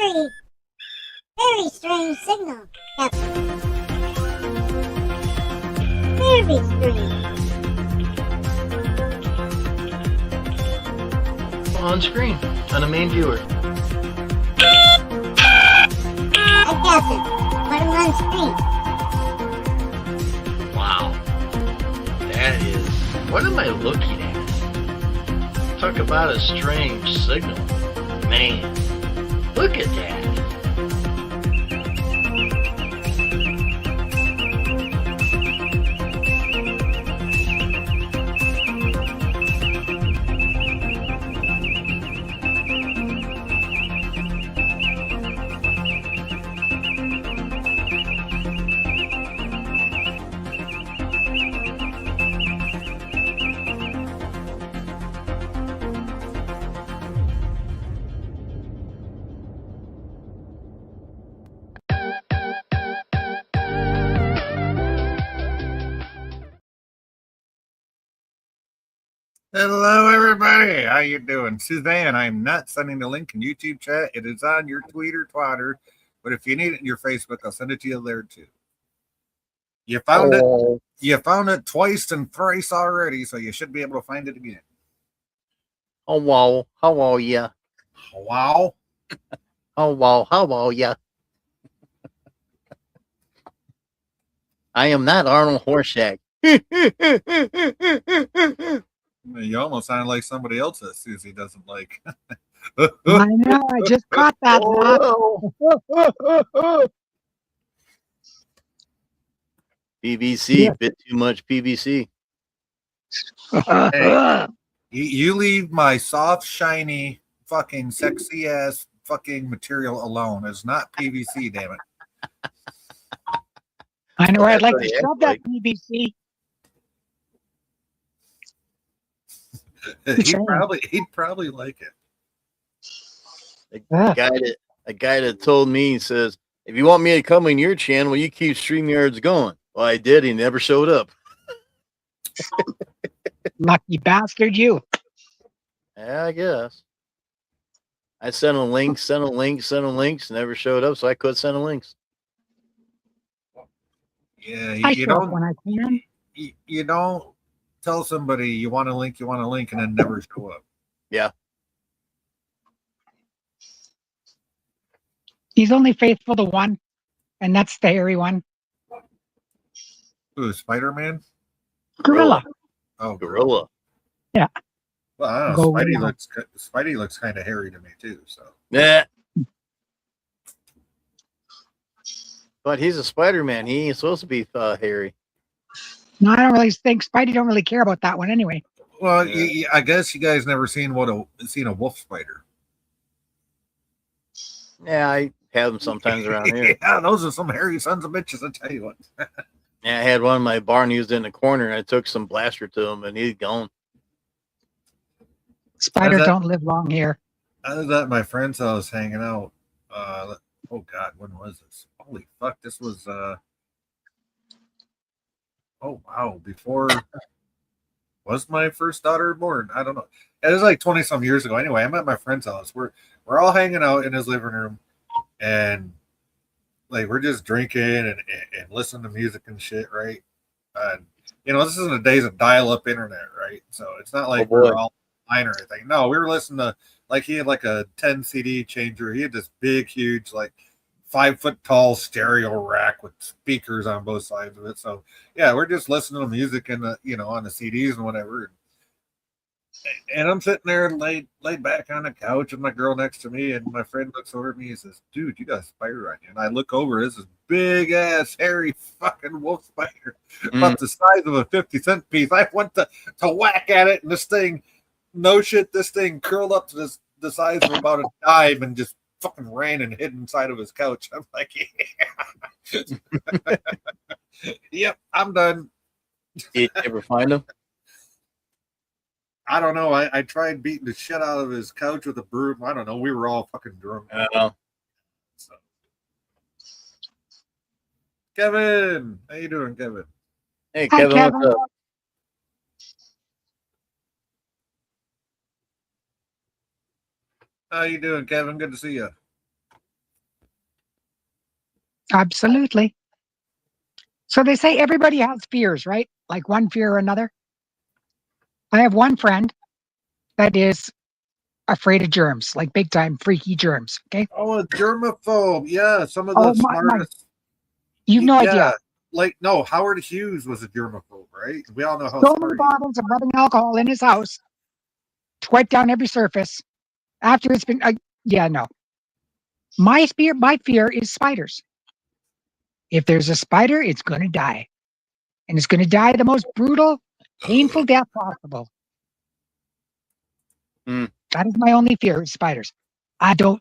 very, very strange signal, Captain. Very strange. On screen, on the main viewer. Hi, Captain. Put him on screen. Wow. That is... What am I looking at? Talk about a strange signal. Man, look at that. Hello, everybody. How you doing? Suzanne, I'm not sending the link in YouTube chat. It is on your Twitter, Twitter. But if you need it in your Facebook, I'll send it to you there, too. You found it. You found it twice and thrice already, so you should be able to find it again. Oh, wow. How are ya? Wow. Oh, wow. How are ya? I am not Arnold Horseshack. You almost sound like somebody else that Susie doesn't like. I know. I just caught that. PVC, yeah. Bit too much PVC. Hey, you leave my soft, shiny, fucking sexy ass fucking material alone. It's not PVC, damn it. I know. I'd like to shove that PVC. He'd probably like it. A guy that told me, he says, if you want me to come on your channel, you keep StreamYards going. Well, I did. He never showed up. Lucky bastard, you. Yeah, I guess. I sent him links, never showed up, so I quit sending links. Yeah, I show up when I can. You don't tell somebody you want a link, and then never show up. Yeah. He's only faithful to one, and that's the hairy one. Ooh, Spider-Man? Gorilla. Oh, Gorilla. Yeah. Well, I don't know. Spidey looks kind of hairy to me too. So. Yeah. But he's a Spider-Man. He ain't supposed to be hairy. No, I don't really think Spidey don't really care about that one anyway. Well, I guess you guys never seen a wolf spider. Yeah, I have them sometimes around here. Yeah, those are some hairy sons of bitches, I tell you what. Yeah, I had one in my barn. He was in the corner, and I took some blaster to him, and he's gone. Spiders don't live long here. I was at my friend's house hanging out. Oh God, when was this? Holy fuck, this was oh wow, before was my first daughter born? I don't know. It was like 20 some years ago. Anyway, I'm at my friend's house. We're all hanging out in his living room, and like we're just drinking and listening to music and shit, right? And this is in the days of dial-up internet, right? So it's not like we're all online or anything. No, we were listening to, like, he had like a 10 CD changer. He had this big, huge, like 5 foot tall stereo rack with speakers on both sides of it. So yeah, we're just listening to music in the on the CDs and whatever. And I'm sitting there laid back on the couch with my girl next to me, and my friend looks over at me and says, "Dude, you got a spider on you." And I look over, this is big ass hairy fucking wolf spider, about the size of a 50-cent piece. I went to whack at it, and this thing, no shit, this thing curled up to the size of about a dime and just fucking ran and hid inside of his couch. I'm like, yeah. Yep, I'm done. Did you ever find him? I don't know. I tried beating the shit out of his couch with a broom. I don't know. We were all fucking drunk. So. Kevin, how you doing, Kevin? Hey, Kevin, Hi, Kevin. What's up? How you doing, Kevin? Good to see you. Absolutely. So they say everybody has fears, right? Like one fear or another. I have one friend that is afraid of germs, like big time freaky germs. Okay. Oh, a germaphobe. Yeah, some of the Oh my! smartest. You've no Yeah, idea. like no, Howard Hughes was a germaphobe, right? We all know how So many smart he. bottles of rubbing alcohol in his house to wipe down every surface after it's been. Yeah, no. My fear is spiders. If there's a spider, it's going to die, and it's going to die the most brutal, painful death possible. Hmm. That is my only fear: is spiders.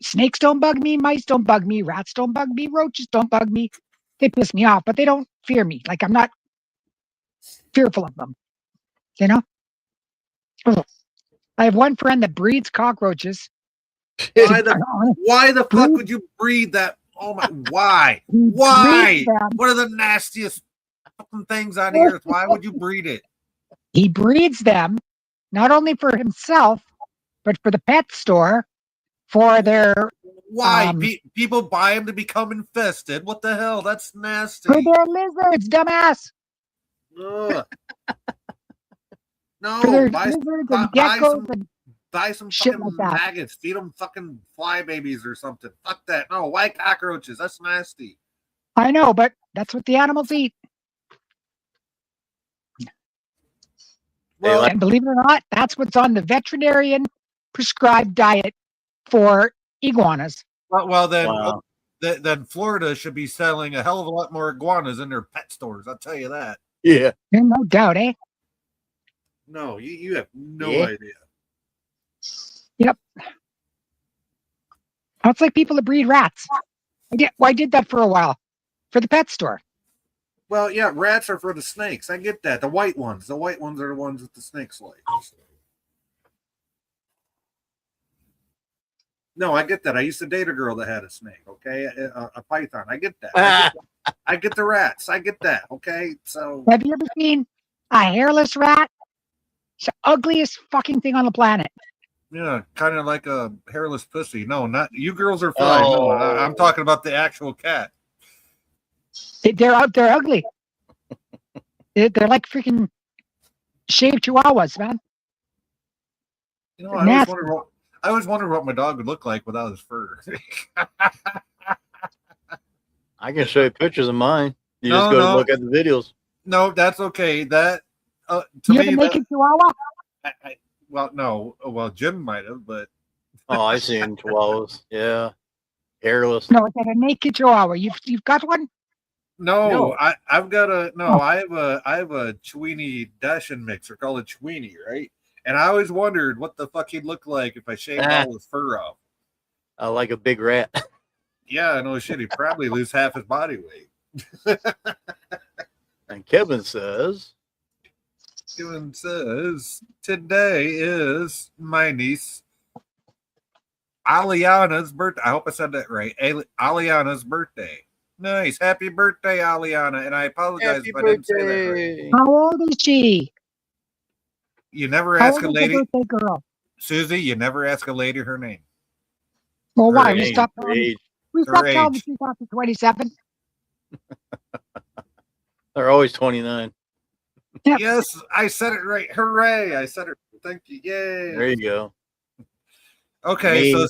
Snakes don't bug me, mice don't bug me, rats don't bug me, roaches don't bug me. They piss me off, but they don't fear me. Like I'm not fearful of them. You know. Ugh. I have one friend that breeds cockroaches. Why the fuck Breed- would you breed that? Oh my! Why? he Why? breeds them. What are the nastiest fucking things on the earth? Why would you breed it? He breeds them not only for himself, but for the pet store, for their Why? um, People buy them to become infested. What the hell? That's nasty. for their lizards, dumbass. Ugh. For their No, buy, lizards buy, and buy geckos some and buy some shit fucking like that. maggots. Feed them fucking fly babies or something. Fuck that. No, why cockroaches? That's nasty. I know, but that's what the animals eat. Well, And believe it or not, that's what's on the veterinarian prescribed diet for iguanas. then Wow. then Florida should be selling a hell of a lot more iguanas in their pet stores. I'll tell you that. Yeah. No doubt, eh? No, you have no Yeah. idea. Yep. It's like people that breed rats. I did that for a while for the pet store. Well, yeah, rats are for the snakes. I get that. The white ones. The white ones are the ones that the snakes like. No, I get that. I used to date a girl that had a snake. Okay, a python. I get that. I get the rats. I get that. Okay, so Have you ever seen a hairless rat? It's the ugliest fucking thing on the planet. yeah, kind of like a hairless pussy. No, not you. Girls are fine. No, I'm talking about the actual cat. They're ugly. They're like freaking shaved chihuahuas, man. You know, They're I always nasty. wondered what my dog would look like without his fur. I can show you pictures of mine. You No, just go to no. look at the videos. No, that's okay. That to You have me, a naked chihuahua? well, no, well, Jim might have, but Oh, I seen chihuahuas. Yeah. Hairless. No, it's a naked chihuahua. You've got one? no, No. I've got a no. Oh. I have a Chweenie Dashin mixer called a Chweenie, right? And I always wondered what the fuck he'd look like if I shaved all his fur off. I like a big rat. Yeah, no shit. He'd probably lose half his body weight. And Kevin says, Kevin says today is my niece Aliana's birthday. I hope I said that right. Aliana's birthday. Nice. Happy birthday, Aliana. And I apologize if I didn't say that right. How old is she? You never How ask old a is lady, the birthday girl? Susie, you never ask a lady her name. Well, why? Her We age, stopped her age. telling age. she's after 27. They're always 29. Yeah. Yes, I said it right. Hooray. I said it. Thank you. Yay. There you go. Okay, Me.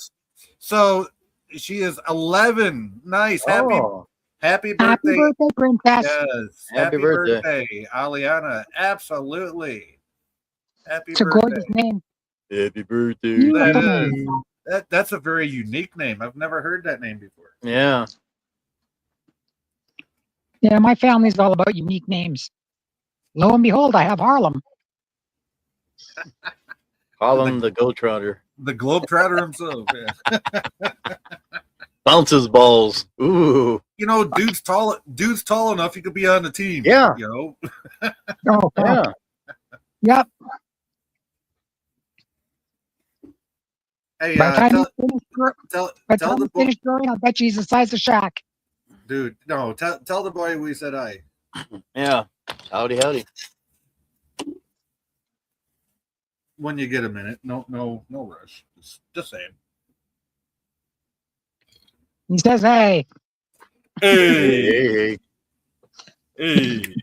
so she is 11. Nice. Happy Oh, birthday. Happy birthday, princess. Yes. Happy Happy birthday. birthday, Aliana. Absolutely. Happy It's a birthday. gorgeous name. happy birthday. Beautiful That name. is. That's a very unique name. I've never heard that name before. Yeah. Yeah, my family's all about unique names. Lo and behold, I have Harlem. Call him the Goat Trotter. The Globetrotter himself. Yeah. Bounces balls. Ooh. You know, dude's tall enough he could be on the team. Yeah. You know. Oh, Yeah. Yep. Hey, By the time tell, he's finished, tell, by the tell time the he's boy, finished growing, I'll bet you he's the size of Shaq. dude. No, tell the boy we said hi. Yeah. Howdy, howdy. When you get a minute. No rush. Just saying. He says, "Hey, Hey, Hey, hey.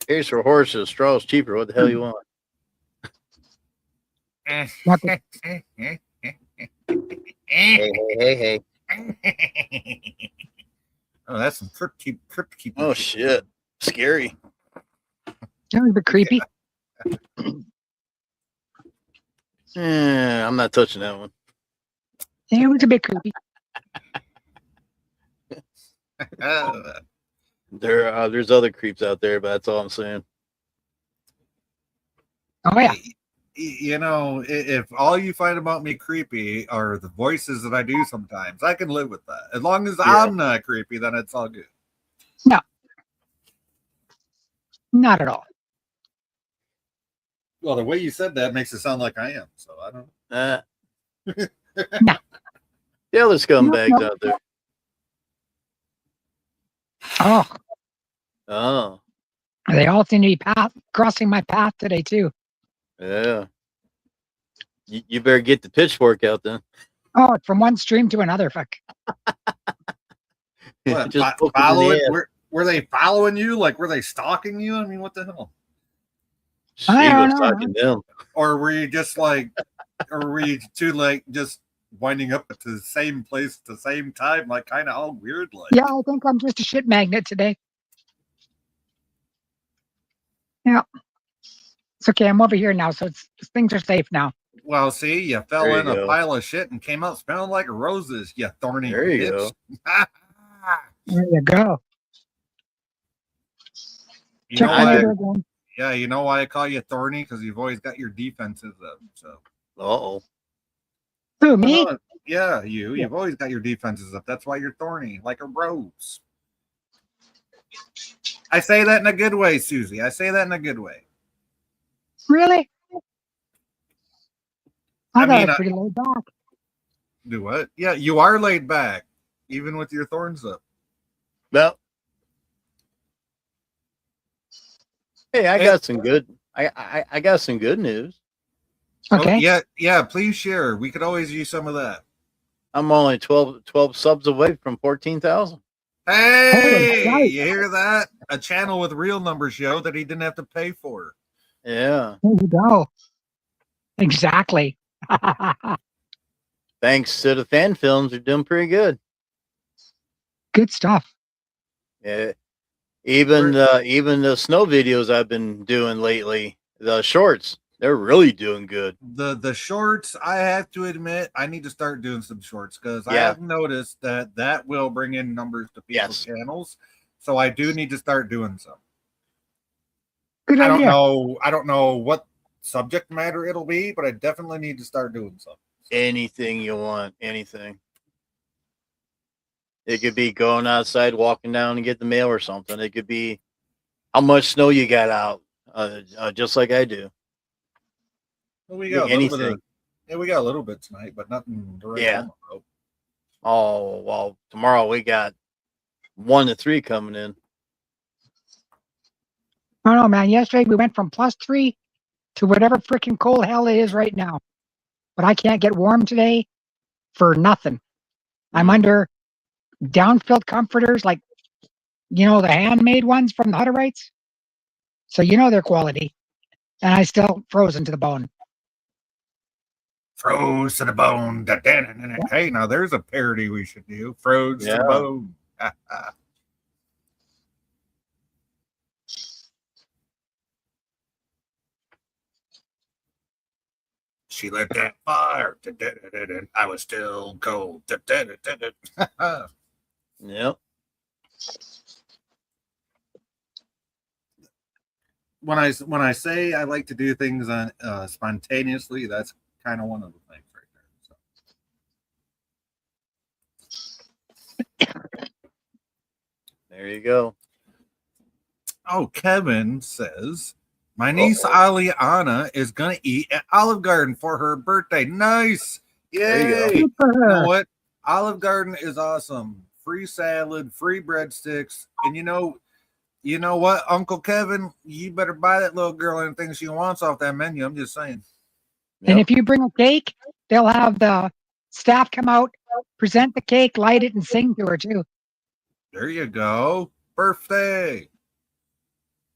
here's for horses. Straw's cheaper. What the hell you want? Hey, hey, hey, hey. Oh, that's some crypt keeper. Oh shit. Scary. That was a bit creepy. I'm not touching that one. Yeah, it was a bit creepy. There's other creeps out there, but that's all I'm saying. Oh yeah. You know, if all you find about me creepy are the voices that I do sometimes, I can live with that. As long as I'm not creepy, then it's all good. No. Not at all. Well, the way you said that makes it sound like I am, so I don't know. No. The other scumbags No. out there. Oh, Oh, they all seem to be crossing my path today too. yeah. You better get the pitchfork out then. Oh, it's from one stream to another. Fuck. What, Just poke 'em in follow the it? ass. Were they following you? Like, were they stalking you? I mean, what the hell? She I don't was know. talking them. Or were you just like, or were you two like just winding up at the same place at the same time, like kind of all weird, like? Yeah, I think I'm just a shit magnet today. Yeah. It's okay. I'm over here now, so things are safe now. Well, see, you fell There in you a go. pile of shit and came out smelling like roses, you thorny There you bitch. There you go. You Check know the why? neighbor again. Yeah, you know why I call you thorny? Because you've always got your defenses up. So, Uh-oh. Who, me? no, yeah, you've always got your defenses up. That's why you're thorny, like a rose. I say that in a good way, Susie. I say that in a good way. Really? I I thought mean, I was pretty laid back. Do what? Yeah, you are laid back, even with your thorns up. Well, hey, I got some good. I got some good news. Okay. Oh, yeah. Please share. We could always use some of that. I'm only 12 subs away from 14,000. Hey, Holy you hear that? A channel with real numbers show that he didn't have to pay for. Yeah. There you go. Exactly. Thanks to the fan films, they're doing pretty good. Good stuff. Yeah. Even the snow videos I've been doing lately, the shorts, they're really doing good. The shorts, I have to admit, I need to start doing some shorts because I Yeah. have noticed that will bring in numbers to people's Yes. channels. So I do need to start doing some. Good I don't idea. know. I don't know what subject matter it'll be, but I definitely need to start doing some. Anything you want, anything. It could be going outside, walking down and get the mail or something. It could be how much snow you got out, just like I do. Well, we got a little bit Anything. of, yeah, we got a little bit tonight, but nothing to write Yeah. home about. Oh, well, tomorrow we got 1 to 3 coming in. I don't know, man. Yesterday we went from +3 to whatever freaking cold hell it is right now. But I can't get warm today for nothing. I'm under down-filled comforters, like, the handmade ones from the Hutterites. So their quality. And I still frozen to the bone. Froze to the bone. Hey, now there's a parody we should do. Froze to the Yeah. bone. She lit that fire. I was still cold. Yep. When I say I like to do things on spontaneously, that's kind of one of the things right there. So. There you go. Oh, Kevin says my niece Aliana is gonna eat at Olive Garden for her birthday. Nice, There yay! you go. You know what? Olive Garden is awesome. Free salad, free breadsticks, and you know what, Uncle Kevin, you better buy that little girl anything she wants off that menu. I'm just saying. And if you bring a cake, they'll have the staff come out present the cake, light it, and sing to her too. There you go. Birthday.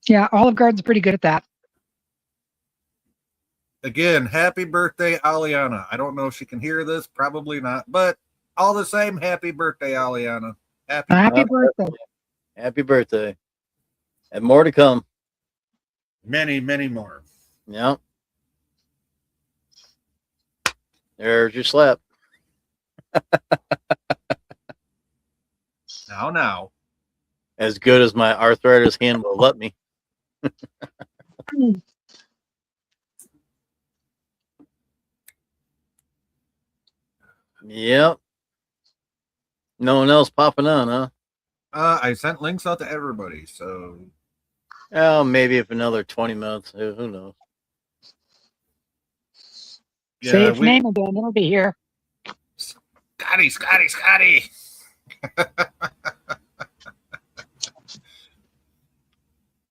Yeah, Olive Garden's pretty good at that. Again, happy birthday, Aliana. I don't know if she can hear this, probably not, but all the same, happy birthday, Aliana. Happy birthday. Happy birthday. And more to come. Many, many more. Yeah. There's your slap. Now. As good as my arthritis hand will let me. Yep. No one else popping on, huh? I sent links out to everybody, so. Oh, maybe if another 20 minutes. Who knows? Yeah, Say its name again, it'll be here. Scotty.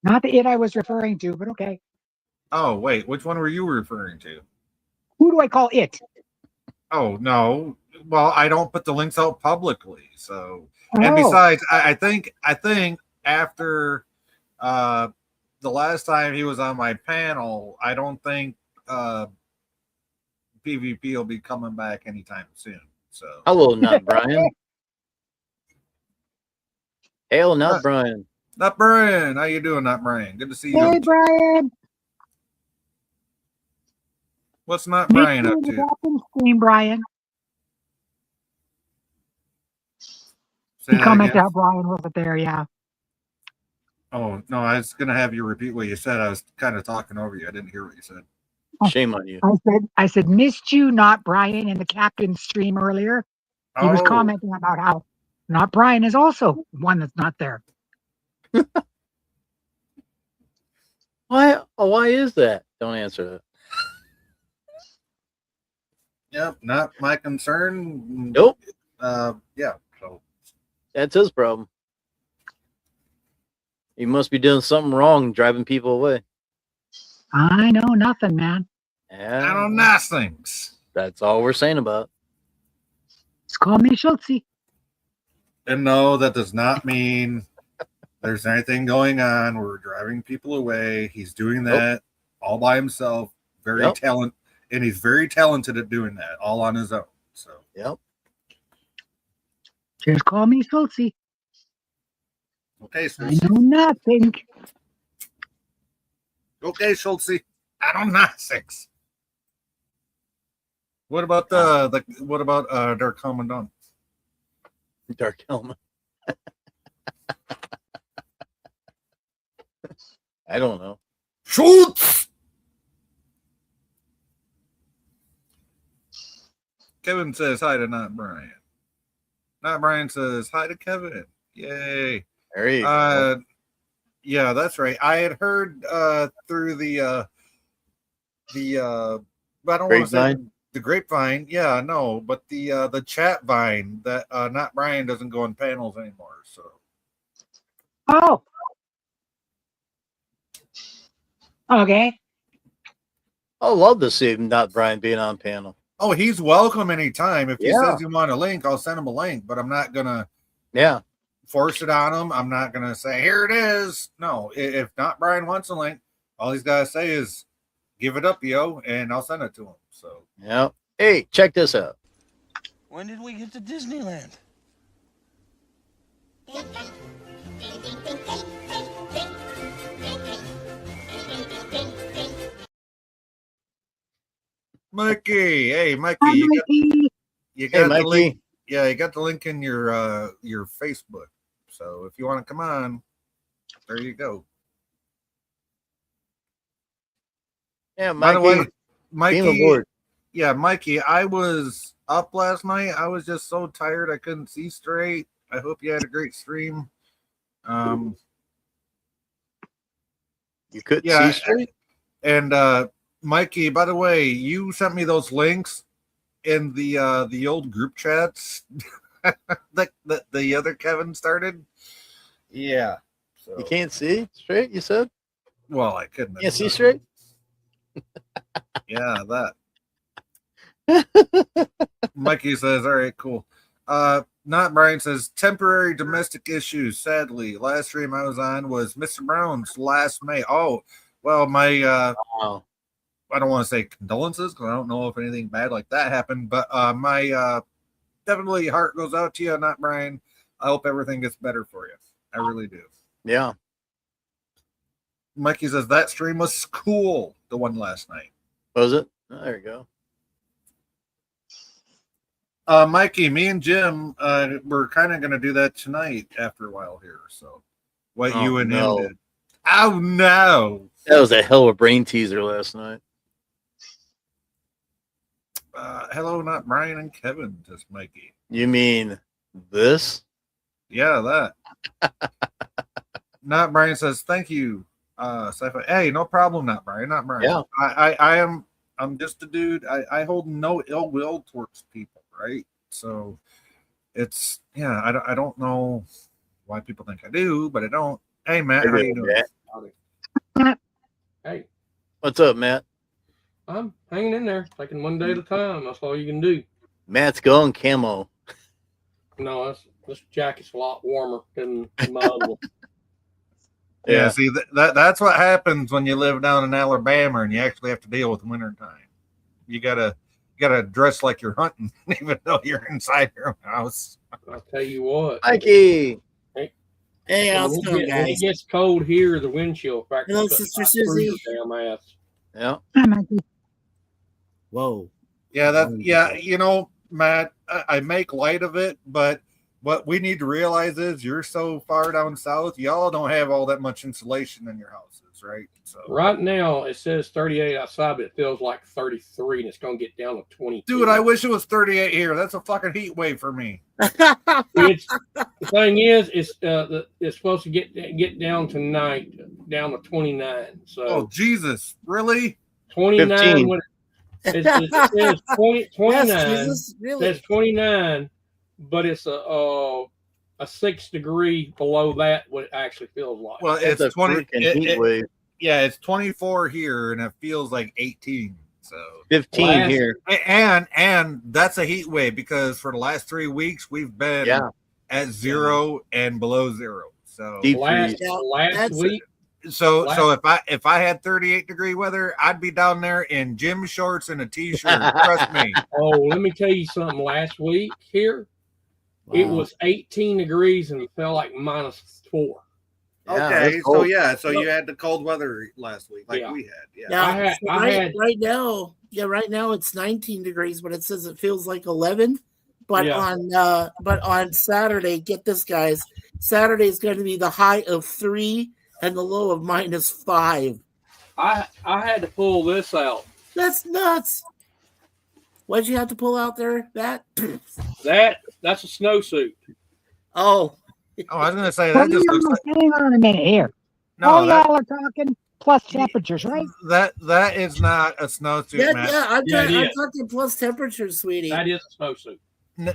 Not the it I was referring to, but okay. Oh, wait, which one were you referring to? Who do I call it? Oh, no. Well, I don't put the links out publicly, so. And Oh, besides, I think after the last time he was on my panel, I don't think PvP will be coming back anytime soon. So Hello, not Brian. Hail, not Brian. Not Brian. How you doing, Not Brian? Good to see you. hey, Brian. What's Not Brian up Make to? sure to stream, Brian. Say He that commented again. how Brian wasn't there, yeah. Oh, no, I was going to have you repeat what you said. I was kind of talking over you. I didn't hear what you said. Shame on you. I said, missed you, not Brian, in the captain's stream earlier. He was Oh, commenting about how not Brian is also one that's not there. Why? Oh, why is that? Don't answer that. yep, not my concern. Nope. Yeah, so. That's his problem. He must be doing something wrong, driving people away. I know nothing, man. I don't know things. That's all we're saying about. Just call me Schultzy. And no, that does not mean there's anything going on. We're driving people away. He's doing that all by himself. Very talented, and he's very talented at doing that all on his own. So Yep. Just call me Schultzy. okay, I Schultzy. know nothing. Okay, Schultzy. I don't know things. What about Dark Commandant? Dark Helmet. I don't know. Schultz. Kevin says hi to Not Brian. Not Brian says hi to Kevin. Yay. There you go. Yeah, that's right. I had heard through the I don't want to say Grapevine? the grapevine. Yeah, no, but the chat vine that Not Brian doesn't go on panels anymore. So Oh. Okay. I love to see not Brian being on panel. oh, he's welcome anytime. If he Yeah. says you want a link, I'll send him a link. But I'm not gonna Yeah. force it on him. I'm not gonna say here it is. No, if Not Brian wants a link, all he's gotta say is give it up, yo, and I'll send it to him. So Yeah. Hey, check this out. When did we get to Disneyland? Mikey, hey Mikey, Hi, you Mikey. got Hey, the link. Mikey. Yeah, you got the link in your Facebook. So if you want to come on, there you go. Yeah, By the Mikey. way, Mikey, Team aboard. yeah, Mikey, I was up last night. I was just so tired I couldn't see straight. I hope you had a great stream. You couldn't Yeah, see straight? and Mikey, by the way, you sent me those links in the old group chats that the other Kevin started. Yeah. So, You can't see straight, you said? well, I couldn't. You can't see straight? Yeah, that. Mikey says, all right, cool. Not Brian says temporary domestic issues. Sadly, last stream I was on was Mr. Brown's last May. Oh, well, my Wow. I don't want to say condolences because I don't know if anything bad like that happened, but my definitely heart goes out to you, not Brian. I hope everything gets better for you. I really do. Yeah. Mikey says that stream was cool. The one last night. Was it? Oh, there you go. Mikey, me and Jim, we're kind of going to do that tonight after a while here. So, what Oh, you and no. him did. Oh no! That was a hell of a brain teaser last night. Hello, not Brian and Kevin, just Mikey. You mean this? Yeah, that. Not Brian says thank you. Sci-fi. Hey, no problem. Not Brian. Not Brian. Yeah. I'm just a dude. I hold no ill will towards people, right? So it's I don't know why people think I do, but I don't. Hey Matt, how you doing? Hey, What's up, Matt? I'm hanging in there, taking one day at a time. That's all you can do. Matt's going camo. No, this jacket's a lot warmer than my other one. Yeah, see that's what happens when you live down in Alabama and you actually have to deal with winter time. You gotta dress like you're hunting, even though you're inside your house. I'll tell you what. Mikey. Hey, how's it going, When it guys? gets cold here, the wind chill factor Hello, cuts Sister right through Susie. your damn ass. Yeah. Hi, Mikey. Whoa. Yeah, Matt, I make light of it, but what we need to realize is you're so far down south, y'all don't have all that much insulation in your houses, right? So Right now, it says 38 outside, but it feels like 33, and it's going to get down to 22. dude, I wish it was 38 here. That's a fucking heat wave for me. The thing is, it's supposed to get down tonight, down to 29. So Oh Jesus, really? 29. 15. When it says 29. Yes, Jesus, really? That's 29, but it's a 6 degree below that. What it actually feels like. Well, It's a it's 20. freaking heat wave. Yeah, it's 24 here, and it feels like 18. So 15 Last- here. and that's a heat wave because for the last 3 weeks we've been Yeah. at 0 and below 0. So Deep last freeze. Yeah, last that's week, so Last- if I had 38-degree weather, I'd be down there in gym shorts and a t-shirt. Trust me. oh, let me tell you something. Last week here, it Wow. was 18 degrees and it felt like -4. Yeah, Okay, that's cold. so you had the cold weather last week, like Yeah. we had. Yeah. Now, I had- right now it's 19 degrees, but it says it feels like 11. But Yeah. on Saturday, get this, guys. Saturday is going to be the high of 3 and the low of -5. I had to pull this out. That's nuts. What'd you have to pull out there? That? That's a snowsuit. Oh, Oh, I was gonna say Well, that just looks like hang on a minute here. no Y'all are talking plus temperatures, right? that is not a snowsuit, yeah, Matt. yeah. I'm Yeah, it is. talking plus temperatures, sweetie. That is a snowsuit.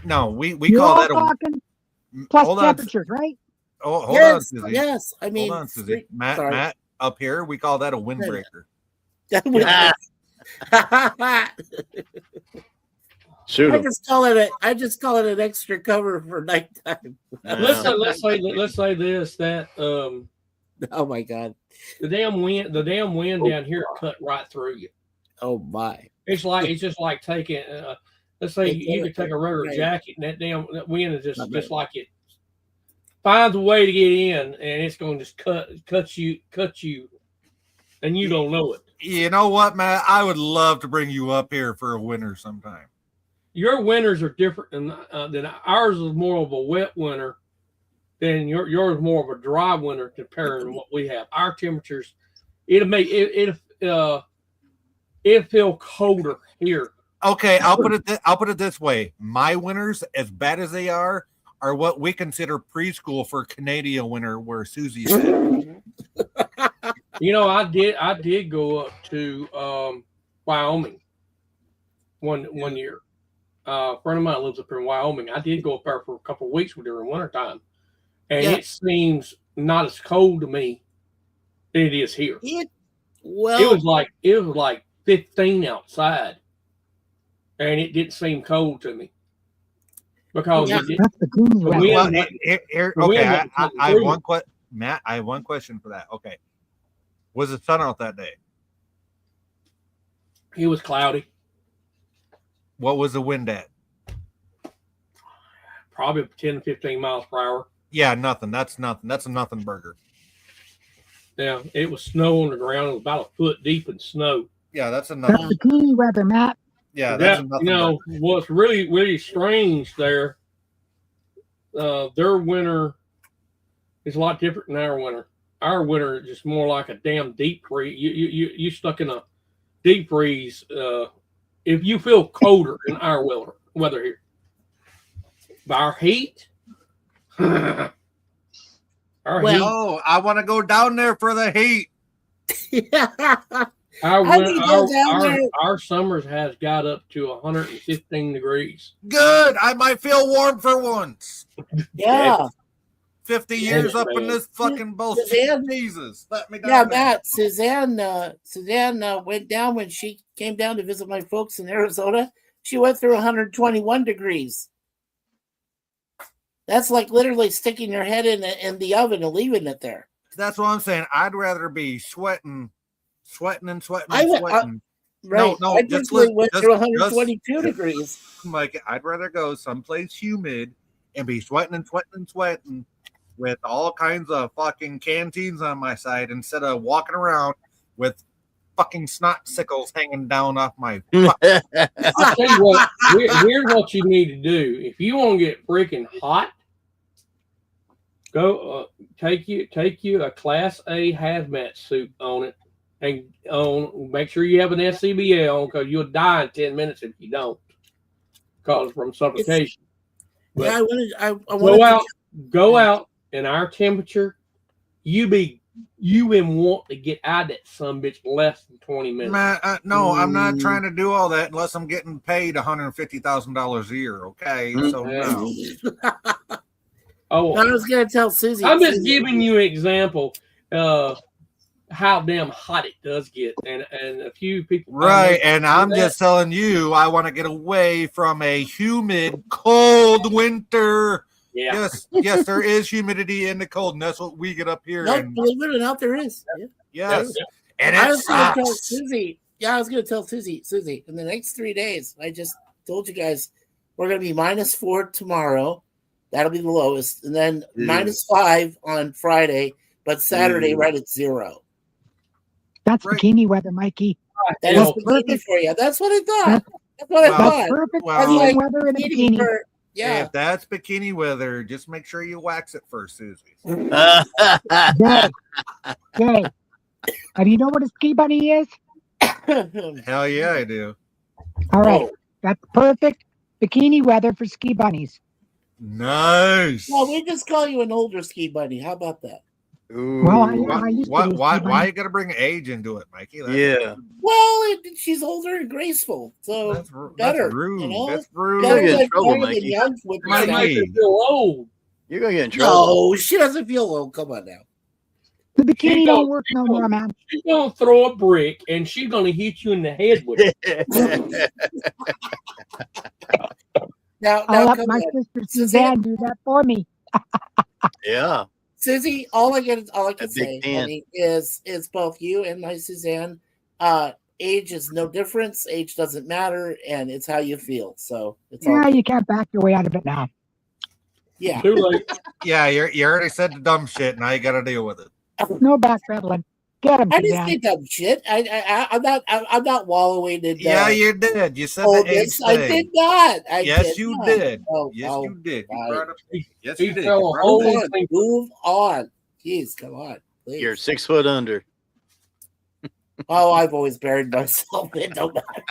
No, we You're call all that a talking plus hold on. temperatures, right? Oh, hold on, Yes, Susie. yes. I mean, Hold on, Susie. Matt, sorry. Matt, up here we call that a windbreaker. That would- I Shoot 'em. just call it an extra cover for nighttime. Yeah. Let's say this that Oh my god. the damn wind down here cut right through you. Oh my. It's just like taking let's say you could take a rubber Right. jacket and that wind is Not just bad. like it finds a way to get in and it's going to just cut you and you don't know it. You know what, Matt? I would love to bring you up here for a winter sometime. Your winters are different than ours is more of a wet winter than yours more of a dry winter compared to what we have. Our temperatures, it'll feel colder here. Okay, I'll put it this way. My winters, as bad as they are what we consider preschool for Canadian winter, where Susie's at. I did go up to Wyoming one year. A friend of mine lives up here in Wyoming. I did go up there for a couple of weeks during wintertime. And Yeah. it seems not as cold to me than it is here. It It was like 15 outside. And it didn't seem cold to me. because Yeah. it did, That's bikini the weather. wind Well, wasn't- the okay, wind I wasn't have through. one Matt, I have one question for that. Okay, was the sun out that day? It was cloudy, What was the wind at? probably 10 to 15 miles per hour. Yeah, nothing. That's nothing. That's a nothing burger. Yeah, it was snow on the ground. It was about a foot deep in snow. Yeah, that's a That's nothing. bikini weather, Matt. Yeah, that's a That, nothing you know, burger. what's really, really strange there, their winter is a lot different than our winter. Our winter is just more like a damn deep freeze. You stuck in a deep freeze. If you feel colder in our weather here, but our heat, our heat, Oh, I want to go down there for the heat. our I winter, can go down there. our summers has got up to 115 degrees. Good. I might feel warm for once. Yeah. 50 Yeah, years up in man. this fucking bullshit. Suzanne- Jesus, let me down Yeah, there. Matt, Suzanne went down when she came down to visit my folks in Arizona. She went through 121 degrees. That's like literally sticking your head in the oven and leaving it there. That's what I'm saying. I'd rather be sweating. I went- sweating. Right. No, I just personally listen- went just- through 122 just- degrees. Like, I'd rather go someplace humid and be sweating with all kinds of fucking canteens on my side instead of walking around with fucking snot sickles hanging down off my. I'll tell you what. Here's what you need to do. If you want to get freaking hot, go take you a Class A hazmat suit on it, and make sure you have an SCBA on, because you'll die in 10 minutes if you don't, cause from suffocation. But Yeah, I wanted go out in our temperature. You been want to get out of that sumbitch less than 20 minutes. Man, no, I'm not trying to do all that unless I'm getting paid $150,000 a year. Okay, so no. Oh, I was gonna tell Susie. I'm just Susie- giving you an example how damn hot it does get, and a few people. Right, and I'm just telling you, I want to get away from a humid, cold winter. Yeah. Yes, there is humidity in the cold, and that's what we get up here. No, And believe it or not, there is. Yeah. yes, and I it was gonna tell sucks. Susie. Yeah, I was gonna tell Susie, in the next 3 days, I just told you guys we're gonna be -4 tomorrow. That'll be the lowest, and then -5 on Friday, but Saturday right at 0. That's Right. bikini weather, Mikey. That Well, is bikini for you. That's what I thought. That's what I Well, That's thought. perfect well, That's bikini like weather in a bikini bikini. for- yeah. If that's bikini weather, just make sure you wax it first, Susie. Jay, Jay, have you know what a ski bunny is? Hell yeah, I do. All right, that's perfect bikini weather for ski bunnies. Nice. Well, we just call you an older ski bunny. How about that? Ooh. Well, Why, I used to why, be a why, ski why bunny. you gotta bring age into it, Mikey? Yeah. Well, she's older and graceful, so That's better. rude. You know? That's rude. Better better get in than trouble, better than Mikey. young with Mikey. that. Make her feel old. You're gonna get in trouble. No, she doesn't feel old. Come on now. The bikini She don't don't- work she no don't- more, man. She's gonna throw a brick and she's gonna hit you in the head with it. Now I'll let come my on. sister Suzanne do that for me. Yeah. Susie, all I can A say, big fan. honey, is both you and my Suzanne. Age is no difference. Age doesn't matter, and it's how you feel. So it's all Yeah, you can't back your way out of it now. yeah. Too late. Yeah, you already said the dumb shit. Now you got to deal with it. No backpedaling. Get him, I didn't Suzanne. say dumb shit. I'm not wallowing in. Yeah, you did. You said the age oldness. I thing. did not. I Yes, did you not. did. Oh, Yes, oh, you did. You right. brought up. Yes, He you did. fell You a brought whole up age. Move on. Move on. Jeez, come on. Please. You're 6 foot under. Oh, I've always buried myself. It don't matter.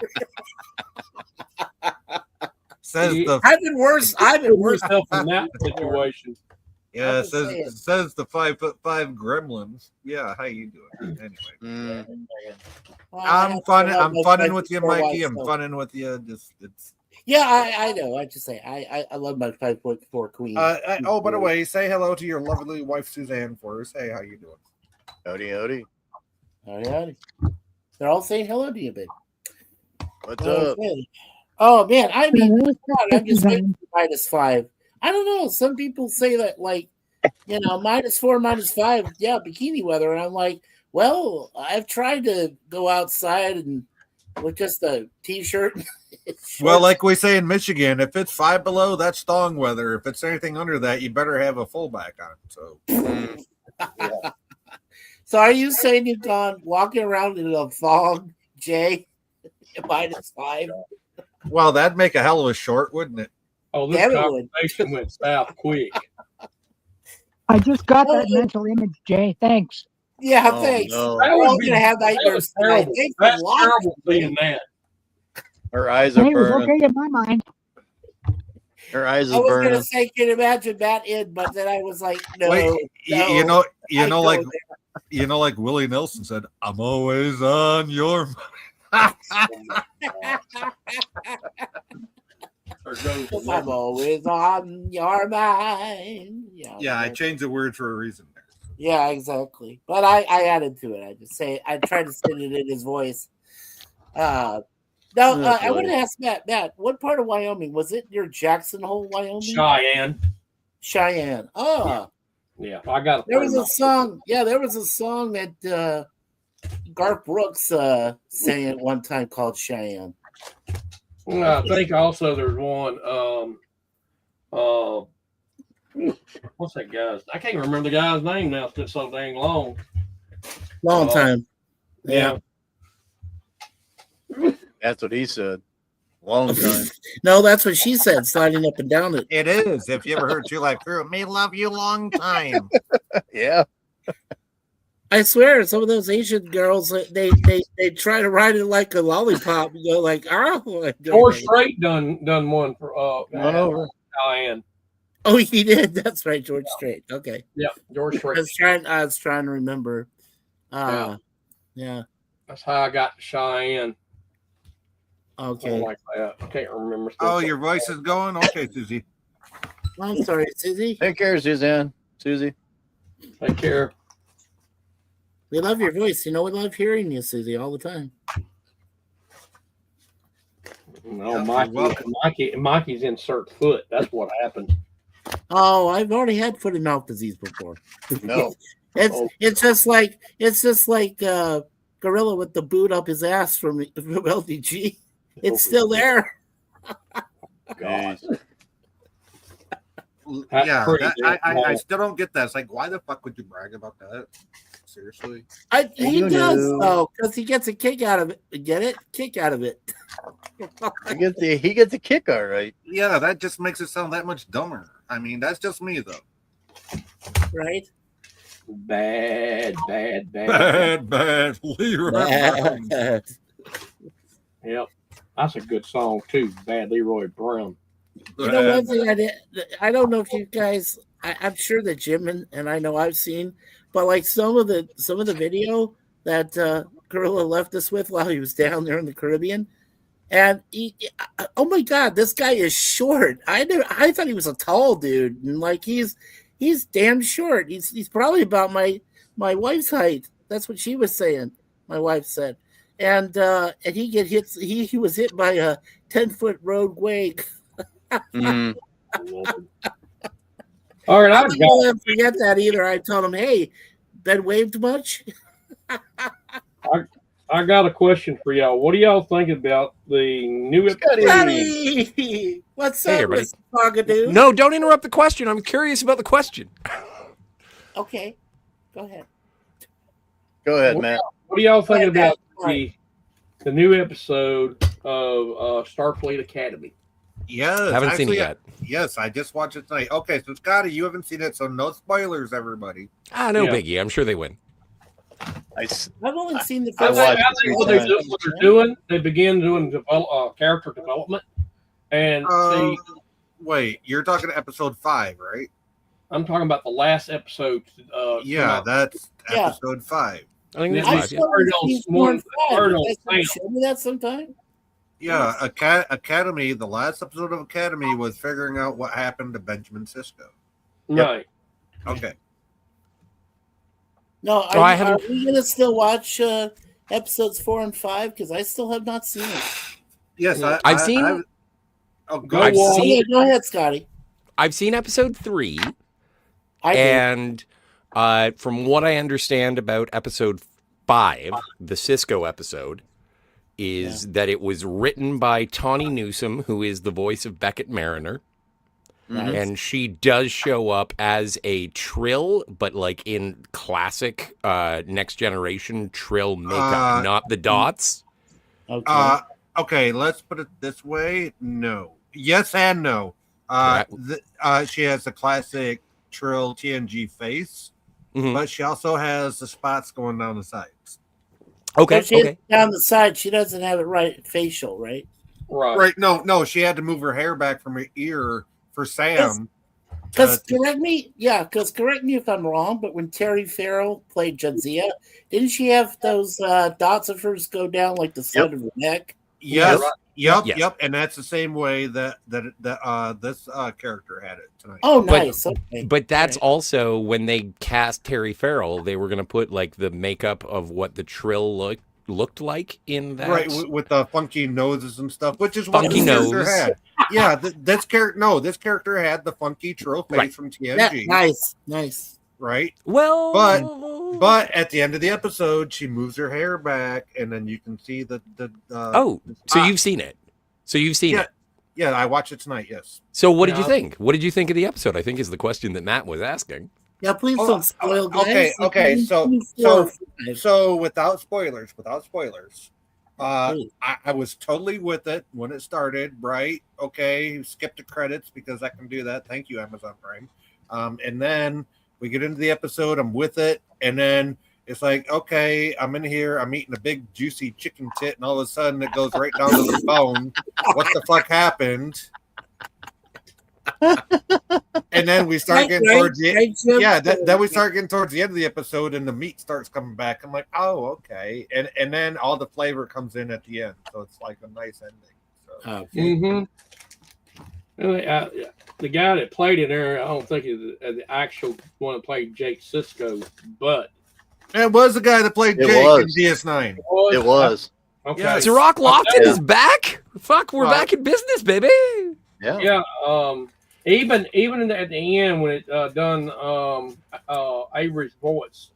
Says the I've been worse. I've been Put worse. yourself in that situation. yeah. I'm just saying. Says the 5'5" gremlins. Yeah, how you doing? Anyway, Mm. Well, I I'm have to funning. love I'm my funning five with you, foot four Mikey. wife, I'm so- funning with you. Just it's. Yeah, I know. I just say I love my 5'4" queen. Oh, by the way, say hello to your lovely wife Suzanne for us. Hey, how you doing? Howdy, howdy. Oh, yeah. They're all saying hello to you, babe. What's up? Okay. Oh man, I mean, Yeah, God, I'm just waiting for -5. I don't know. Some people say that, like, -4, -5, yeah, bikini weather, and I'm like, well, I've tried to go outside and with just a t-shirt. Well, shorts. like we say in Michigan, if it's 5 below, that's thong weather. If it's anything under that, you better have a fullback on. So, So are you saying you've gone walking around in a thong, Jay, -5? well, that'd make a hell of a short, wouldn't it? Oh, this Damn it would. conversation went south quick. I just got that mental image, Jay. Thanks. Yeah, Oh, thanks. no. That We're all would be gonna have that was nightmares tonight. terrible. Thanks a That's lot. terrible seeing that. Her eyes are Hey, it was burning. okay in my mind. Her eyes I is was burning. gonna say, can you imagine that in, but then I was like, no. Wait, no, you I know, go like there. like Willie Nelson said, "I'm always on your mind." There goes the I'm always on your mind. Yeah, I changed the word for a reason there. Yeah, exactly. But I added to it. I tried to sing it in his voice. Now, I want to ask Matt, what part of Wyoming was it? Near Jackson Hole, Wyoming? Cheyenne. Oh, Yeah, I got. there was a song. Yeah, there was a song that Garth Brooks sang at one time called Cheyenne. I think also there's one. What's that guy's? I can't remember the guy's name now. It's been so dang long. Long time. Yeah. That's what he said. Long time. No, that's what she said, sliding up and down it. It is. If you ever heard True Life Crew, me love you long time. Yeah. I swear, some of those Asian girls, they try to ride it like a lollipop. You go like, oh. George Strait done one for Run over. Cheyenne. Oh, he did. That's right, George Strait. Okay. Yeah, George Strait. I was trying to remember. Yeah. That's how I got to Cheyenne. Okay. Something like that. I can't remember. Oh, your voice is going? Okay, Susie. I'm sorry, Susie. Take care, Suzanne. Susie. Take care. We love your voice. You know, we love hearing you, Susie, all the time. No, Mikey's insert foot. That's what happened. Oh, I've already had foot and mouth disease before. No. It's just like Gorilla with the boot up his ass from LDG. It's still there. God. Yeah, pretty I still don't get that. It's like, why the fuck would you brag about that? Seriously? He does though, because he gets a kick out of it. Get it? Kick out of it. He gets the kick, all right. Yeah, that just makes it sound that much dumber. I mean, that's just me though. Right? Bad. Bad. Leroy. Bad. Yep. That's a good song too. Bad Leroy Brown. You know, one thing I don't know if you guys, I'm sure that Jim and I know I've seen, but like some of the video that Gorilla left us with while he was down there in the Caribbean, and oh my God, this guy is short. I thought he was a tall dude, and like he's damn short. He's probably about my wife's height. That's what she was saying. My wife said, and he get hit. He was hit by a 10-foot road wave. Mm. All right, I don't let him forget that either. I told him, "Hey, been waved much?" I got a question for y'all. What do y'all think about the new episode? Scotty! What's up, everybody. Mr. Pogadoo? No, don't interrupt the question. I'm curious about the question. Okay, go ahead. Go ahead, Matt. What do y'all think about Right. the new episode of Starfleet Academy? Yes. Haven't seen it yet. Yes, I just watched it tonight. Okay, so Scotty, you haven't seen it, so no spoilers, everybody. No Yeah. biggie. I'm sure they win. I've only seen the I first. think what they're doing, they begin doing character development, and see, Wait, you're talking episode 5, right? I'm talking about the last episode. Yeah, that's episode 5. I think Yeah, that's I five, still yeah. haven't seen More- 4 and 5. more You than guys can fail. show me that sometime. Yeah, Academy, the last episode of Academy was figuring out what happened to Benjamin Sisko. right. Okay. No, I are haven't- we gonna still watch episodes 4 and 5? Because I still have not seen it. Yes, Yeah. I've seen Oh, Go I've watch. seen- Yeah, go ahead, Scotty. I've seen episode 3, I did. and from what I understand about episode 5, the Cisco episode, is that it was written by Tawny Newsome, who is the voice of Beckett Mariner. Nice. And she does show up as a Trill, but like in classic Next Generation Trill makeup, not the dots. Okay. Okay, let's put it this way. No. Yes and no. She has the classic Trill TNG face, but she also has the spots going down the sides. Okay. But she has down the side, she doesn't have it right facial, right? Right. No, she had to move her hair back from her ear for Sam. Because correct me if I'm wrong, but when Terry Farrell played Jadzia, didn't she have those dots of hers go down like the side of her neck? Yes. Yes. Yep. And that's the same way that this character had it tonight. Oh, nice. Okay. But that's also when they cast Terry Farrell, they were going to put like the makeup of what the Trill looked like in that. Right, with the funky noses and stuff, which is what Funky this character nose. had. Yeah, this character had the funky Trill face from TNG. Yeah, nice. Right. Well, but at the end of the episode, she moves her hair back, and then you can see the so you've seen it. So you've seen it. Yeah, I watched it tonight. Yes. So what did you think? What did you think of the episode? I think is the question that Matt was asking. Yeah, please don't spoil. Guys. Okay. So without spoilers, I was totally with it when it started. Right. Okay. Skip the credits because I can do that. Thank you, Amazon Prime. And then we get into the episode. I'm with it, and then it's like, okay, I'm in here. I'm eating a big juicy chicken tit, and all of a sudden it goes right down to the bone. What the fuck happened? And then we start getting towards the then we start getting towards the end of the episode, and the meat starts coming back. I'm like, oh, okay, and then all the flavor comes in at the end, so it's like a nice ending. So. The guy that played in there, I don't think is the actual one that played Jake Cisco, but it was the guy that played Jake in DS9. It was. Okay. Yeah, Zarok Lofton is back. Fuck, we're back in business, baby. Yeah. Even at the end when it done Avery's voice,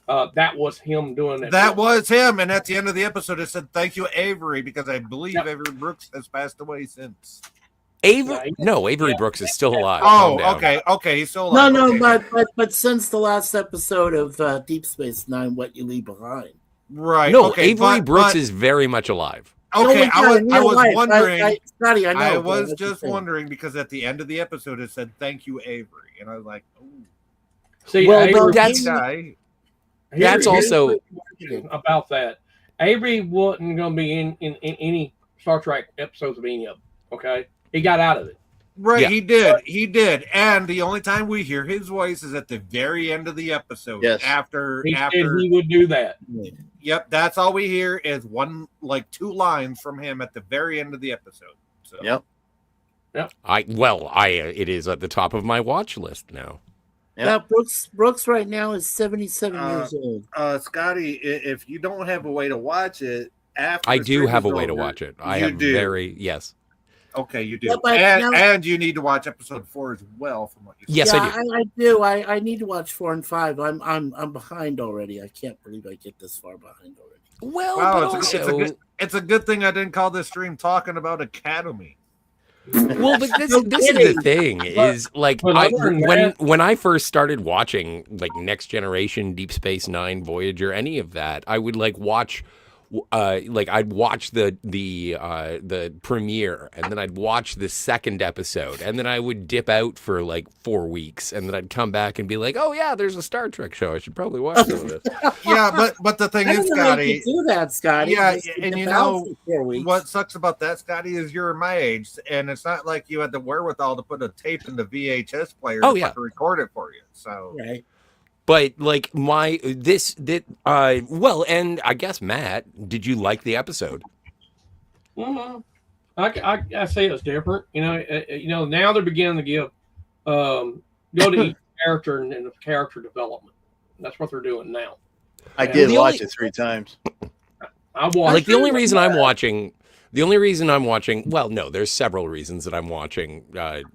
that was him doing it. That was him, and at the end of the episode, it said, "Thank you, Avery," because I believe Avery Brooks has passed away since. Avery Brooks is still alive. Oh, okay, he's still alive. No, okay. but since the last episode of Deep Space Nine, What You Leave Behind, right? No, okay, Avery Brooks is very much alive. Okay, I was wondering. Scotty, I know. I was just wondering because at the end of the episode it said "Thank you, Avery," and I was like, "Ooh." See, well, Avery, but that's also about that. Avery wasn't going to be in any Star Trek episodes of any of them. Okay, he got out of it. Right, Yeah. he did, and the only time we hear his voice is at the very end of the episode. Yes. After He said he would do that. Yep, that's all we hear is two lines from him at the very end of the episode. So. Yep. It is at the top of my watch list now. Yeah, Brooks right now is 77 years old. Scotty, if you don't have a way to watch it after I the do stream have a is way to over, watch it. I you have do. yes. Okay, you do. Yeah, but and you need to watch episode 4 as well from what you said. Yes, yeah, I do. I need to watch 4 and 5. I'm behind already. I can't believe I get this far behind already. Well, Wow, but it's a good thing I didn't call this stream talking about Academy. Well, but this is the thing is like when I first started watching like Next Generation, Deep Space Nine, Voyager, any of that, I would like watch. I'd watch the premiere, and then I'd watch the second episode, and then I would dip out for like 4 weeks, and then I'd come back and be like, "Oh yeah, there's a Star Trek show. I should probably watch some of this." Yeah, but the thing is, Scotty, do that, Scotty. Yeah, Just and dip you out know for 4 weeks. what sucks about that, Scotty, is you're my age, and it's not like you had the wherewithal to put a tape in the VHS player Oh, to yeah. fucking record it for you. So Right. But like and I guess Matt, did you like the episode? Mm-hmm. I say it's different. Now they're beginning to give go to each character and the character development. That's what they're doing now. I did watch it 3 times. I watched Like the only reason I'm watching The only reason I'm watching, well, no, there's several reasons that I'm watching I just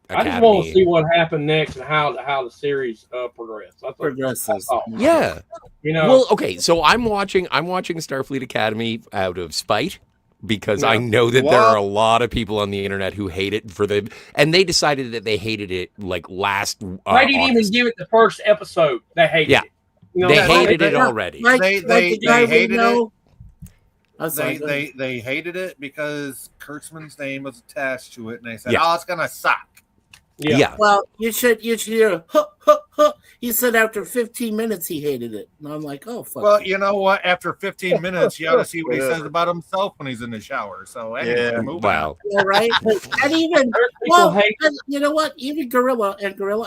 Academy. want to see what happened next and how the series progressed. Progresses. Yeah. You know. Well, okay, so I'm watching Starfleet Academy out of spite because I know that there are a lot of people on the internet who hate it and they decided that they hated it like last I didn't even give it the first episode. They hated it. You know, they hated it already. They hated it. Sorry, They hated it because Kurtzman's name was attached to it, and they said, Yeah. "Oh, it's gonna suck." Yeah. Well, you should hear. Huh, huh, huh. He said after 15 minutes he hated it, and I'm like, oh fuck. Well, you know what? After 15 minutes, you ought to see what he says about himself when he's in the shower. So anyway, move on. Yeah, right. And even and you know what? Even Gorilla,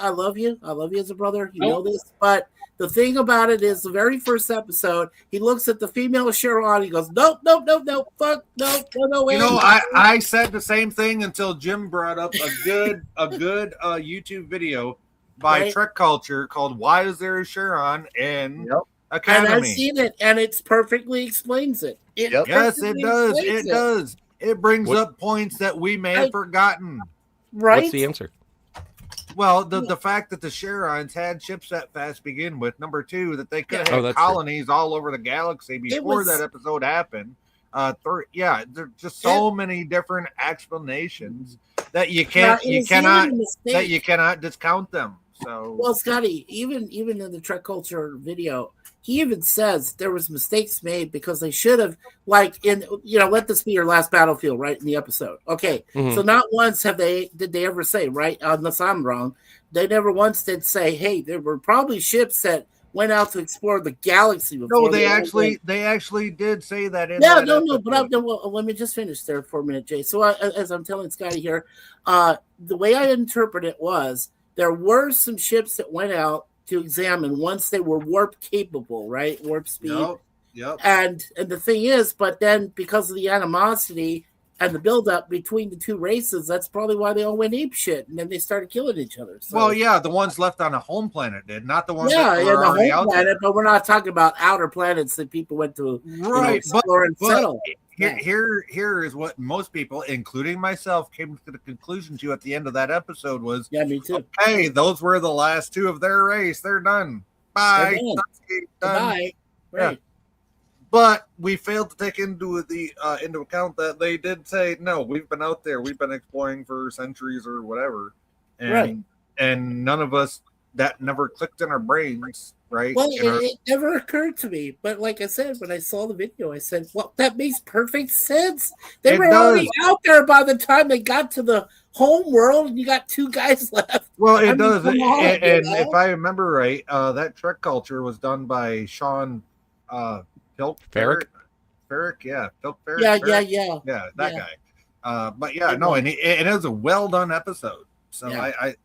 I love you. I love you as a brother. You know this, but the thing about it is, the very first episode, he looks at the female Sharon. He goes, nope, fuck, no. You know, I said the same thing until Jim brought up a good YouTube video by Trek Culture called "Why Is There a Sharon in Academy?" And I've seen it, and it perfectly explains it. Yes, it does. It does. It brings up points that we may have forgotten. Right? What's the answer? Well, the fact that the Sharons had ships that fast to begin with. Number two, that they could have had colonies all over the galaxy before that episode happened. There's just so many different explanations that you cannot discount them. So, well, Scotty, even in the Trek Culture video, he even says there was mistakes made because they should have, let this be your last battlefield, right, in the episode. Okay, so not once did they ever say, right, unless I'm wrong, they never once did say, hey, there were probably ships that went out to explore the galaxy before. No, they actually did say that. But let me just finish there for a minute, Jay. So as I'm telling Scotty here, the way I interpret it was there were some ships that went out to examine once they were warp capable, right? Warp speed. Yep. And the thing is, but then because of the animosity and the buildup between the two races, that's probably why they all went ape shit, and then they started killing each other. So, well, yeah, the ones left on a home planet did, not the ones that were already home out planet, there. but we're not talking about outer planets that people went to explore and settle. Here is what most people, including myself, came to the conclusion to at the end of that episode was, me too. Hey, those were the last two of their race. They're done. Bye. Done. Bye. Right. Yeah. But we failed to take into account that they did say, no, we've been out there, we've been exploring for centuries or whatever, and none of us, that never clicked in our brains. Right. Well, it never occurred to me. But like I said, when I saw the video, I said, well, that makes perfect sense. They were already out there by the time they got to the home world, and you got two guys left. Well, it does. And if I remember right, that Trek Culture was done by Sean Ferrick? Yeah. Phil Ferrick. Yeah, that guy. But yeah, no, and it is a well done episode. So I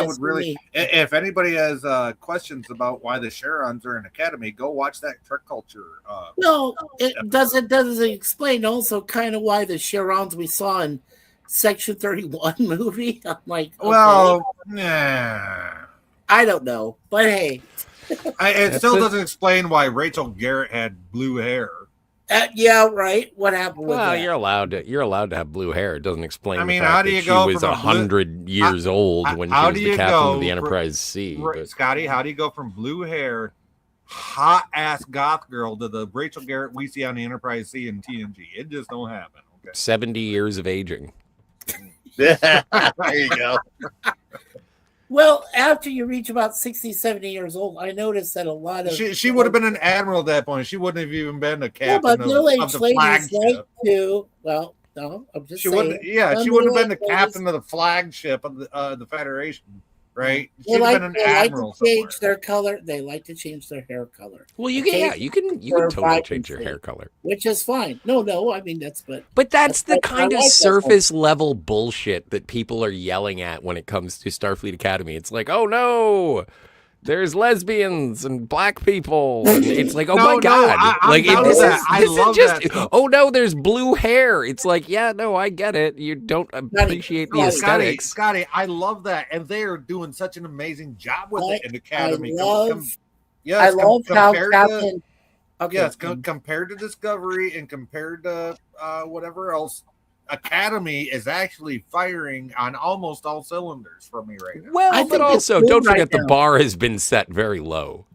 would really, if anybody has questions about why the Sharons are in Academy, go watch that Trek Culture. It doesn't explain also kind of why the Sharons we saw in Section 31 movie. I'm like, okay. Well, nah. I don't know, but hey, it still doesn't explain why Rachel Garrett had blue hair. Yeah, right. What happened with that? Well, you're allowed to have blue hair. It doesn't explain. I mean, the fact how do you that go she was from 100 years old when she was the captain of the Enterprise C? Scotty, how do you go from blue hair, hot ass goth girl to the Rachel Garrett we see on the Enterprise C and TNG? It just don't happen. Okay. 70 years of aging. There you go. Well, after you reach about 60, 70 years old, I noticed that a lot of... She would have been an admiral at that point. She wouldn't have even been a captain of the flagship. Well, no, I'm just she saying. She wouldn't have been the captain of the flagship of the Federation, right? She'd have been an admiral. Like to change their color. They like to change their hair color. Well, you can totally change your hair color, which is fine. No, I mean but that's the kind of surface level bullshit that people are yelling at when it comes to Starfleet Academy. It's like, oh no, there's lesbians and black people. And it's like, oh my god, this is just oh no, there's blue hair. It's like, yeah, no, I get it. You don't appreciate the aesthetics. Scotty, I love that, and they are doing such an amazing job with it in Academy. I love how Captain Okay. Yes, compared to Discovery and compared to whatever else, Academy is actually firing on almost all cylinders for me right now. Well, I but think it's also good don't right forget the now. bar has been set very low.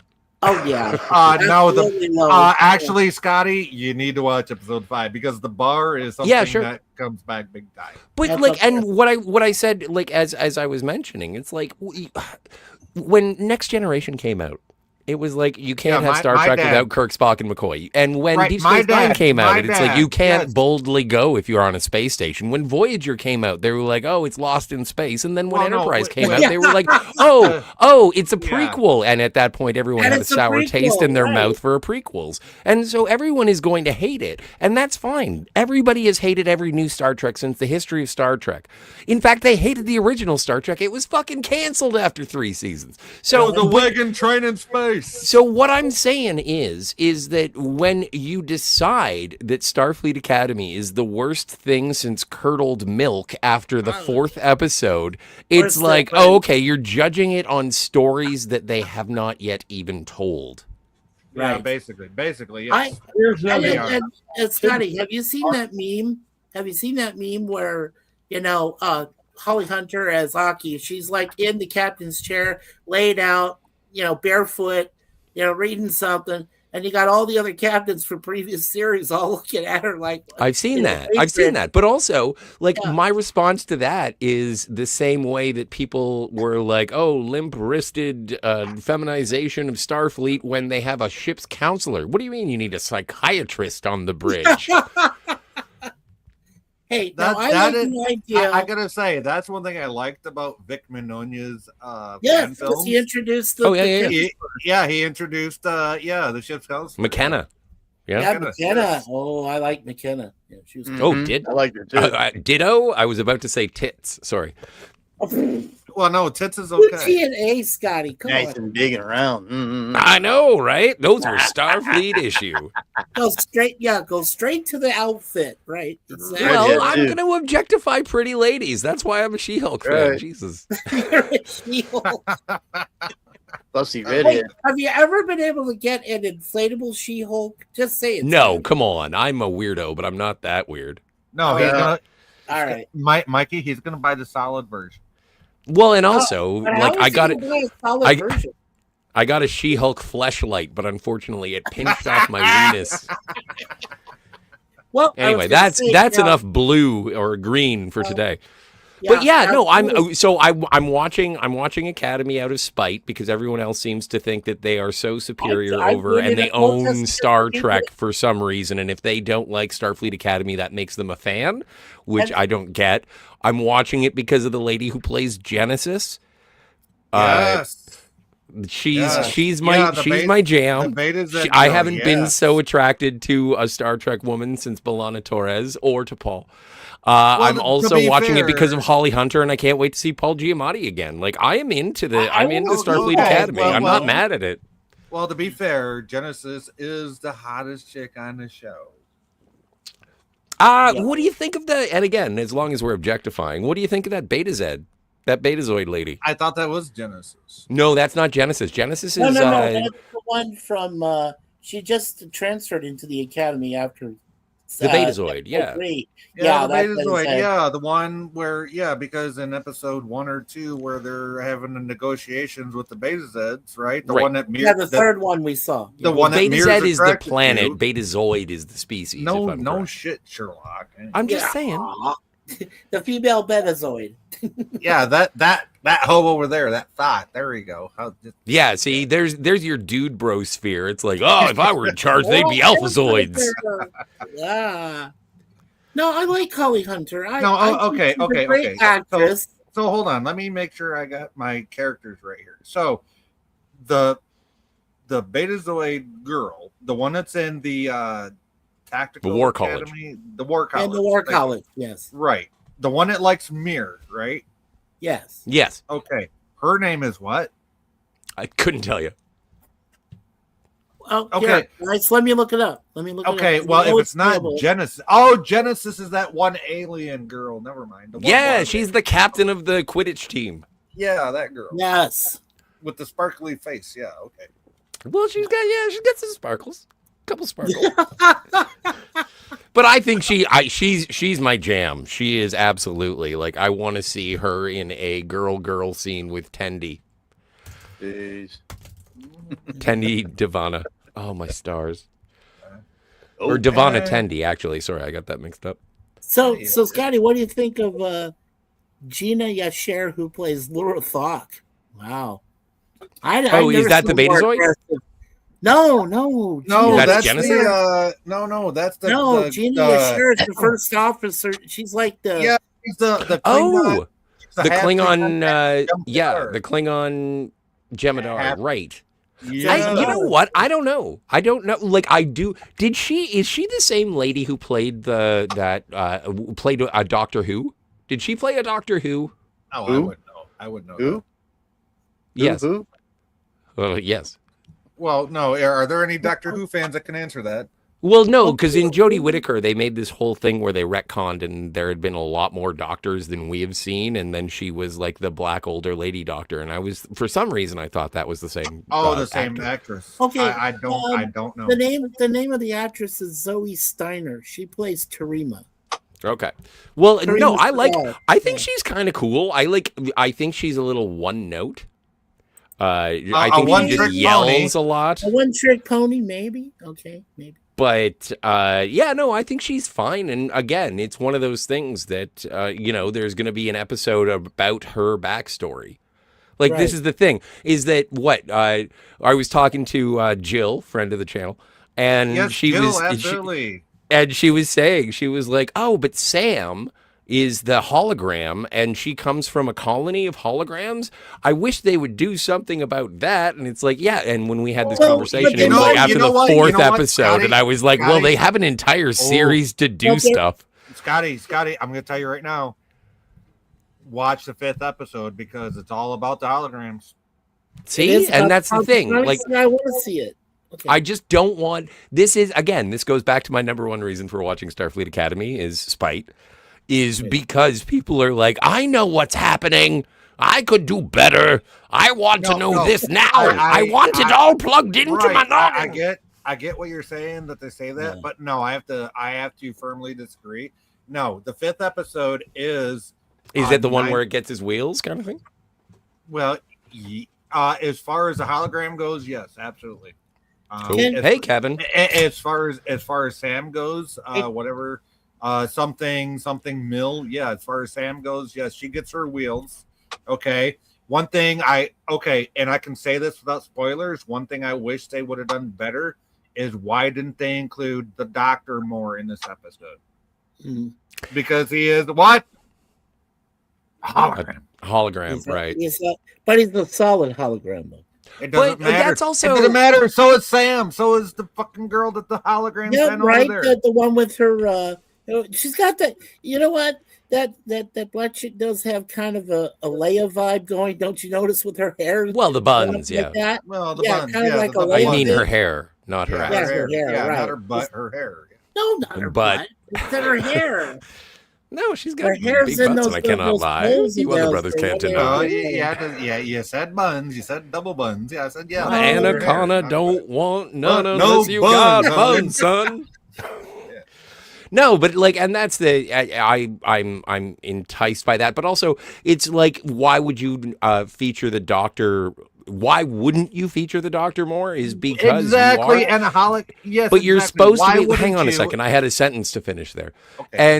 Oh yeah. No, Absolutely low. actually, Scotty, you need to watch episode 5 because the bar is something that comes back big time. But That's like, okay. and what I said, like as I was mentioning, it's like when Next Generation came out, it was like you can't have Star Trek without Kirk, Spock, and McCoy. And when Deep Space Nine came out, it's like you can't boldly go if you're on a space station. When Voyager came out, they were like, "Oh, it's lost in space." And then when Enterprise came out, they were like, "Oh, it's a prequel." And at that point, everyone had a sour taste in their mouth for prequels. And so everyone is going to hate it, and that's fine. Everybody has hated every new Star Trek since the history of Star Trek. In fact, they hated the original Star Trek. It was fucking canceled after 3 seasons. So the wagon train in space. So what I'm saying is that when you decide that Starfleet Academy is the worst thing since curdled milk after the 4th episode, it's like, oh, okay, you're judging it on stories that they have not yet even told. Yeah, basically, yes. And Scotty, have you seen that meme? Have you seen that meme where, Holly Hunter as Aki, she's like in the captain's chair, laid out, barefoot, reading something, and you got all the other captains from previous series all looking at her like. I've seen that. But also, my response to that is the same way that people were like, oh, limp-wristed feminization of Starfleet when they have a ship's counselor. What do you mean you need a psychiatrist on the bridge? Hey, I gotta say, that's one thing I liked about Vic Mignogna's fan films. He introduced he introduced the ship's counselor. McKenna. Yeah, McKenna. Oh, I like McKenna. Yeah, she was I like her too. Ditto? I was about to say tits. Sorry. Well, no, tits is okay. TNA, Scotty. Come nice on. and digging around. Mm-hmm. I know, right? Those were Starfleet issue. Go straight to the outfit, right? Exactly. Well, I'm going to objectify pretty ladies. That's why I'm a She-Hulk fan. Jesus. You're a She-Hulk. Fussy redhead. Have you ever been able to get an inflatable She-Hulk? Just say it. No, come on. I'm a weirdo, but I'm not that weird. No, he's gonna. All right, Mikey, he's gonna buy the solid version. Well, and also, I got it. Version. I got a She-Hulk fleshlight, but unfortunately, it pinched off my weenus. Well, anyway, that's enough blue or green for today. But I'm watching Academy out of spite because everyone else seems to think that they are so superior and they own Star Trek for some reason. And if they don't like Starfleet Academy, that makes them a fan, which I don't get. I'm watching it because of the lady who plays Genesis. Yes. She's my jam. I haven't been so attracted to a Star Trek woman since B'Elanna Torres or to Paul. I'm also watching it because of Holly Hunter, and I can't wait to see Paul Giamatti again. Like I'm into Starfleet Academy. I'm not mad at it. Well, to be fair, Genesis is the hottest chick on the show. What do you think of that? And again, as long as we're objectifying, what do you think of that Betazoid lady? I thought that was Genesis. No, that's not Genesis. Genesis is no. That's the one from. She just transferred into the Academy after. The Betazoid, yeah. The Betazoid, the one where, because in episode 1 or 2 where they're having the negotiations with the Betazoids, right? The one that mirrors. The third one we saw. The one that Betazed is the planet. Betazoid is the species. No shit, Sherlock. I'm just saying. The female Betazoid. Yeah, that hoe over there, that thought. There you go. Yeah, see, there's your dude bro sphere. It's like, oh, if I were in charge, they'd be Alphazoids. Yeah. No, I like Holly Hunter. Okay. Great actress. So hold on, let me make sure I got my characters right here. So the Betazoid girl, the one that's in the Tactical War Academy, College. The War College. And the War College, yes. Right. The one that likes mirrors, right? Yes. Yes. Okay. Her name is what? I couldn't tell you. Oh, okay. Let me look it up. Okay, well, if it's not Genesis. Oh, Genesis is that one alien girl. Never mind. She's the captain of the Quidditch team. Yeah, that girl. Yes. With the sparkly face. Yeah, okay. Well, she's got some sparkles. couple sparkles. But I think she's my jam. She is absolutely like I want to see her in a girl scene with Tendi. Jeez. Tendi Divana. Oh my stars. Or Divana Tendi, actually. Sorry, I got that mixed up. So Scotty, what do you think of Gina Yasher, who plays Laura Thok? Wow. I've is that the Betazoid? No, That's Gina Genesis? That's Gina Yasher is the first officer. She's like the she's the Klingon. Oh, the the half Klingon, Jem'Hadar. the Klingon Jem'Hadar, right. Yeah. You know what? I don't know. Like I do. Is she the same lady who played played a Doctor Who? Did she play a Doctor Who? Oh, Who? I would know. Who? Yes. Who? Yes. Well, no. Are there any Doctor Who fans that can answer that? Well, no, because in Jodie Whittaker, they made this whole thing where they retconned and there had been a lot more doctors than we have seen. And then she was like the black older lady doctor. And for some reason, I thought that was the same. The same actor. actress. Okay, I don't know. The name of the actress is Zoe Steiner. She plays Terima. Okay. Well, no, Terima I think she's kind of cool. I think she's a little one note. I think she just yells a lot. A one-trick pony, maybe. Okay, maybe. But I think she's fine. And again, it's one of those things that there's going to be an episode about her backstory. Like This is the thing: is that I was talking to Jill, friend of the channel, and absolutely. She was saying, she was like, "Oh, but Sam is the hologram, and she comes from a colony of holograms. I wish they would do something about that." And it's like, yeah. And when we had this conversation, it was like after the fourth episode, Scotty, and I was like, well, they have an entire series to do stuff. Scotty, I'm going to tell you right now. Watch the 5th episode because it's all about the holograms. See, and that's the thing. Like, I want to see it. Okay. I just don't want. This goes back to my number one reason for watching Starfleet Academy is spite. Is because people are like, I know what's happening. I could do better. I want to know this now. I want it all plugged into my noggin. I get what you're saying that they say that, but no, I have to firmly disagree. No, the 5th episode is it the one where it gets his wheels kind of thing? Well, as far as the hologram goes, yes, absolutely. Cool. Hey, Kevin. As far as Sam goes, whatever. Something Mill. Yeah, as far as Sam goes, yes, she gets her wheels. Okay. One thing and I can say this without spoilers. One thing I wish they would have done better is why didn't they include the Doctor more in this episode? Mm-hmm. Because he is what? Hologram, right? But he's a solid hologram, though. It doesn't matter. It doesn't matter. So is Sam. So is the fucking girl that the hologram sent over there. The one with her. She's got that. You know what? That black chick does have kind of a Leia vibe going. Don't you notice with her hair? Well, the buns, yeah. Like that? Well, the buns, kind of like a I Leia. mean, her hair, not her ass. Her hair, right. Not her butt. Her hair. No, not her butt. It's her hair. No, she's got her hair's big in butts, those, and I cannot lie. You other brothers can't deny. Oh, yeah, you said buns. You said double buns. Yeah, I said yeah. Anaconda don't want none unless you got buns, son. No, but and that's I'm enticed by that. But also, it's like, why would you feature the Doctor? Why wouldn't you feature the Doctor more? Is because exactly and yes, but you're supposed to be. Hang on a you? second. I had a sentence to finish there, okay.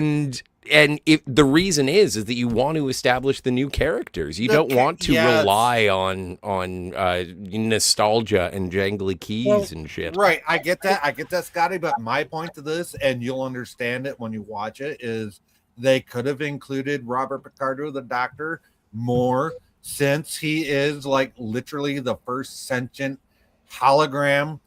And if the reason is that you want to establish the new characters, you don't want to rely on nostalgia and jangly keys and shit. Right, I get that, Scotty. But my point to this, and you'll understand it when you watch it, is they could have included Robert Picardo, the Doctor, more, since he is like literally the first sentient hologram.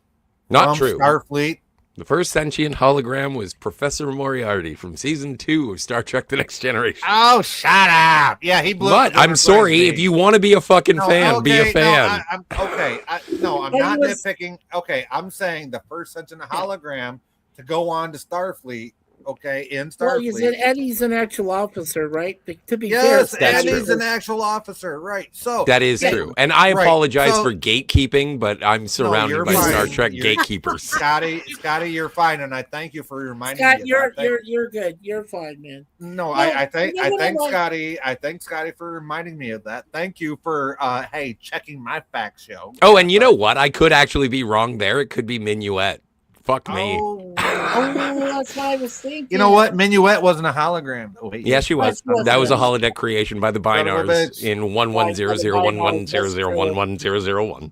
Not true. Starfleet. The first sentient hologram was Professor Moriarty from season 2 of Star Trek: The Next Generation. Oh, shut up! Yeah, he blew. But I'm sorry, if you want to be a fucking fan, be a fan. I'm not nitpicking. Okay, I'm saying the first sentient hologram to go on to Starfleet okay, in Well, you said Starfleet. Eddie's an actual officer, right? To be Yes, fair, That's Eddie's true. an actual officer, right? So That is Yeah. true. And I Right. apologize So- for gatekeeping, but I'm surrounded you're by fine. Star Trek You're- gatekeepers. Scotty, you're fine, and I thank you for reminding Scott, me. Of you're that. Thank- you're good. You're fine, man. No, No, I thank you know, Scotty. I thank Scotty for reminding me of that. Thank you for hey checking my facts show. Oh, and you know what? I could actually be wrong there. It could be Minuet. Fuck me. Oh, that's what I was thinking. You know what? Minuet wasn't a hologram. Oh, wait, Yeah, she was. Yes, That was a yes. holodeck creation by the Son of a Binars bitch. in 11001100110001.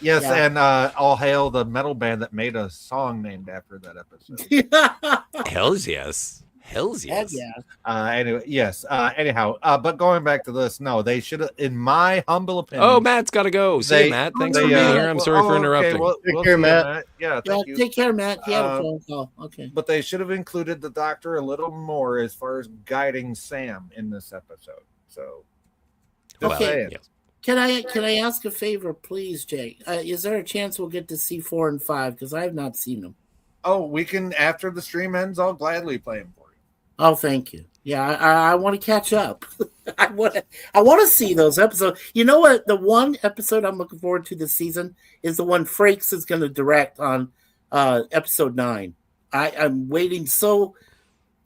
Yes, Yeah. and all hail the metal band that made a song named after that episode. Hells yes. Hells Heck yes. yeah. Anyway, yes. Anyhow, but going back to this, no, they should have, in my humble opinion. Oh, Matt's got to go. See you, They- Matt. Thanks they, for being uh, here. I'm sorry for okay, interrupting. we'll Take see care, you, Matt. Yeah, Yeah, thank you. take care, Matt. He had a Uh, phone call. Okay. But they should have included the doctor a little more as far as guiding Sam in this episode. So, just Okay. saying. Yes. Can I ask a favor, please, Jay? Is there a chance we'll get to see 4 and 5? Because I have not seen them. Oh, we can after the stream ends. I'll gladly play them for you. Oh, thank you. Yeah, I want to catch up. I want to see those episodes. You know what? The one episode I'm looking forward to this season is the one Frakes is going to direct on episode 9. I'm waiting so.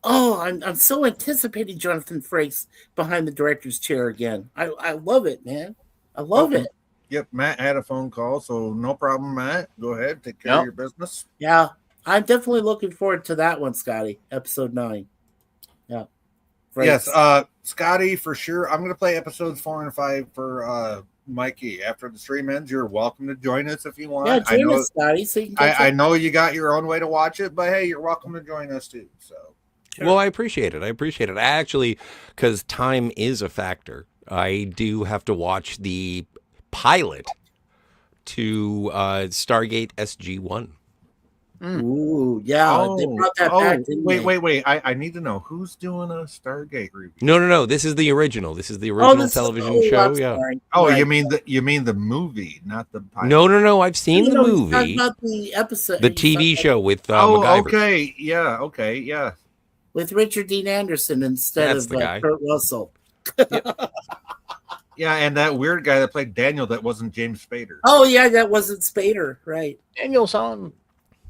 Oh, I'm so anticipating Jonathan Frakes behind the director's chair again. I love it, man. I love Okay. it. Yep, Matt had a phone call, so no problem, Matt. Go ahead, take care Yep. of your business. Yeah, I'm definitely looking forward to that one, Scotty. Episode 9. Yeah. Yes, Scotty, for sure. I'm going to play episodes 4 and 5 for Mikey after the stream ends. You're welcome to join us if you want. Yeah, I join know, us, Scotty. So you can catch I up. know you got your own way to watch it, but hey, you're welcome to join us too. So Sure. Well, I appreciate it. I actually, because time is a factor, I do have to watch the pilot to Stargate SG-1. Ooh, yeah. They brought that back. Didn't they? wait. I need to know who's doing a Stargate review. No. This is the original. This is the original this is- television show. I'm Yeah. sorry. Oh, Right. you mean the movie, not the pilot. No. I've seen the No, he's talking movie, about the episode, the he's TV talking show with Oh, MacGyver. okay. Yeah. with Richard Dean Anderson instead That's of the guy. Kurt Russell. Yeah, and that weird guy that played Daniel that wasn't James Spader. Oh yeah, that wasn't Spader, right? Danielson.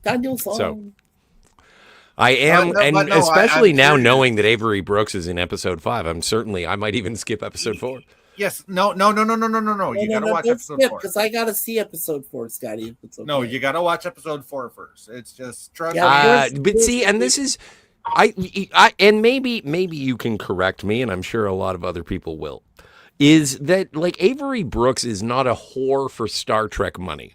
Daniel Song. So- I am, no, and but no, especially I'm now curious. knowing that Avery Brooks is in episode 5, I might even skip episode 4. Yes. No. You gotta watch episode 4. because I gotta see episode 4, Scotty. If it's okay. No, you gotta watch episode 4 first. It's just trust Yeah, me. But see, and this is, I and maybe you can correct me, and I'm sure a lot of other people will. Is that like Avery Brooks is not a whore for Star Trek money?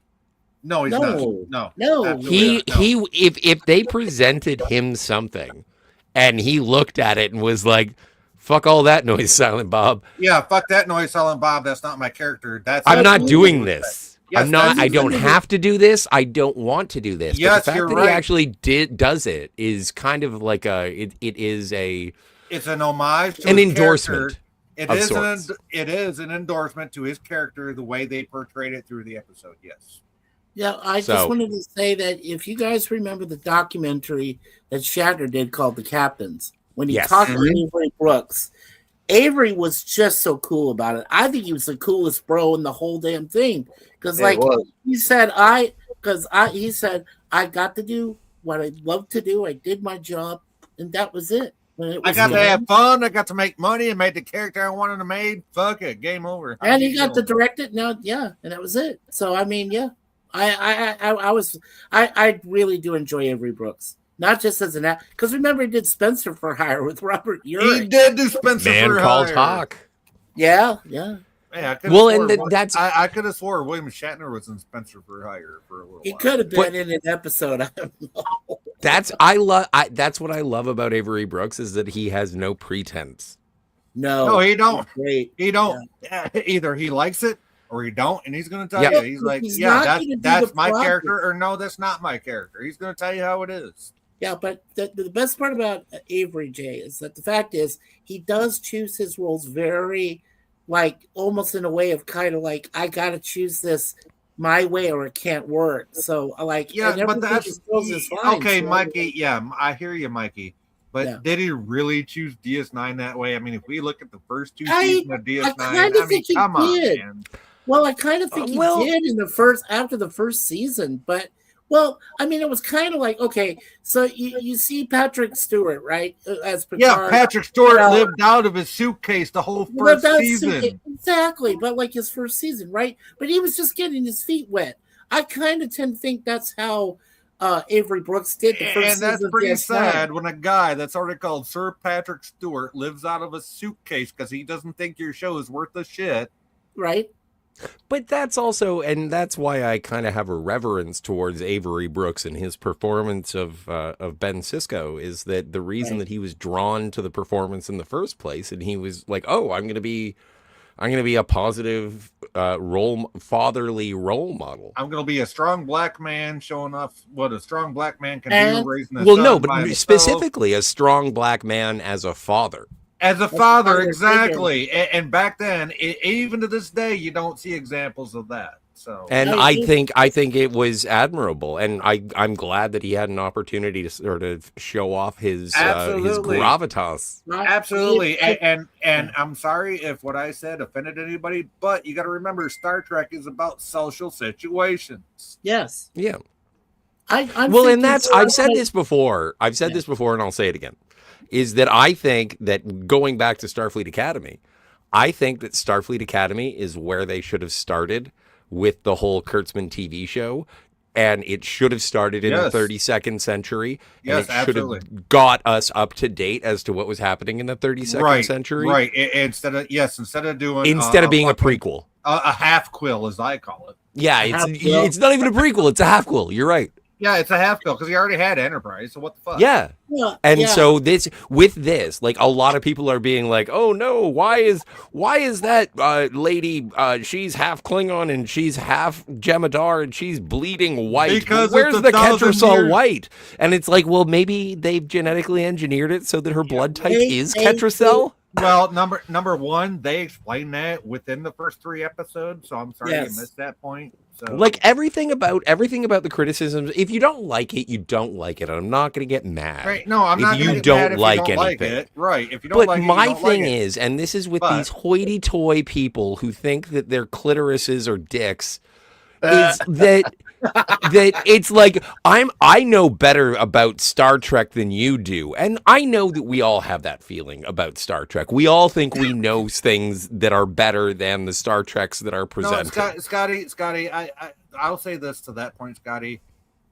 No, he's No. not. No. absolutely He not. if they presented him something, and he looked at it and was like, "Fuck all that noise, Silent Bob. Yeah, fuck that noise, Silent Bob. That's not my character. That's I'm not Absolutely. doing this. Yes, I'm not. that's I don't exactly- have to do this. I don't want to do this. Yes, but the fact you're that right. he actually does it is kind of like it is It's an homage to an his endorsement. character. It of is sorts. it is an endorsement to his character, the way they portrayed it through the episode. Yes. Yeah, I So- just wanted to say that if you guys remember the documentary that Shatner did called The Captains, when he Yes. talked to Avery Brooks, Avery was just so cool about it. I think he was the coolest bro in the whole damn thing. Because Yeah, like he was. he said, he said, I got to do what I love to do. I did my job, and that was it. When it I was got to done. have fun. I got to make money and made the character I wanted to make. Fuck it, game over. And he got to direct it. Now, yeah, and that was it. So I mean, yeah, I really do enjoy Avery Brooks, not just as an actor. Because remember, he did Spencer for Hire with Robert He Urich. did do Spencer Man for called Hire. Hawk. Yeah. Yeah, I could've Well, and swore- that's- I could have swore William Shatner was in Spencer for Hire for a little He while. could have been But- in an episode. I don't know. That's what I love about Avery Brooks is that he has no pretense. No, he don't. Great. He don't. Either he likes it or he don't, and he's going to tell Yeah. you. He's like, He's yeah, not that's gonna do that's the my project. character, or no, that's not my character. He's going to tell you how it is. Yeah, but the best part about Avery J is that the fact is he does choose his roles very, like, almost in a way of kind of like, I got to choose this my way or it can't work. So, like, Yeah, and but everything that's just goes is fine. okay, So, Mikey. Yeah, I hear you, Mikey. But Yeah. did he really choose DS9 that way? I mean, if we look at the first two I- seasons of DS9, kinda I mean, think he come on, did. man. Well, I kind of think he well- did after the first season, but I mean, it was kind of like, okay, so you see Patrick Stewart, right, as Picard. Yeah, Patrick Stewart Yeah. lived out of his suitcase the whole Well, first that's season. exactly, but like his first season, right? But he was just getting his feet wet. I kind of tend to think that's how Avery Brooks did the first And season. that's of pretty DS9. sad when a guy that's already called Sir Patrick Stewart lives out of a suitcase because he doesn't think your show is worth a shit. Right? But that's also, and that's why I kind of have a reverence towards Avery Brooks and his performance of Ben Sisko, is that the reason that he was drawn to the performance in the first place, and he was like, "Oh, I'm going to be a positive fatherly role model. I'm going to be a strong black man showing off what a strong black man can And- do, raising a Well, son no, by but himself. specifically a strong black man as a father." As a That's father, what you're exactly. And back then, even to this day, you don't see examples of that. So, And No, I think it was admirable, and I'm glad that he had an opportunity to sort of show off his Absolutely. gravitas. absolutely. And I'm sorry if what I said offended anybody, but you got to remember, Star Trek is about social situations. Yes. Yeah. I'm Well, thinking and that's so, I've said like- this before. I've said this before, and I'll say it again. Is that I think that going back to Starfleet Academy, I think that Starfleet Academy is where they should have started with the whole Kurtzman TV show, and it should have started in the Yes. 32nd century, and Yes, it should absolutely. have got us up to date as to what was happening in the 32nd century, Right. Instead of doing instead of being a fucking- prequel. a half quill, as I call it. Yeah, half quill. it's not even a prequel; it's a half quill. You're right. Yeah, it's a half quill because he already had Enterprise. So what the fuck? Yeah. Yeah, And yeah. so with this, like a lot of people are being like, "Oh no, why is that lady? She's half Klingon and she's half Jemadar and she's bleeding white. Because Where's it's the 1,000 Ketracel years- white?" And it's like, well, maybe they've genetically engineered it so that her blood type They- is they- Ketracel. Well, number one, they explained that within the first 3 episodes. So I'm sorry Yes. you missed that point. So Like everything about the criticisms. If you don't like it, you don't like it. I'm not going to get mad. right? No, I'm if not. you gonna get don't mad if like you don't like anything. it. Right? If you don't But like it, you my don't thing like it. is, and this is with But- these hoity-toy people who think that their clitorises are dicks, is that it's like I know better about Star Trek than you do, and I know that we all have that feeling about Star Trek. We all think we know things that are better than the Star Treks that are No, presented. Scotty. I'll say this to that point, Scotty.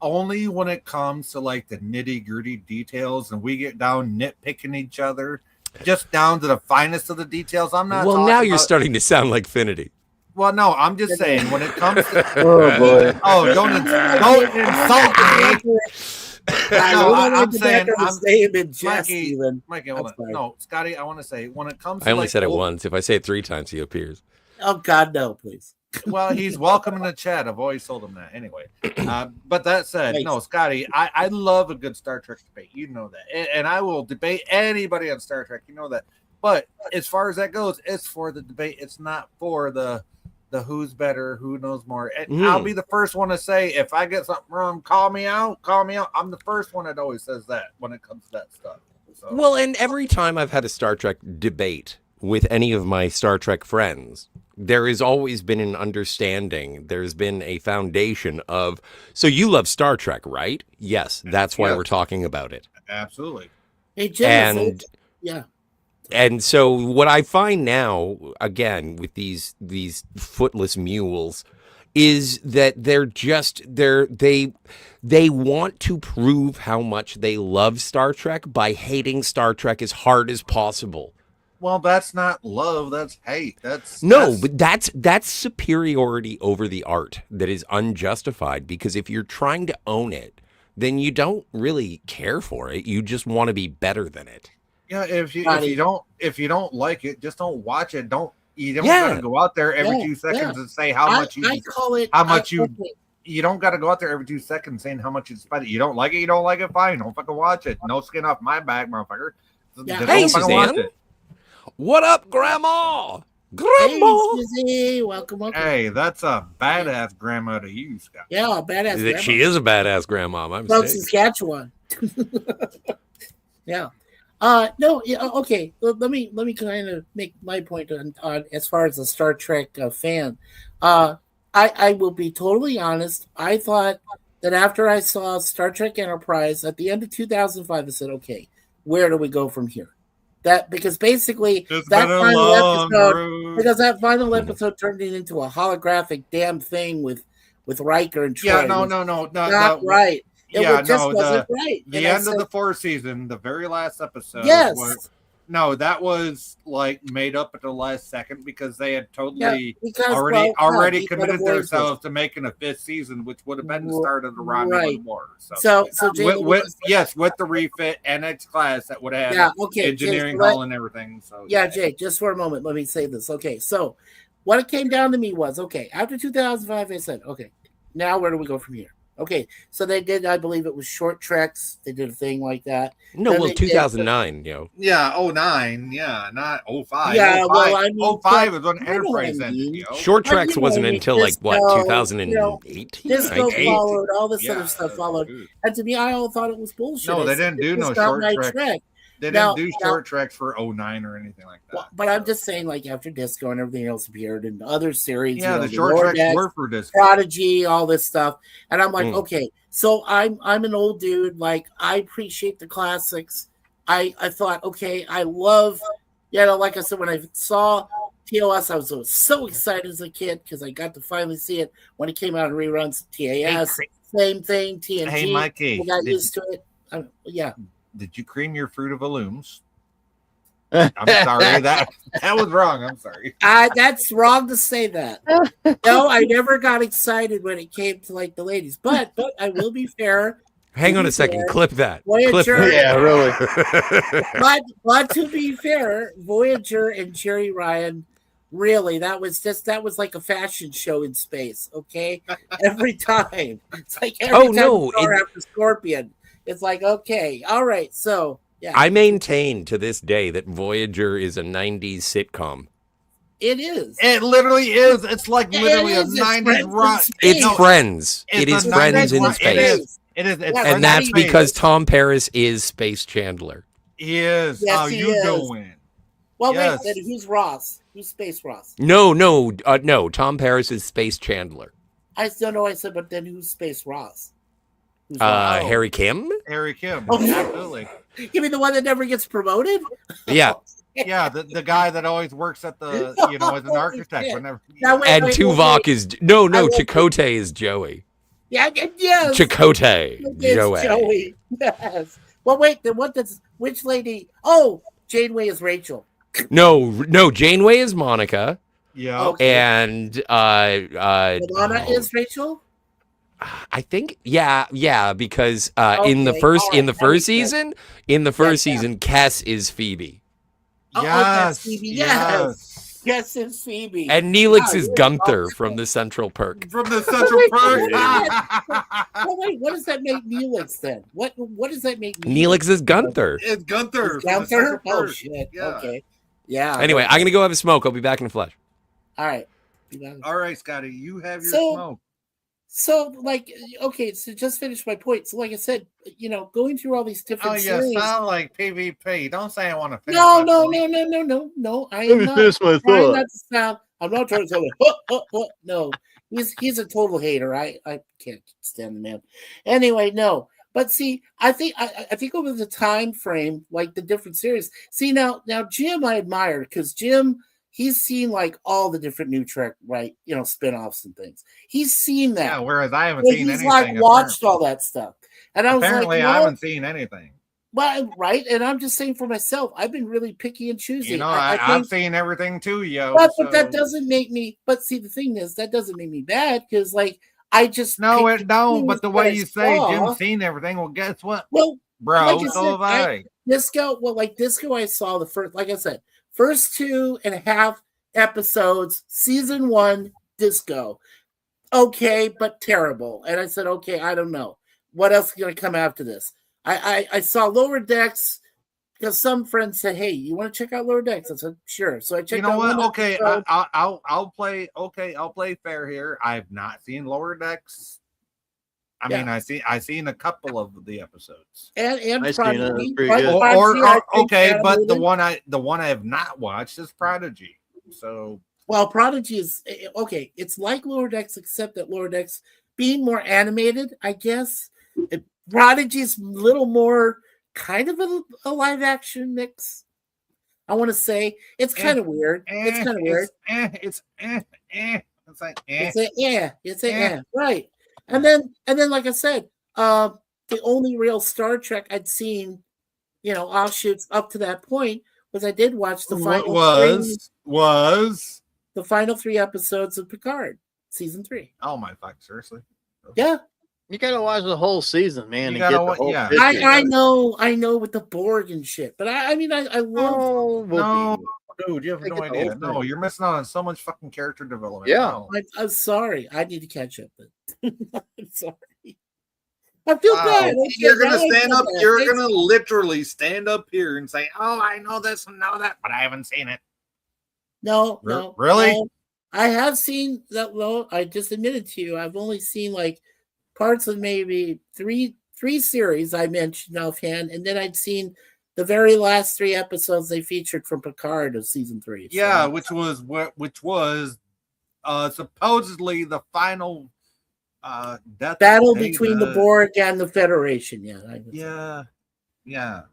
Only when it comes to like the nitty gritty details, and we get down nitpicking each other, just down to the finest of the details. I'm not. Well, talking now you're about- starting to sound like Finity. Well, no, I'm just saying when it comes to. Oh boy. Oh, don't insult me. No, I'm saying, Mikey, Mikey, hold on. No, Scotty, I want to say when it comes. I to only like said it old- once. If I say it 3 times, he appears. Oh God, no, please. Well, he's welcome in the chat. I've always told him that. Anyway, but that said, Thanks. no, Scotty, I love a good Star Trek debate. You know that, and I will debate anybody on Star Trek. You know that. But as far as that goes, it's for the debate. It's not for the who's better, who knows more. And I'll be the first one to say if I get something wrong, call me out. I'm the first one that always says that when it comes to that stuff. So. Well, and every time I've had a Star Trek debate with any of my Star Trek friends, there has always been an understanding. There's been a foundation of, so you love Star Trek, right? Yes, that's why Yes. we're talking about it. Absolutely. Hey, Jim, And yeah. and so what I find now, again, with these footless mules, is that they want to prove how much they love Star Trek by hating Star Trek as hard as possible. Well, that's not love. That's hate. But that's superiority over the art that is unjustified, because if you're trying to own it, then you don't really care for it. You just want to be better than it. Yeah, if you don't like it, just don't watch it. You don't Yeah. gotta go out there every 2 seconds and say how much you call it how much you don't gotta go out there every 2 seconds saying how much you despite it. You don't like it, fine. Don't fucking watch it. No skin off my back, motherfucker. Yeah. Just Hey, don't fucking watch Suzanne. it. What up, Grandma? Hey, Grandma. Susie, welcome. Hey, that's a badass grandma to you, Scott. Yeah, badass. That she is a badass grandma. I'm From saying. Saskatchewan. Yeah. No, yeah, okay. Let me kind of make my point on as far as a Star Trek fan. Uh, I will be totally honest. I thought that after I saw Star Trek Enterprise at the end of 2005, I said, okay, where do we go from here? That because basically It's that been a final long episode road. because that final episode turned it into a holographic damn thing with Riker and Troy. Yeah, no, It was no, no, no, not no. right. It Yeah, just no, wasn't right. the And I end of said, the fourth season, the very last episode yes. was no, that was like made up at the last second because they had totally already committed themselves to making a fifth season, which would have been the start of the Romulan War. So Jay, with the refit and its class that would have engineering hull and everything. So Jay, just for a moment, let me say this. Okay, so what it came down to me was after 2005, I said, okay, now where do we go from here? Okay, so they did, I believe it was short treks. They did a thing like that. No, well, 2009, Yeah, 09, yeah, not 05. Yeah, 05, well, I mean, 05 is when Enterprise ended, Short treks wasn't until like what, 2018? Disco followed, all this other stuff followed. And to me, I all thought it was bullshit. No, they didn't do no short treks. They didn't do short treks for 09 or anything like that. Well, but I'm just saying, like after Disco and everything else appeared and other series, yeah, the short treks were for Disco, Prodigy, all this stuff, and I'm like, okay, so I'm an old dude. Like I appreciate the classics. I thought, okay, I love, like I said, when I saw TOS, I was so excited as a kid because I got to finally see it when it came out in reruns. TAS, same thing. TNG, hey Mikey, we got used to it. Yeah. Did you cream your Fruit of the Looms? I'm sorry, that was wrong. I'm sorry. That's wrong to say that. No, I never got excited when it came to like the ladies, but I will be fair. Hang on a second. Clip that. Voyager, Clip that. Yeah, really. but to be fair, Voyager and Jerry Ryan, really, that was like a fashion show in space. Okay, every time it's like every time after Scorpion. It's like, okay, all right, so yeah. I maintain to this day that Voyager is a 90s sitcom. It is. It literally is. It's like literally a 90s rock. It's Friends. It is Friends in space. It is. And that's because Tom Paris is Space Chandler. He is. Yes, How you doing? Well, wait, then who's Ross? Who's Space Ross? No. Tom Paris is Space Chandler. I still know. I said, but then who's Space Ross? Harry Kim? Harry Kim. Oh, absolutely. You mean the one that never gets promoted? Yeah. Yeah, the guy that always works at the, as an architect. Whenever. And Tuvok is Chakotay is Joey. Yeah, yes. Chakotay, Joey. Yes. Well, wait. Then which lady? Oh, Janeway is Rachel. No. Janeway is Monica. Yeah. Okay. And Lana is Rachel. I think, yeah, because in the first season, Kes is Phoebe. Yes, Phoebe. Yes, it's Phoebe. And Neelix is Gunther from the Central Perk. From the Central Perk. Oh wait, what does that make Neelix then? What does that make? Neelix is Gunther. It's Gunther. Gunther. Oh shit. Yeah. Okay. Yeah. Anyway, I'm gonna go have a smoke. I'll be back in the flesh. All right. All right, Scotty, you have your smoke. So, like, okay, so just finish my point. So, like I said, going through all these different series. Sound like PvP. Don't say I want to finish. No. I am not trying not to sound. I'm not trying to sound like, no. He's a total hater. I can't stand the man. Anyway, no. But see, I think over the time frame, like the different series. See, now Jim I admire because Jim. He's seen like all the different new Trek, right? Spinoffs and things. He's seen that. Yeah, whereas I haven't seen anything. He's like watched all that stuff. And I was apparently like, I haven't seen anything. Well, right. And I'm just saying for myself, I've been really picky and choosy. I've seen everything too, yo. But that doesn't make me. But see, the thing is, that doesn't make me bad because, like, I just But the way you say Jim's seen everything, well, guess what? Well, bro, so have I. Disco. I saw the first. Like I said. First 2.5 episodes, season 1, Disco. Okay, but terrible. And I said, okay, I don't know. What else is going to come after this? I saw Lower Decks because some friends said, hey, you want to check out Lower Decks? I said, sure. So I checked out. You know what? Okay, I'll play. Okay, I'll play fair here. I've not seen Lower Decks. I mean, I seen a couple of the episodes. And I seen it. Prodigy. It's pretty good. Okay, but the one I have not watched is Prodigy. So well, Prodigy is okay. It's like Lower Decks, except that Lower Decks being more animated, I guess. Prodigy's a little more kind of a live action mix. I want to say it's kind of weird. It's kind of weird. It's like It's right. And then like I said, the only real Star Trek I'd seen, offshoots up to that point was I did watch the final the final 3 episodes of Picard, season 3. Oh my fuck, seriously? Yeah. You gotta watch the whole season, man. I know with the Borg and shit, but I love. No, dude, you have no idea. No, you're missing out on so much fucking character development. Yeah, no. I'm sorry. I need to catch up. But I'm sorry. I feel bad. You're gonna stand up. You're gonna literally stand up here and say, "Oh, I know this and know that," but I haven't seen it. No, really. No. I have seen that. Well, I just admitted to you, I've only seen like parts of maybe three series I mentioned offhand, and then I'd seen the very last 3 episodes they featured from Picard of season 3. So. Yeah, which was supposedly the final death battle between the Borg and the Federation. Yeah.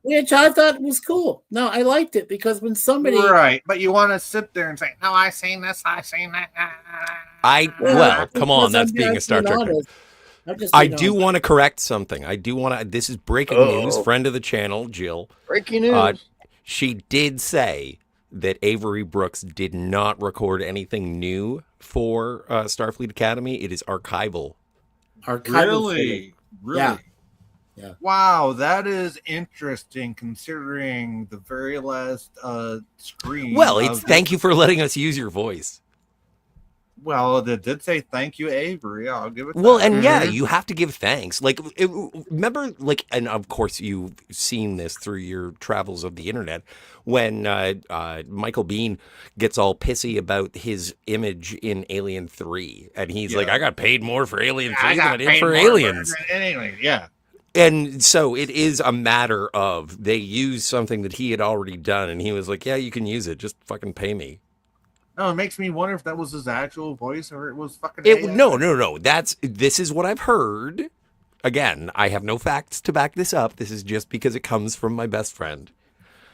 Which I thought was cool. No, I liked it because when somebody but you want to sit there and say, "No, I seen this, I seen that." Come on, that's being a Star Trek. I do want to correct something. This is breaking news. Friend of the channel, Jill. Breaking news. She did say that Avery Brooks did not record anything new for Starfleet Academy. It is archival. Really? Yeah. Wow, that is interesting considering the very last screen. Well, it's thank you for letting us use your voice. Well, it did say thank you, Avery. I'll give it. Well, and yeah, you have to give thanks. Remember, and of course you've seen this through your travels of the internet, when Michael Biehn gets all pissy about his image in Alien 3, and he's like, "I got paid more for Alien 3 than I did for Aliens." And so it is a matter of they used something that he had already done, and he was like, "Yeah, you can use it. Just fucking pay me." No, it makes me wonder if that was his actual voice or it was fucking. No. This is what I've heard. Again, I have no facts to back this up. This is just because it comes from my best friend.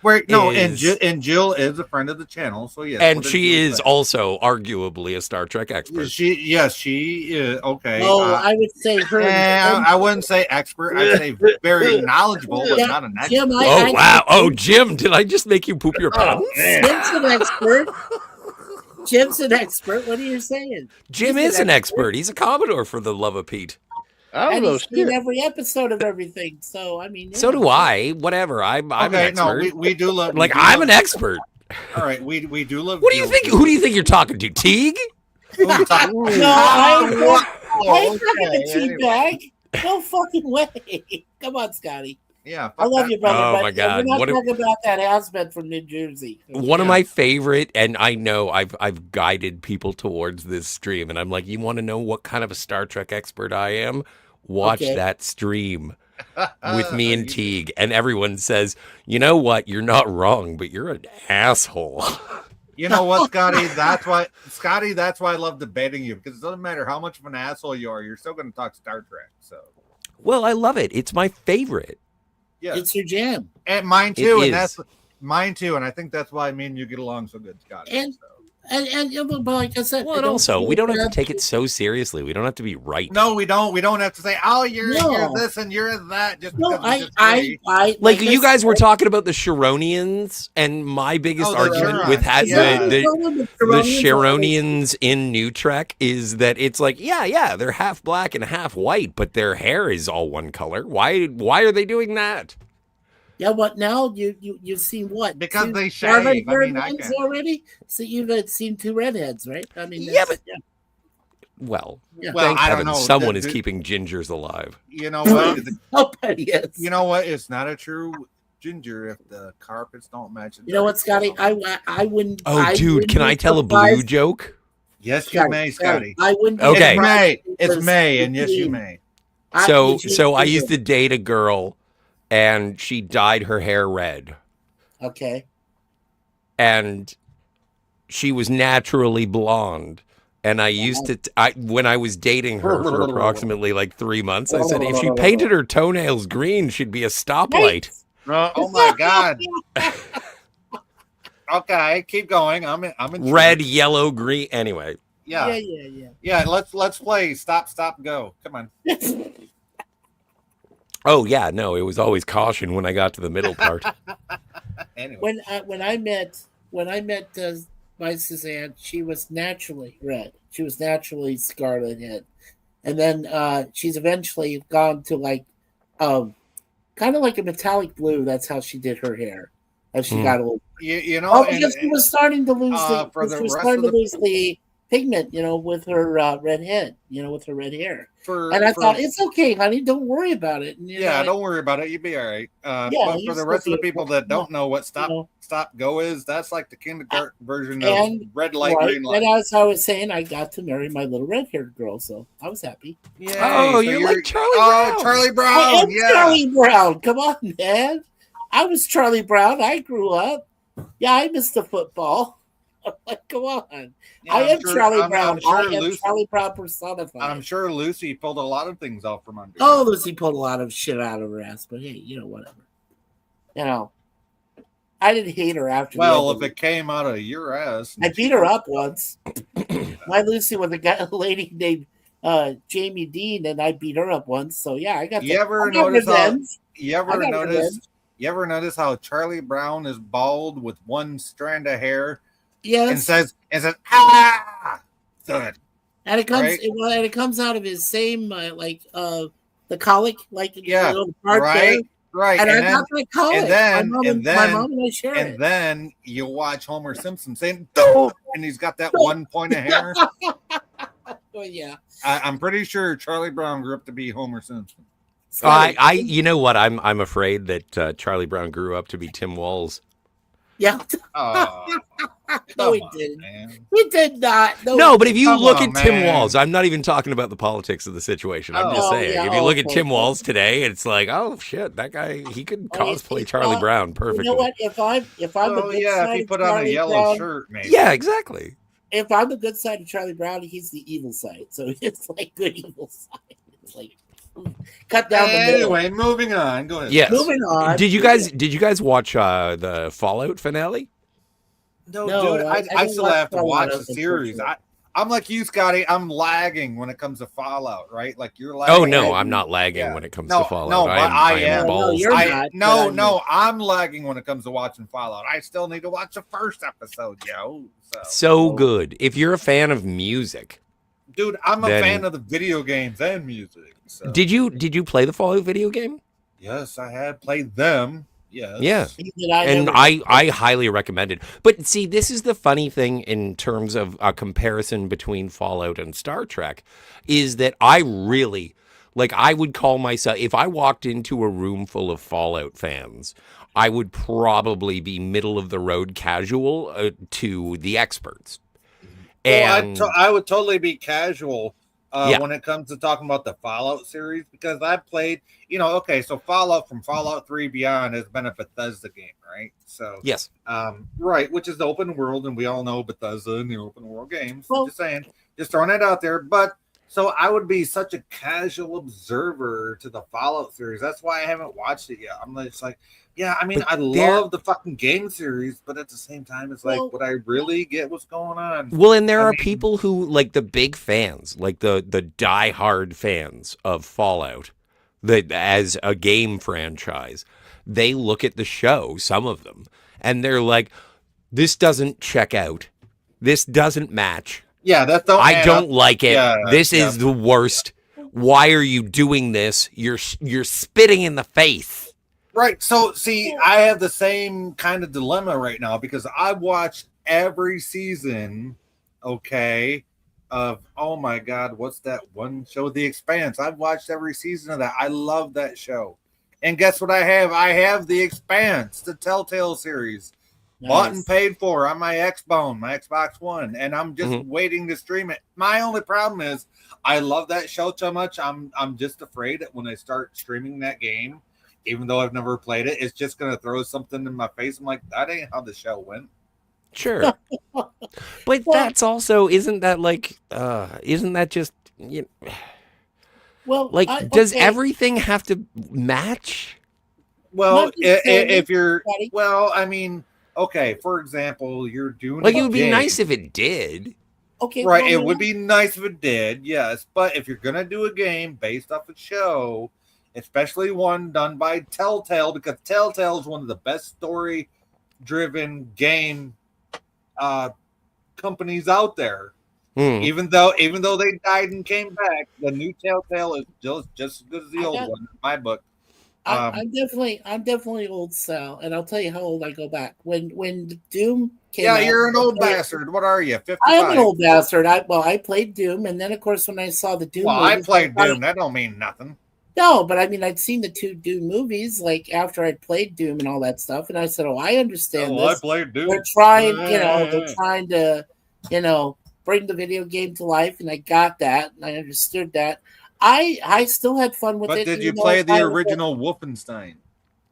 And Jill is a friend of the channel, so yes. And she is also arguably a Star Trek expert. She is. Okay. I would say her. I wouldn't say expert. I'd say very knowledgeable, but not an expert. Jim, wow. Jim, did I just make you poop your pants? Jim's an expert. Jim's an expert. What are you saying? Jim is an expert. He's a Commodore, for the love of Pete. And he's seen every episode of everything. So I mean, so do I. Whatever. I'm an expert. No, we do love. I'm an expert. All right, we do love. What do you think? Who do you think you're talking to? Teague? No, I'm talking to Teabag. No fucking way. Come on, Scotty. Yeah, I love you, brother. Oh my God! We're not talking about that husband from New Jersey. One of my favorite, and I know I've guided people towards this stream, and I'm like, you want to know what kind of a Star Trek expert I am? Watch that stream with me and Teague, and everyone says, you know what? You're not wrong, but you're an asshole. You know what, Scotty? That's why I love debating you, because it doesn't matter how much of an asshole you are, you're still going to talk Star Trek. So, well, I love it. It's my favorite. Yeah, it's your jam, and mine too, and that's mine too, and I think that's why me and you get along so good, Scotty. And but like I said, well, and also we don't have to take it so seriously. We don't have to be right. No, we don't. We don't have to say, "Oh, you're this and you're that." Just because I like you guys were talking about the Sharonians, and my biggest argument with the Sharonians in New Trek is that it's like, yeah, they're half black and half white, but their hair is all one color. Why are they doing that? Yeah, but now you've seen what? Because they shave. I mean, already. So you've seen 2 redheads, right? I mean, well, I don't know. Someone is keeping gingers alive. You know what? Yes. You know what? It's not a true ginger if the carpets don't match. You know what, Scotty? I wouldn't. Oh, dude, can I tell a blue joke? Yes, you may, Scotty. I wouldn't. Okay. It's May, and yes, you may. So I used to date a girl, and she dyed her hair red, Okay. and she was naturally blonde. And I used to, when I was dating her for approximately like 3 months, I said, if she painted her toenails green, she'd be a stoplight. Oh my God. Okay, keep going. I'm in. Red, yellow, green. Anyway. Yeah. Let's play. Stop, go. Come on. Oh yeah, no, it was always caution when I got to the middle part. Anyway. When I met my Suzanne, she was naturally red. She was naturally scarlet head, and then she's eventually gone to like, kind of like a metallic blue. That's how she did her hair as she got older. You know, because she was starting to lose the the pigment, with her red head, with her red hair. I thought, it's okay, honey, don't worry about it. And, don't worry about it. You'll be all right. But for the rest of the people that don't know what stop go is, that's like the kindergarten version of red light, green light. And as I was saying, I got to marry my little red-haired girl, so I was happy. Yay, oh, so you're like Charlie Brown. Oh, Charlie Brown. I am Charlie Brown. Come on, man. I was Charlie Brown. I grew up. Yeah, I missed the football. Like, come on. Yeah, I am Charlie Brown. I am Lucy, Charlie Brown personified. I'm sure Lucy pulled a lot of things off from under. Oh, Lucy pulled a lot of shit out of her ass, but hey, whatever. I didn't hate her after. Well, if it came out of your ass, I beat her up once. My Lucy was a lady named Jamie Dean, and I beat her up once. So yeah, I got. You ever notice how Charlie Brown is bald with one strand of hair? Yes. And says ah, thud. And it comes right? And it comes out of his same the colic, like little part right, there. Right. And I got the colic. My mom and I share it. And then you watch Homer Simpson saying "Dope," and he's got that one point of hair. Oh yeah. I'm pretty sure Charlie Brown grew up to be Homer Simpson. You know what? I'm afraid that Charlie Brown grew up to be Tim Walz. Yeah. No, he didn't. Man. He did not. No, but if you look at Tim Walz, I'm not even talking about the politics of the situation. I'm just saying, if you look at Tim Walz today, it's like, oh shit, that guy, he could cosplay Charlie Brown perfectly. You know what? If I'm a good side if he put of on Charlie a yellow Brown, shirt, maybe. Yeah, exactly. If I'm the good side of Charlie Brown, he's the evil side. So it's like good evil side. It's like cut down the middle. Anyway, moving on. Go ahead. Yes. Moving on. Did you guys watch the Fallout finale? No, dude, I still have to watch the series. I'm like you, Scotty. I'm lagging when it comes to Fallout, right? Like you're lagging. Oh no, I'm not lagging when it comes to Fallout. No, but I am. Balls. I'm lagging when it comes to watching Fallout. I still need to watch the first episode, yo. So good. If you're a fan of music, dude, I'm a fan of the video games and music. So. Did you play the Fallout video game? Yes, I had played them. Yes. Yeah. And I highly recommend it. But see, this is the funny thing in terms of a comparison between Fallout and Star Trek is that I really, I would call myself, if I walked into a room full of Fallout fans, I would probably be middle of the road casual to the experts. And I would totally be casual when it comes to talking about the Fallout series because I played, so Fallout from Fallout 3 Beyond has been a Bethesda game, right? So yes, right, which is the open world, and we all know Bethesda and the open world games. Well, just saying, just throwing it out there. But so I would be such a casual observer to the Fallout series. That's why I haven't watched it yet. I'm just like, yeah, I mean, I love the fucking game series, but at the same time, it's like, would I really get what's going on? Well, and there are people who, like the big fans, like the diehard fans of Fallout, that as a game franchise, they look at the show, some of them, and they're like, this doesn't check out. This doesn't match. Yeah, I don't like it. Yeah, this is the worst. Why are you doing this? You're spitting in the face. Right. So, see, I have the same kind of dilemma right now because I watched every season, of, oh my God, what's that one show? The Expanse. I've watched every season of that. I love that show. And guess what I have? I have The Expanse, the Telltale series. bought and paid for on my Xbone, my Xbox One, and I'm just Mhm. waiting to stream it. My only problem is I love that show so much. I'm just afraid that when I start streaming that game, even though I've never played it, it's just gonna throw something in my face. I'm like, that ain't how the show went. Sure. But that's also, isn't that just, Well, like, does everything have to match? Well, Not necessarily, if you're, buddy. well, I mean, okay, for example, you're doing Like, a it would be game. nice if it did. Okay, Right, well, it would be nice if it did, yes. But if you're gonna do a game based off a show, especially one done by Telltale, because Telltale is one of the best story-driven game companies out there. Hmm. Even though they died and came back, the new Telltale is just as good as the old one in my book. I'm definitely old Sal, and I'll tell you how old I go back. When Doom came Yeah, out, you're an old bastard. What are you? 55? I am an old bastard. I played Doom, and then of course when I saw the Doom, Well, I movies, played thought- Doom. That don't mean nothing. No, but I mean I'd seen the 2 Doom movies like after I'd played Doom and all that stuff, and I said, "Oh, I understand Oh, I this." played Doom. They're trying to, bring the video game to life, and I got that, and I understood that. I still had fun with But it. did you even though play I the was original Wolfenstein?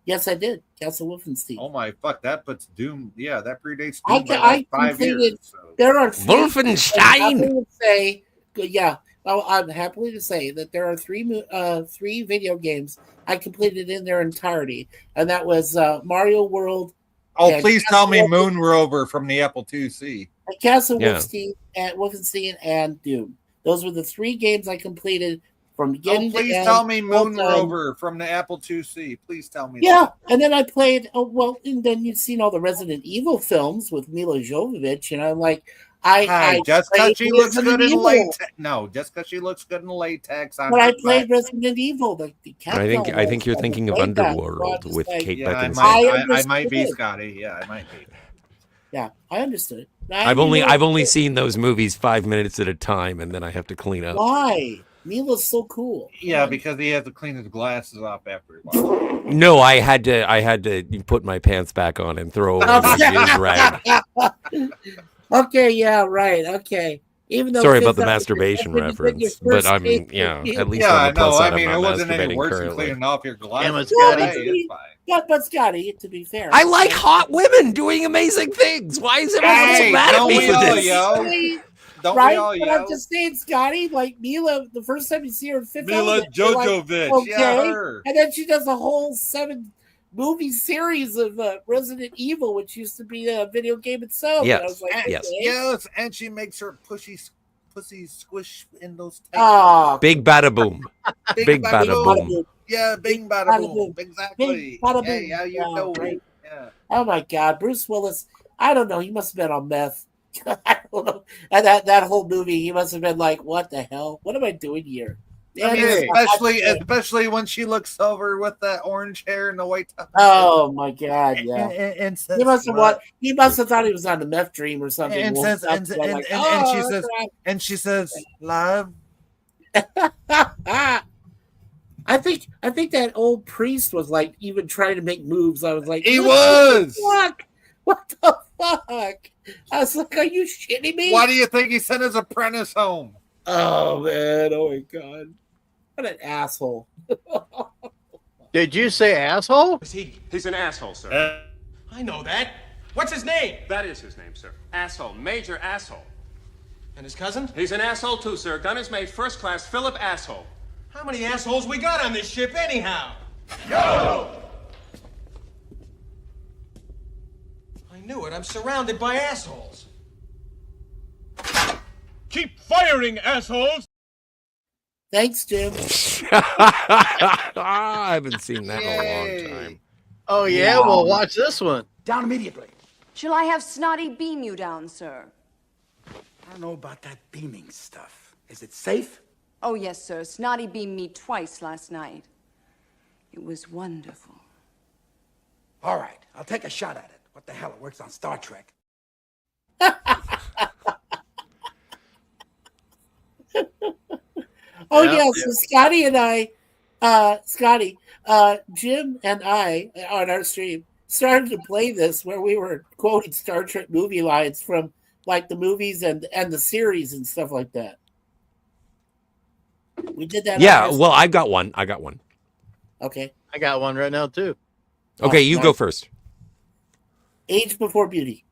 Yes, I did. Castle Wolfenstein. Oh my fuck! That puts Doom. Yeah, that predates I Doom by I like 5 completed. years. So. There are 3, I'm happy Wolfenstein. to say, yeah. I'm happy to say that there are 3 video games I completed in their entirety, and that was Mario World. Oh, and please Castle tell me Wolfenstein- Moon Rover from the Apple IIc. Castle Yeah. Wolfenstein, and Doom. Those were the 3 games I completed from Oh, beginning to end. please tell me all Moon done. Rover from the Apple IIc. Please tell me. Yeah, that. and then I played. Oh well, and then you've seen all the Resident Evil films with Mila Jovovich, and I'm like, Hi, just because played she looks Resident good in Evil. latex. No, just because she looks good in latex. But I played Resident Evil. The I think you're thinking of Underworld with Kate Yeah, I Beckinsale. might be, understood. Scotty. Yeah, I might be. Yeah, I understood. I've only seen those movies 5 minutes at a time, and then I have to clean up. Why? Mila's so cool. Yeah, because he has to clean his glasses off after. No, I had to put my pants back on and throw away the jizz rag. Okay, yeah, right. Okay. Even though Sorry since about the that was masturbation that's been your reference, but first I'm taste at of- least on the plus side, I mean, I'm it not wasn't any masturbating worse than currently. cleaning off your glasses. Well, Hey, it's fine. but Scotty, to be fair, I like hot women doing amazing things. Why is everyone so Hey, mad at don't me we for all, this? yo? Don't right? we all But yell? I'm just saying, Scotty, like Mila, the first time you see her in Fifth Mila Element, you're like, Jovovich, yeah, her. And then she does a whole 7 movie series of Resident Evil, which used to be a video game itself. Yes, And I was like, yes. okay. Yes, and she makes her pussy squish in those. Oh, Big bada boom. Big bada boom. Yeah, bing bada bada boom. boom. Exactly. Bing bada Hey, boom. how you Yeah, doing? right. Yeah. Oh my God, Bruce Willis. I don't know. He must have been on meth. I don't know. And that whole movie, he must have been like, "What the hell? What am I doing here?" I mean, Yeah, especially when she looks over with that orange hair and the white top. Oh my God, yeah. And says, He must have He must have thought he was on the meth dream or something. And Woke says, up and, and and, like, and, "Oh, she says, and she says, love. I think that old priest was like even trying to make moves. I was like, He what was. the fuck? What the fuck? I was like, are you shitting me? Why do you think he sent his apprentice home? Oh man! Oh my God! What an asshole! Did you say asshole? He's an asshole, sir. I know that. What's his name? That is his name, sir. Asshole. Major asshole. And his cousin? He's an asshole too, sir. Gunner's mate, first class, Philip Asshole. How many assholes we got on this ship anyhow? I knew it. I'm surrounded by assholes. Keep firing, assholes! Thanks, Jim. I haven't seen that in a long time. Oh yeah, well watch this one. Down immediately. Shall I have Snotty beam you down, sir? I don't know about that beaming stuff. Is it safe? Oh, yes, sir. Snotty beamed me twice last night. It was wonderful. All right, I'll take a shot at it. What the hell? It works on Star Trek. Oh Yeah, yeah, so Scotty and I, Jim and I on our stream started to play this where we were quoting Star Trek movie lines from like the movies and the series and stuff like that. We did that. Yeah, well, I got one. Okay. I got one right now too. Okay, you go first. Age Before Beauty.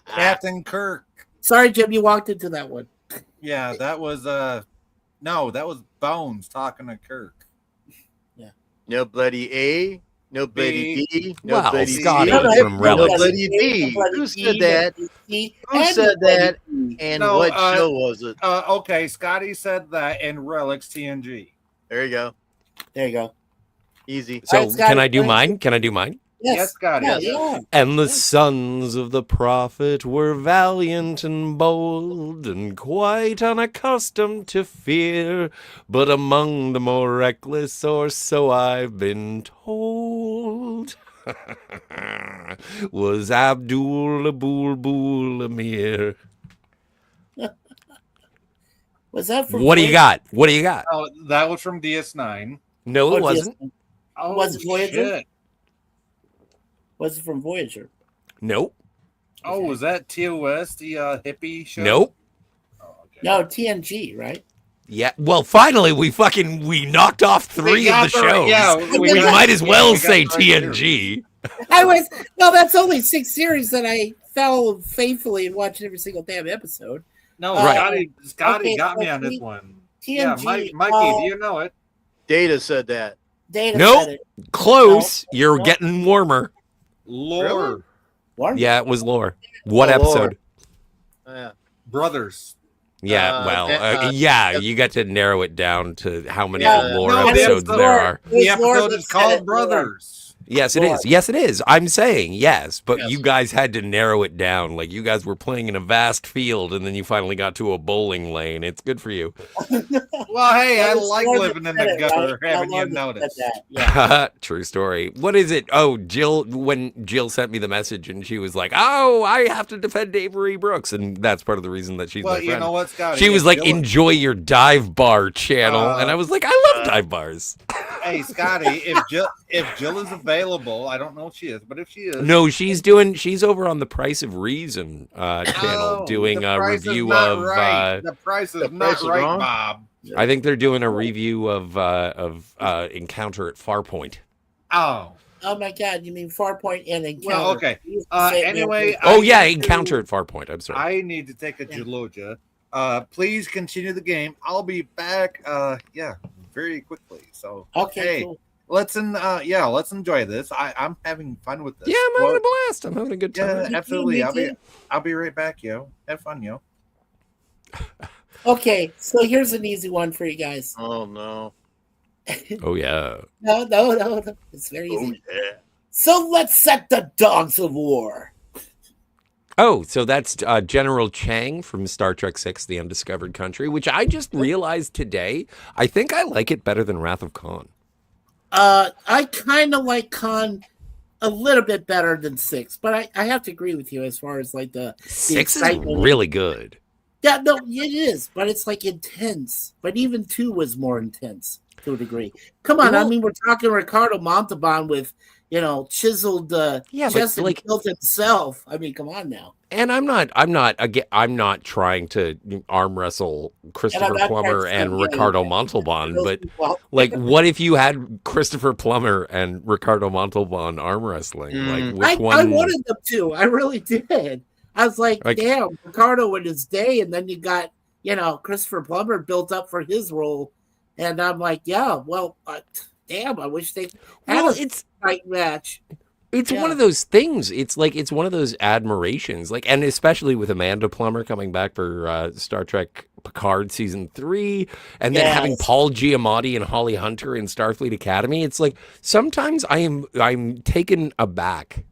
Captain Kirk. Sorry, Jim, you walked into that one. Yeah, that was no, that was Bones talking to Kirk. No bloody A, no bloody B, no Well, bloody Scotty C, from no Relics. bloody D. Who said that? Who said that? And No, what show was it? Okay, Scotty said that in Relics TNG. There you go. There you go. Easy. So, All right, Scotty, can I do go mine? Can I do mine? Yes, Scotty. Yeah. And the sons of the prophet were valiant and bold and quite unaccustomed to fear, but among the more reckless, or so I've been told, was Abdul Abul Bul Amir. Was that from What do you got? What do you got? Oh, that was from DS9. No, it wasn't. Oh, Was it Voyager? shit. Was it from Voyager? Nope. Oh, was that TOS, the hippie show? Nope. No, TNG, right? Yeah. Well, finally, we knocked off three of the shows. Yeah, we might as well we got say the right TNG. That's only 6 series that I fell faithfully and watched every single damn episode. No, Right. Scotty Okay, got me so on this one. TNG. Yeah, Mikey, do you know it? Data said that. Data Nope. said it. Close. No. You're No. getting warmer. Lore. What? Yeah, it was lore. What Oh, episode? Yeah. Brothers. You got to narrow it down to how many Yeah. lore No, episodes the there are. It was The Lore episode that is said called it. Brothers. Yes, it Lore. is. Yes, it is. I'm saying yes, but Yes. you guys had to narrow it down. Like you guys were playing in a vast field, and then you finally got to a bowling lane. It's good for you. Well, hey, I It was like Lore living that in said the it, gutter. right? Haven't Lore you that said noticed? that, yeah. True story. What is it? Oh, Jill, when Jill sent me the message and she was like, oh, I have to defend Avery Brooks. And that's part of the reason that she's Well, my friend. you know what, Scotty? She was If like, Jill- enjoy your dive bar channel. And I was like, I love dive bars. Hey, Scotty, if Jill is available, I don't know if she is, but if she is, No, she's over on the Price of Reason channel doing the a price is review not of right. The price is The not price is right, wrong? Bob. I think they're doing a review of Encounter at Farpoint. Oh, Oh my God! You mean Farpoint and Encounter? well, okay. You used to say it Anyway, Oh I yeah, need to- Encounter at Farpoint. I'm sorry. I need to take a Geologia. Please continue the game. I'll be back. Very quickly. So Okay, hey, cool. let's enjoy this. I'm having fun with this. Yeah, I'm having Well, a blast. I'm having a good time. yeah, absolutely. Me I'll too. be right back, yo. Have fun, yo. Okay, so here's an easy one for you guys. Oh no. Oh yeah. No. It's very Oh easy. yeah. So let's set the dogs of war. Oh, so that's General Chang from Star Trek VI: The Undiscovered Country, which I just realized today. I think I like it better than Wrath of Khan. I kind of like Khan a little bit better than 6, but I have to agree with you as far as like the 6 is excitement. really good. Yeah, no, it is, but it's like intense. But even 2 was more intense to a degree. Come on, I Well- mean, we're talking Ricardo Montalban with, chiseled Yeah, but, chest and like- built himself. I mean, come on now. And I'm not trying to arm wrestle Christopher not Plummer trying to and say, yeah, Ricardo yeah. Montalban, Those but people- like, what if you had Christopher Plummer and Ricardo Montalban arm wrestling? Like, which I one? wanted them to. I really did. I was like, damn, Ricardo in his day, and then you got, Christopher Plummer built up for his role, and I'm like, yeah, well, damn, I wish they had Well, a fight match. It's Yeah. one of those things. It's one of those admirations. Like, and especially with Amanda Plummer coming back for Star Trek Picard season 3, and then having Yes. Paul Giamatti and Holly Hunter in Starfleet Academy. It's like sometimes I'm taken aback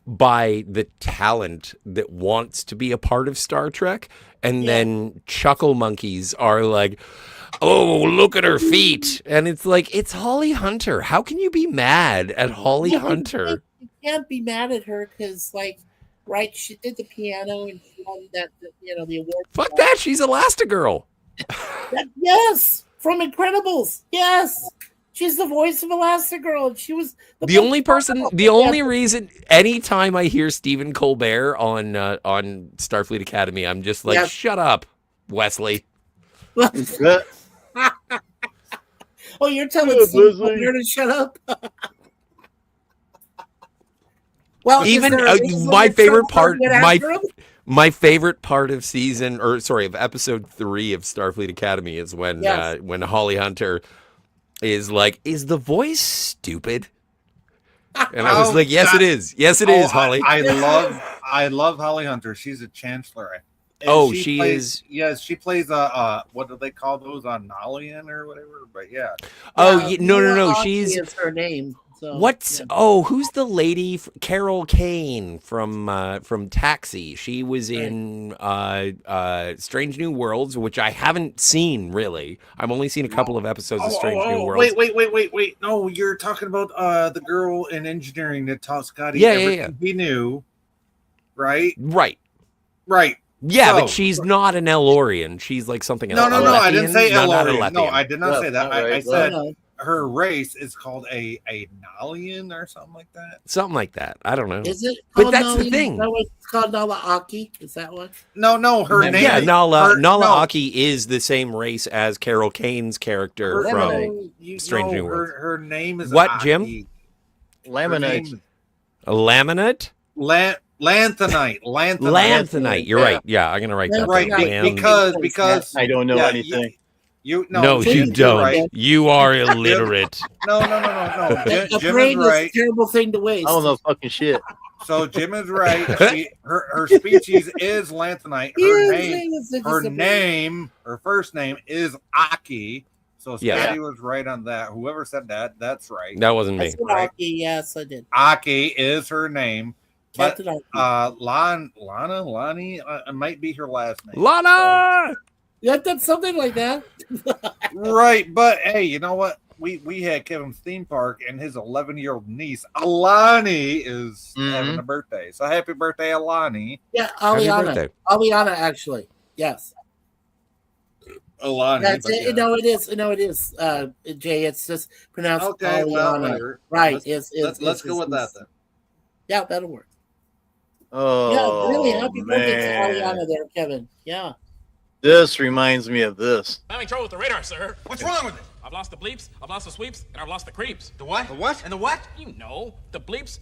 by the talent that wants to be a part of Star Trek, and then chuckle monkeys are like, oh, look at her feet. And it's like, it's Holly Hunter. How can you be mad at Holly Hunter? You can't be mad at her because, right, she did the piano and she won that, the award. Fuck that. She's Elastigirl. Yes, from Incredibles. Yes, She's the voice of Elastigirl, and she was The only person, the only reason, anytime I hear Stephen Colbert on Starfleet Academy, I'm just like, shut up, Wesley. Oh, you're telling Stephen Colbert to shut up? Well, even my favorite part, my favorite part of of episode 3 of Starfleet Academy is when Holly Hunter is like, "Is the voice stupid?" And I was like, "Yes, it is. Yes, it is, Holly." I love Holly Hunter. She's a chancellor. And she is. Yes, she plays what do they call those on Nolian or whatever? But yeah. No. She's is her name. So, what's who's the lady? Carol Kane from Taxi. She was in Strange New Worlds, which I haven't seen really. I've only seen a couple of episodes of Strange New Worlds. Wait. No, you're talking about the girl in engineering that taught Scotty everything he knew, right? Right. Yeah, but she's not an Elorian. She's like something else. No. I didn't say Elorian. No, Alethian. I did not say that. I said her race is called a Nolian or something like that. Something like that. I don't know. Is it? But that's the thing. Is that what it's called? Nala-Aki? Is that what? No. Her name. Yeah, Nala-Aki is the same race as Carol Kane's character from Strange New Worlds. Her name is what, Aki. Jim? Laminate. A laminate? Lanthanite. Lanthanite. You're right. Yeah, I'm gonna write that. Right, because I don't know anything. You don't. Right. You are illiterate. No. Jim is right. A terrible thing to waste. I don't know fucking shit. So Jim is right. Her species is Lanthanite. Her first name is Aki. So Scotty was right on that. Whoever said that, that's right. That wasn't me. Right? Aki, yes, I did. Aki is her name. But Lonnie might be her last name. Lana! Yeah, that's something like that. Right, but hey, you know what? We had Kevin's theme park, and his 11-year-old niece Alani is having a birthday. So happy birthday, Alani! Yeah, Aliana, actually, yes. Alani. That's it. No, it is. No, it is. Jay, it's just pronounced Aliana. Right. Let's go with that then. Yeah, that'll work. Oh, yeah, really happy birthday to Aliana there, Kevin. Yeah. This reminds me of this. I'm having trouble with the radar, sir. What's wrong with it? I've lost the bleeps, I've lost the sweeps, and I've lost the creeps. The what? The what? And the what? You know, the bleeps,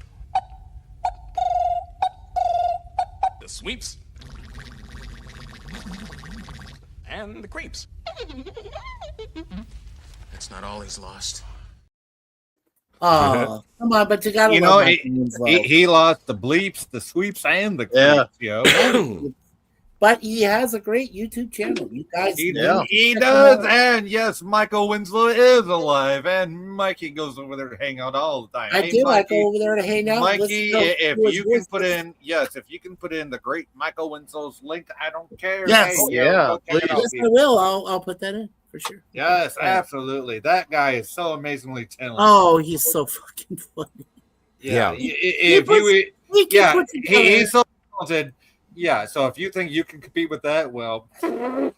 the sweeps, and the creeps. That's not all he's lost. Oh, come on, but you gotta he lost the bleeps, the sweeps, and the creeps, yo. But he has a great YouTube channel. You guys, he does, and yes, Michael Winslow is alive, and Mikey goes over there to hang out all the time. I go over there to hang out. Mikey, if you can put in the great Michael Winslow's link, I don't care. Yes, yes, I will. I'll put that in for sure. Yes, absolutely. That guy is so amazingly talented. Oh, he's so fucking funny. Yeah, he's so talented. Yeah, so if you think you can compete with that, well, good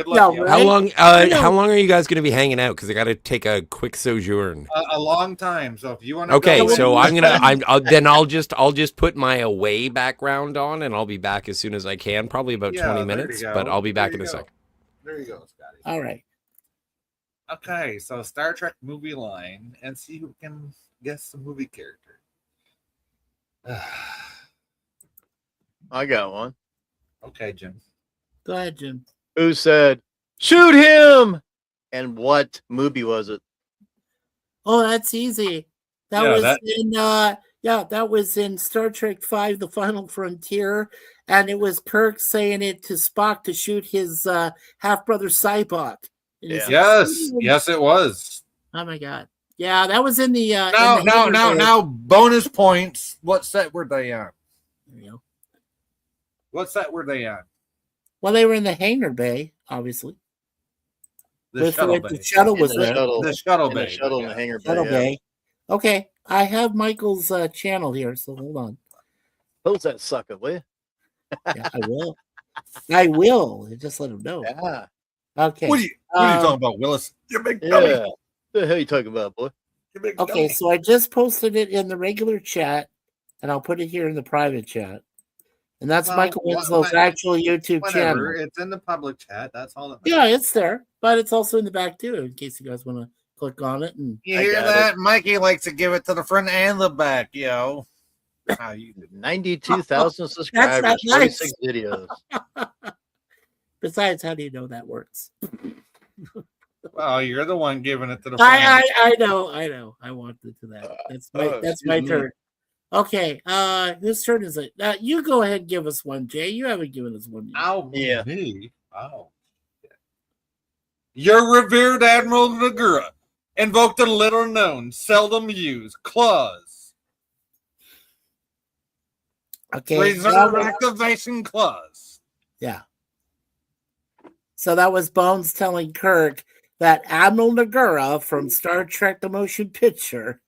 luck. No, right? How long are you guys going to be hanging out? Because I got to take a quick sojourn. A long time. So if you want to, okay, so I'll just put my away background on, and I'll be back as soon as I can. Probably about 20 minutes, but I'll be back in a second. There you go, Scotty. All right. Okay, so Star Trek movie line, and see who can guess the movie character. I got one. Okay, Jim. Go ahead, Jim. Who said, "Shoot him"? And what movie was it? Oh, that's easy. That was in Star Trek V: The Final Frontier, and it was Kirk saying it to Spock to shoot his half brother Cybok. Yes, it was. Oh my god. Yeah, that was in the now bonus points. What set were they on? There you go. What set were they on? Well, they were in the hangar bay, obviously. The shuttle bay. The shuttle was there. The shuttle bay. The shuttle in the hangar bay. Shuttle bay. Okay, I have Michael's channel here, so hold on. Close that sucker, will you? Yeah, I will. I will. Just let him know. Yeah. Okay. What are you talking about, Willis? You big dummy. The hell you talking about, boy? Okay, so I just posted it in the regular chat, and I'll put it here in the private chat. And that's Michael Winslow's actual YouTube channel. It's in the public chat. That's all. Yeah, it's there, but it's also in the back too, in case you guys want to click on it. And you hear that? Mikey likes to give it to the front and the back, yo. 92,000 subscribers, nice. 46 videos. Besides, how do you know that works? Well, you're the one giving it to the front. I know. I wanted to that. That's my turn. Okay, whose turn is it? You go ahead and give us one, Jay. You haven't given us one yet. Oh, yeah. Me? Oh. Your revered Admiral Nagura invoked a little known, seldom used clause. Okay. Reserve activation clause. Yeah. So that was Bones telling Kirk that Admiral Nagura from Star Trek The Motion Picture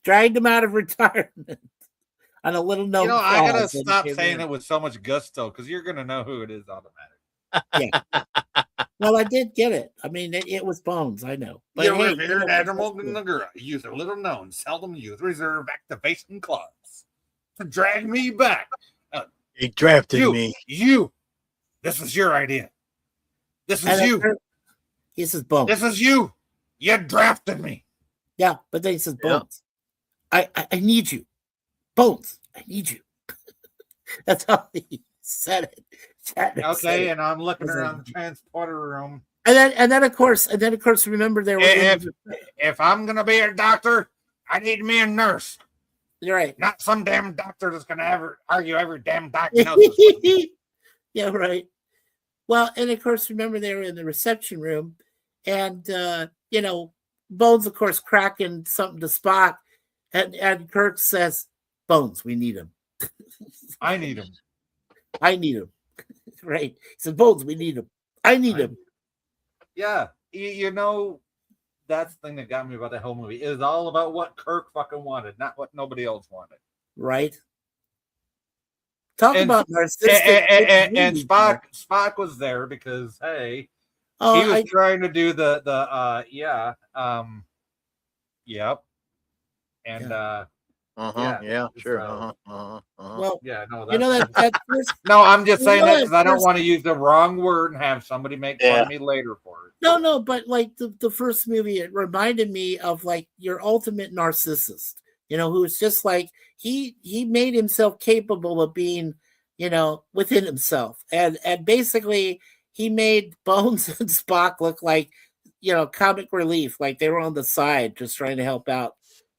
dragged him out of retirement on a little known. I gotta stop saying it with so much gusto because you're gonna know who it is automatically. Yeah. Well, I did get it. I mean, it was Bones. I know. But your revered Admiral Nagura used a little known, seldom used reserve activation clause to drag me back. He drafted me. You. This was your idea. This is you. This is Bones. This is you. You drafted me. Yeah, but then he says, Bones, I need you. Bones, I need you. That's how he said it. Okay, and I'm looking around the transporter room. And then of course, remember there was if I'm gonna be a doctor, I need me a nurse. You're right. Not some damn doctor that's gonna argue every damn diagnosis. Yeah, right. Well, and of course, remember they were in the reception room, and Bones, of course, cracking something to Spock, and Kirk says, "Bones, we need him." I need him. I need him. Right. He said, "Bones, we need him. I need him." Yeah, that's the thing that got me about the whole movie. It was all about what Kirk fucking wanted, not what nobody else wanted. Right. Talk about narcissistic. And Spock was there because he was trying to do yep. And sure. Well, yeah, no, that first, no, I'm just saying that because I don't want to use the wrong word and have somebody make fun of me later for it. No, but like the first movie, it reminded me of like your ultimate narcissist, who's just like he made himself capable of being, within himself. And basically he made Bones and Spock look like, comic relief, like they were on the side just trying to help out.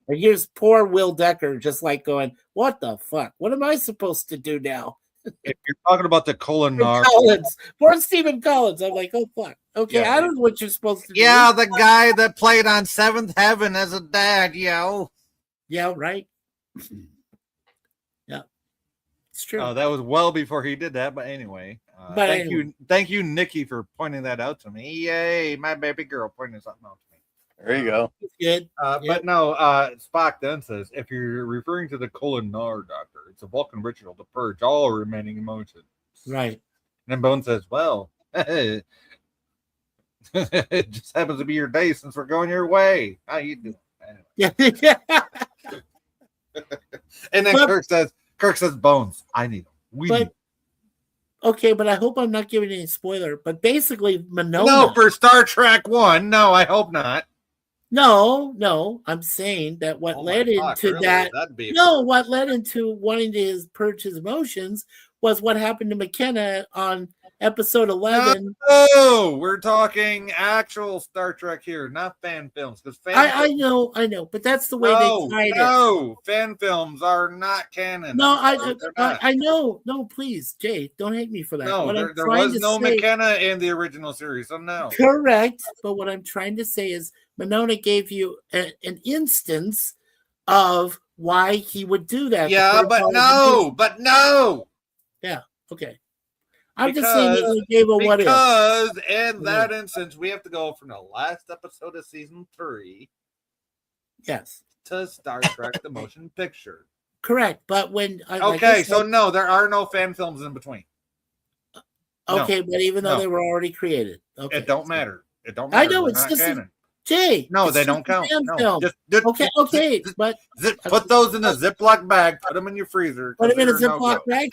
And here's poor Will Decker just like going, what the fuck? What am I supposed to do now? If you're talking about the Collins, poor Stephen Collins. I'm like, oh fuck. Okay, I don't know what you're supposed to do. Yeah, the guy that played on Seventh Heaven as a dad, yo. Yeah, right. Yeah, it's true. That was well before he did that, but anyway. Thank you, Nikki, for pointing that out to me. Yay, my baby girl pointing something out to me. There you go. Good. But no, Spock then says, if you're referring to the Kolinar doctor, it's a Vulcan ritual to purge all remaining emotions. Right. And then Bones says, well, it just happens to be your day since we're going your way. How you doing? Anyway. Yeah. And then Kirk says, Bones, I need him. Okay, but I hope I'm not giving any spoiler. But basically, Monona. No, for Star Trek 1. No, I hope not. No, I'm saying that what led into that. What led into wanting to purge his emotions was what happened to McKenna on episode 11. No, we're talking actual Star Trek here, not fan films. Because I know, but that's the way they tried it. No, fan films are not canon. No, I know. No, please, Jay, don't hate me for that. No, there was no McKenna in the original series, so no. Correct, but what I'm trying to say is Monona gave you an instance of why he would do that. Yeah, but no. Yeah, okay. I'm just saying he only gave a what if. Because in that instance, we have to go from the last episode of season 3. Yes. To Star Trek the Motion Picture. Correct, but when no, there are no fan films in between. Okay, but even though they were already created, okay, it don't matter. It don't matter. I know it's just canon. Jay. No, it's they just don't a count. fan No, film. just Okay, but put those in a Ziploc bag. Put them in your freezer. put 'cause him in a they're no Ziploc go. bag.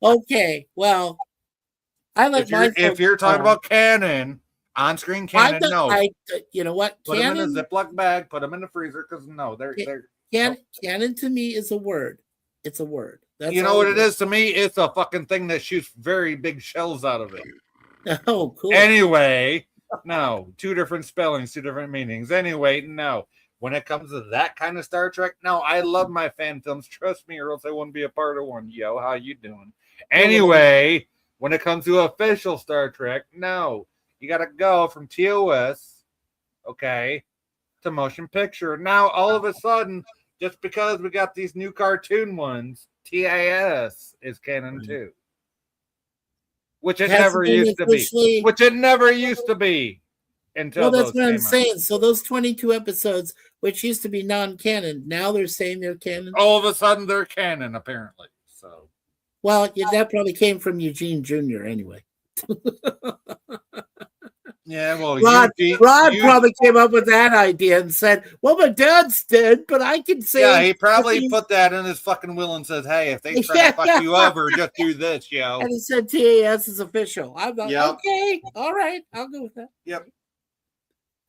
Okay, well, I let my If you're folks talking know. about canon, on-screen I canon, no. you know what? Put them in a Canon, Ziploc bag. Put them in the freezer because no, they're canon to me is a word. It's a word. That's you know all what it is to me? It's a fucking thing that shoots very big shells out of it. Oh, cool. Anyway, no, two different spellings, two different meanings. Anyway, no. When it comes to that kind of Star Trek, no, I love my fan films. Trust me, or else I wouldn't be a part of one. Yo, how you doing? Anyway, when it comes to official Star Trek, no. You got to go from TOS, okay, to motion picture. Now, all of a sudden, just because we got these new cartoon ones, TAS is canon too. Which it never used to be. Which it never used to be until well, that's those what I'm came saying. out. So those 22 episodes, which used to be non-canon, now they're saying they're canon. All of a sudden, they're canon, apparently. So, well, that probably came from Eugene Jr. anyway. yeah, well, Rod probably came up with that idea and said, "Well, my dad's dead, but I can say." Yeah, he probably put that in his fucking will and says, "Hey, if they try to fuck you over, just do this, yo." And he said, "TAS is official." I'm like, Yep. okay, all right, I'll go with that. Yep,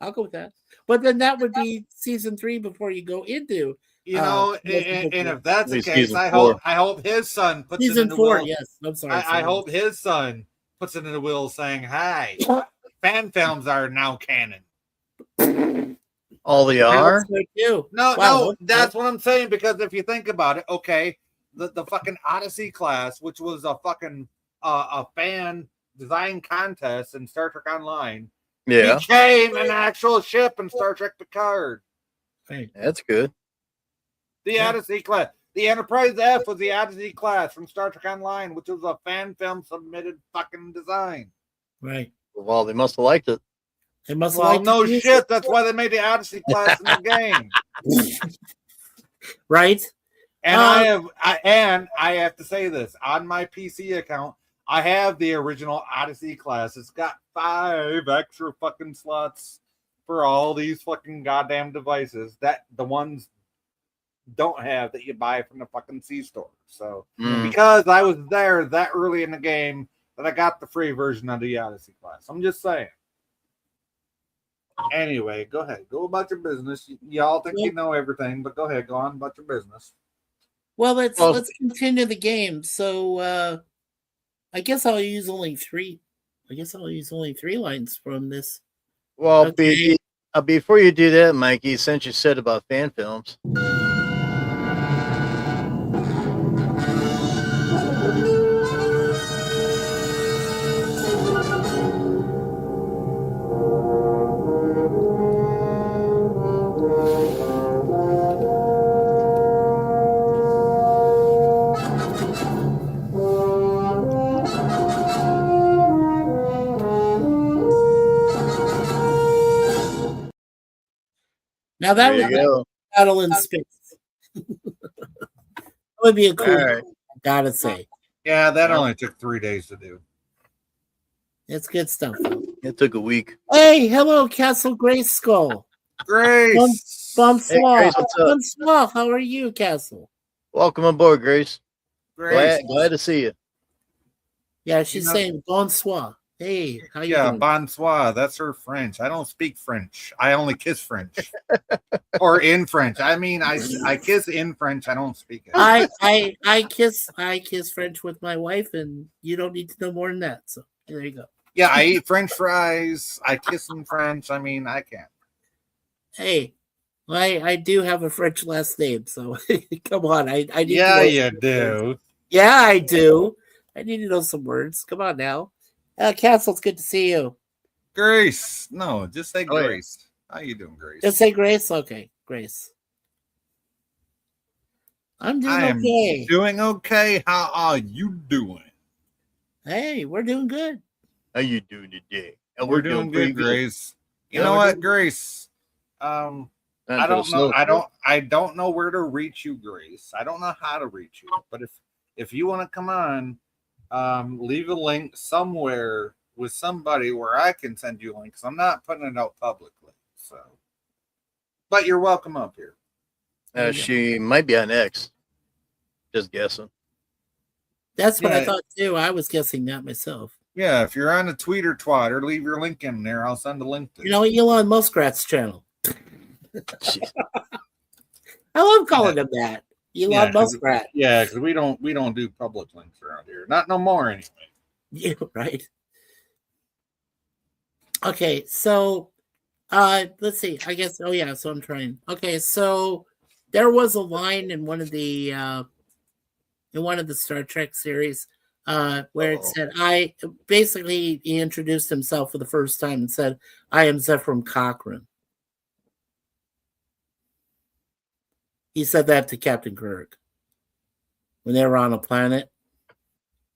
I'll go with that. But then that would be season 3 before you go into. You know, and if that's the case, I hope his son puts season it in the 4. will. Yes, I'm sorry. I hope his son puts it in the will, saying, "Hey, fan films are now canon." All they are? No, that's what I'm saying. Because if you think about it, okay, the fucking Odyssey class, which was a fucking a fan design contest in Star Trek Online, became an actual ship in Star Trek Picard. That's good. The Odyssey class. The Enterprise F was the Odyssey class from Star Trek Online, which was a fan film submitted fucking design. Right. Well, they must have liked it. They must have liked no shit. It. That's why they made the Odyssey class in the game. Right. And I have to say this on my PC account. I have the original Odyssey class. It's got 5 extra fucking slots for all these fucking goddamn devices that the ones don't have that you buy from the fucking C-store. So because I was there that early in the game that I got the free version of the Odyssey class. I'm just saying. Anyway, go ahead. Go about your business. Y'all think you know everything, but go ahead. Go on about your business. Well, let's continue the game. So I guess I'll use only 3. I guess I'll use only 3 lines from this. Well, before you do that, Mikey, since you said about fan films. Now that would be battle in space. That would be a cool one, I gotta say. Yeah, that only took 3 days to do. It's good stuff, though. It took a week. Hey, hello, Castle Grace Skull. Grace. Bonsoir. Hey, Grace, what's up? Bonsoir. How are you, Castle? Welcome aboard, Grace. Grace. Glad to see you. Yeah, she's saying bonsoir. Hey, how you doing? Bonsoir. That's her French. I don't speak French. I only kiss French. Or in French. I mean, I kiss in French. I don't speak it. I kiss French with my wife, and you don't need to know more than that. So there you go. Yeah, I eat French fries. I kiss in French. I mean, I can't. Hey, I do have a French last name, so come on. I need yeah, to know you do. Words. Yeah, I do. I need to know some words. Come on now. Castle, it's good to see you. Grace. No, just say Grace. Yeah. How you doing, Grace? Just say Grace? Okay, Grace. I'm doing okay. Doing okay. How are you doing? Hey, we're doing good. How you doing today? And we're doing good, Grace. You know what, Grace? I don't know. I don't know where to reach you, Grace. I don't know how to reach you. But if you want to come on, leave a link somewhere with somebody where I can send you links. I'm not putting it out publicly. So, but you're welcome up here. She might be on X. Just guessing. That's what I thought too. I was guessing that myself. Yeah, if you're on a Tweeter Twatter, leave your link in there. I'll send a link to you. Elon Muskrat's channel. I love calling him that. Elon Muskrat. Yeah, because we don't do public links around here. Not no more anyway. Yeah, right. Okay, so let's see. I guess so I'm trying. Okay, so there was a line in one of the Star Trek series where it said he introduced himself for the first time and said, "I am Zephram Cochrane." He said that to Captain Kirk when they were on a planet.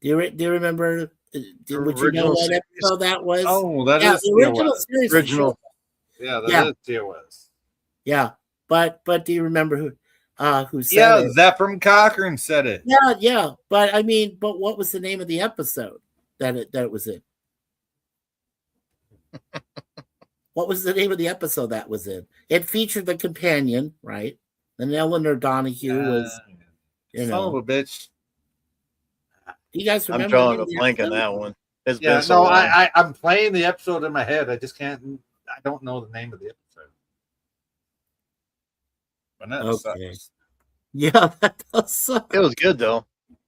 Do you remember? Would you know what episode that was? Oh, that is the original series. Original. Yeah, that is TOS. Yeah, but do you remember who said it? Yeah, Zephram Cochrane said it. Yeah. But what was the name of the episode that it was in? What was the name of the episode that was in? It featured the companion, right? And Eleanor Donahue was, son of a bitch. Do you guys remember? I'm drawing a blank on that one. It's been so long. I'm playing the episode in my head. I just can't. I don't know the name of the episode. But that sucks. Yeah, that does suck. It was good though.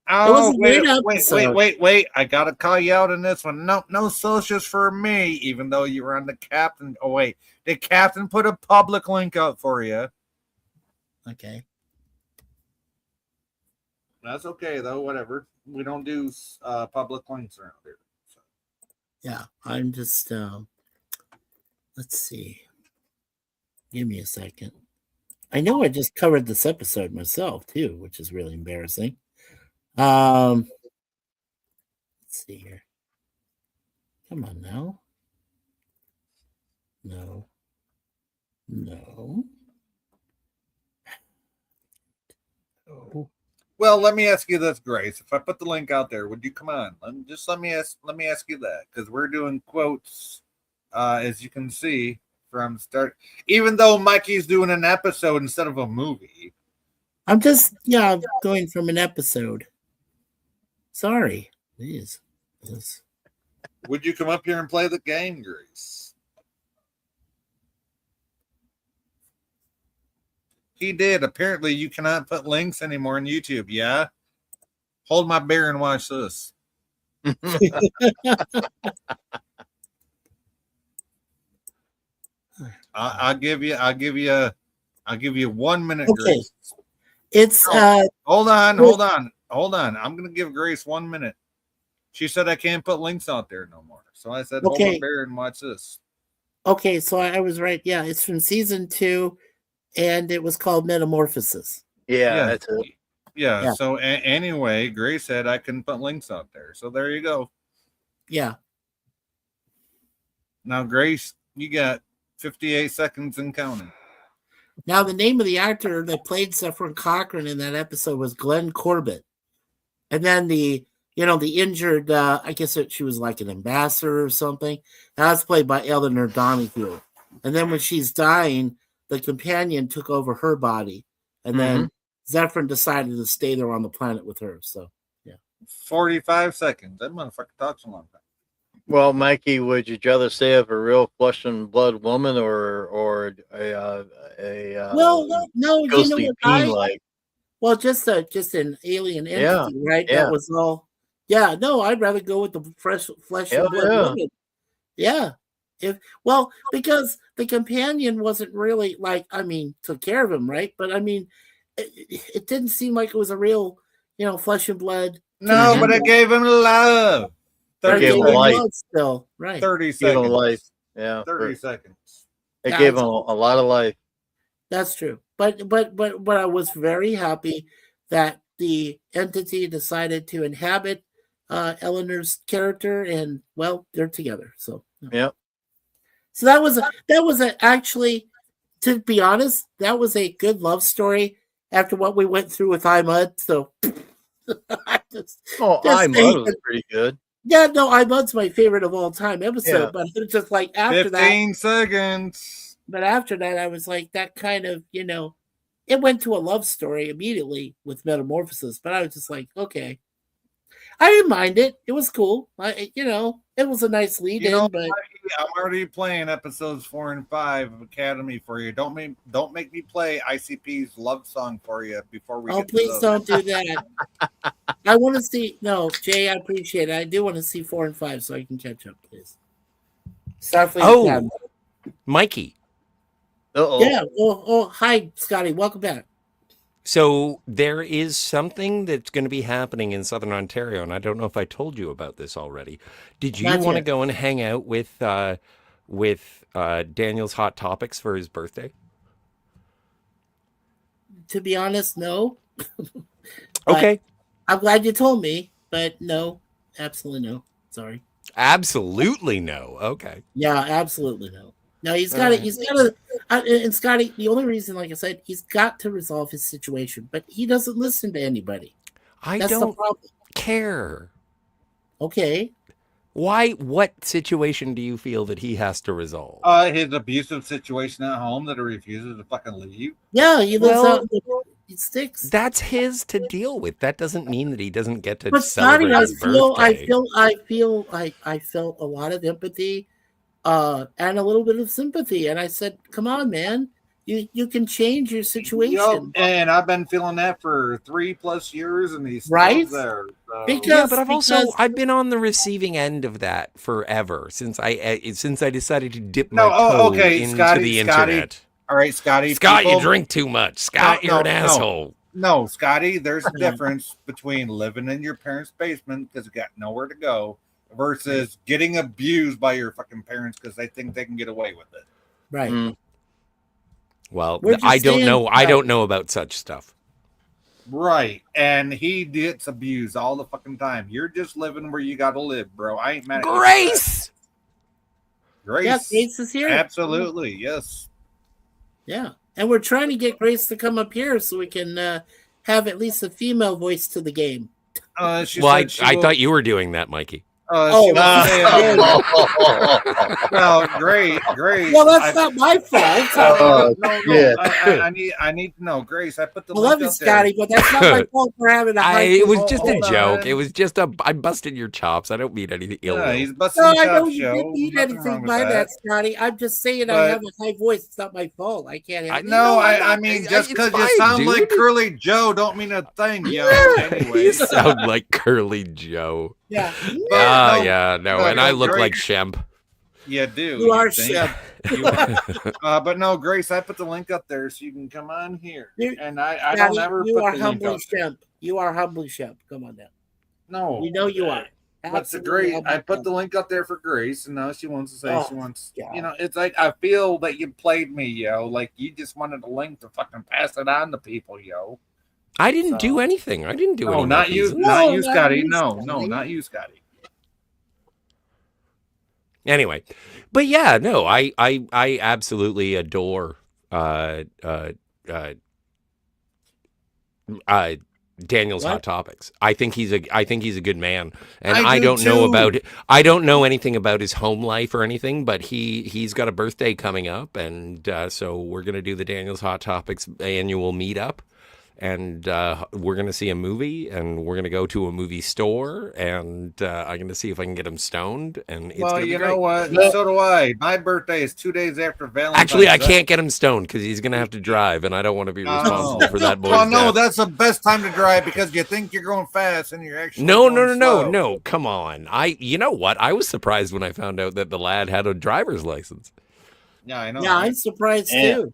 Oh, wait! I gotta call you out on this one. No socials for me, even though you were on the captain. Oh wait, the captain put a public link up for you. Okay. That's okay though. Whatever. We don't do public links around here. So. Yeah, I'm just. Let's see. Give me a second. I know I just covered this episode myself too, which is really embarrassing. Let's see here. Come on now. No. Oh. Well, let me ask you this, Grace. If I put the link out there, would you come on? Let me ask you that, because we're doing quotes, as you can see from start. Even though Mikey's doing an episode instead of a movie, I'm just going from an episode. Sorry, please. Would you come up here and play the game, Grace? He did. Apparently, you cannot put links anymore on YouTube. Yeah? Hold my beer and watch this. I'll give you 1 minute, Okay. Grace. It's hold on. I'm gonna give Grace 1 minute. She said I can't put links out there no more. So I said, hold my beer and watch this. Okay, so I was right. Yeah, it's from season 2. And it was called Metamorphosis. Yeah, that's it. Yeah. So anyway, Grace said I couldn't put links out there. So there you go. Yeah. Now, Grace, you got 58 seconds and counting. Now, the name of the actor that played Zephram Cochrane in that episode was Glenn Corbett. And then the injured, I guess she was like an ambassador or something. That's played by Eleanor Donahue. And then when she's dying, the companion took over her body, and then Zephram decided to stay there on the planet with her. So, yeah. 45 seconds. That motherfucker talks a long time. Well, Mikey, would you rather stay of a real flesh and blood woman or a no, ghostly being like? Well, just an alien entity, right? Yeah. That was all. Yeah, no, I'd rather go with the flesh and blood woman. Yeah. Because the companion wasn't really took care of him, right? But it didn't seem like it was a real, flesh and blood. No, but it gave him love. 30 gave him life. Still, right? 30 seconds. Gave him life. Yeah, 30 seconds. It gave him a lot of life. That's true. But I was very happy that the entity decided to inhabit Eleanor's character, and they're together. So yeah. So that was actually, to be honest, that was a good love story after what we went through with iMud. So iMud was pretty good. Yeah, no, I was my favorite of all time episode, Yeah. but it was just like after that. 15 seconds. But after that, I was like, that kind of, it went to a love story immediately with Metamorphosis. But I was just like, okay, I didn't mind it. It was cool. It was a nice lead in. But I'm already playing episodes 4 and 5 of Academy for you. Don't make me play ICP's love song for you before we. Oh, get please to don't do that. I want to see. No, Jay, I appreciate it. I do want to see 4 and 5 so I can catch up, please. Starfleet Academy. Mikey. Uh-oh. Yeah. Oh, hi, Scotty. Welcome back. So there is something that's going to be happening in Southern Ontario, and I don't know if I told you about this already. Did you Not want to yet. go and hang out with Daniel's Hot Topics for his birthday? To be honest, no. Okay. I'm glad you told me, but no, absolutely no. Sorry. Absolutely no. Okay. Yeah, absolutely no. No, he's All got to. right. He's got to. And Scotty, the only reason, like I said, he's got to resolve his situation, but he doesn't listen to anybody. I That's the don't problem. care. Okay. Why? What situation do you feel that he has to resolve? his abusive situation at home that he refuses to fucking leave. Yeah, he lives Well, out. It sticks. That's his to deal with. That doesn't mean that he doesn't get to But celebrate Scotty, his birthday. I felt a lot of empathy, and a little bit of sympathy, and I said, "Come on, man, you can change your situation." Yup, and I've been feeling that for 3+ years, and he's still Right? there. So. Yeah, but I've been on the receiving end of that forever since I decided to dip my toe into the internet. All right, Scotty. Scott, people, you drink too much. Scott, you're an asshole. No, Scotty, there's a difference between living in your parents' basement because you got nowhere to go versus getting abused by your fucking parents because they think they can get away with it. Right. Well, We're just I don't saying- know. I don't know about such stuff. Right. And he gets abused all the fucking time. You're just living where you got to live, bro. I ain't mad at you for that. Grace. Grace. Yeah, Grace is here. Absolutely. Yes. Yeah, and we're trying to get Grace to come up here so we can have at least a female voice to the game. She Well, I said she will- thought you were doing that, Mikey. she was saying- well, Grace. Well, that's not my fault. No. I need to know, Grace. I put the I link love you, up there. Scotty, but that's not my fault for having a high. It was just a hold on. joke. It was just I busted your chops. I don't mean anything ill. Yeah, will. he's busting No, I chops, know you Joe. didn't need Nothing anything wrong by with that, Scotty. I'm just saying I But- have a high voice. It's not my fault. I can't have it. I mean, just because you sound like dude. Curly Joe don't mean a thing, yo. Anyway, You sound like Curly Joe. Yeah. And I look like Shemp. You do. You are think. Shemp. You are. But no, Grace, I put the link up there so you can come on here. And I don't Scotty, ever you put are the link humbly up there. Shemp. You are humbly Shemp. Come on now. No. We know you are. But the Absolutely Grace, humbly I put Shemp. the link up there for Grace, and now she wants to say Oh, she wants. God. You know, it's like I feel that you played me, yo. Like you just wanted a link to fucking pass it on to people, yo. I didn't do anything. I didn't do No, anything. not you, not you, Scotty. No, not you, Scotty. Anyway, but yeah, no, I absolutely adore Daniel's Hot Topics. I think he's a good man, and I don't know anything about his home life or anything, but he's got a birthday coming up, and so we're gonna do the Daniel's Hot Topics annual meetup. And we're going to see a movie, and we're going to go to a movie store, and I'm going to see if I can get him stoned. And it's Well, gonna be you great. know what? So do I. My birthday is 2 days after Valentine's. Actually, I Day. can't get him stoned because he's going to have to drive, and I don't want to be responsible for that boy's Well, no, death. that's the best time to drive because you think you're going fast and you're actually No, going slow. no. Come on. You know what? I was surprised when I found out that the lad had a driver's license. Yeah, I know. Yeah, I'm surprised too.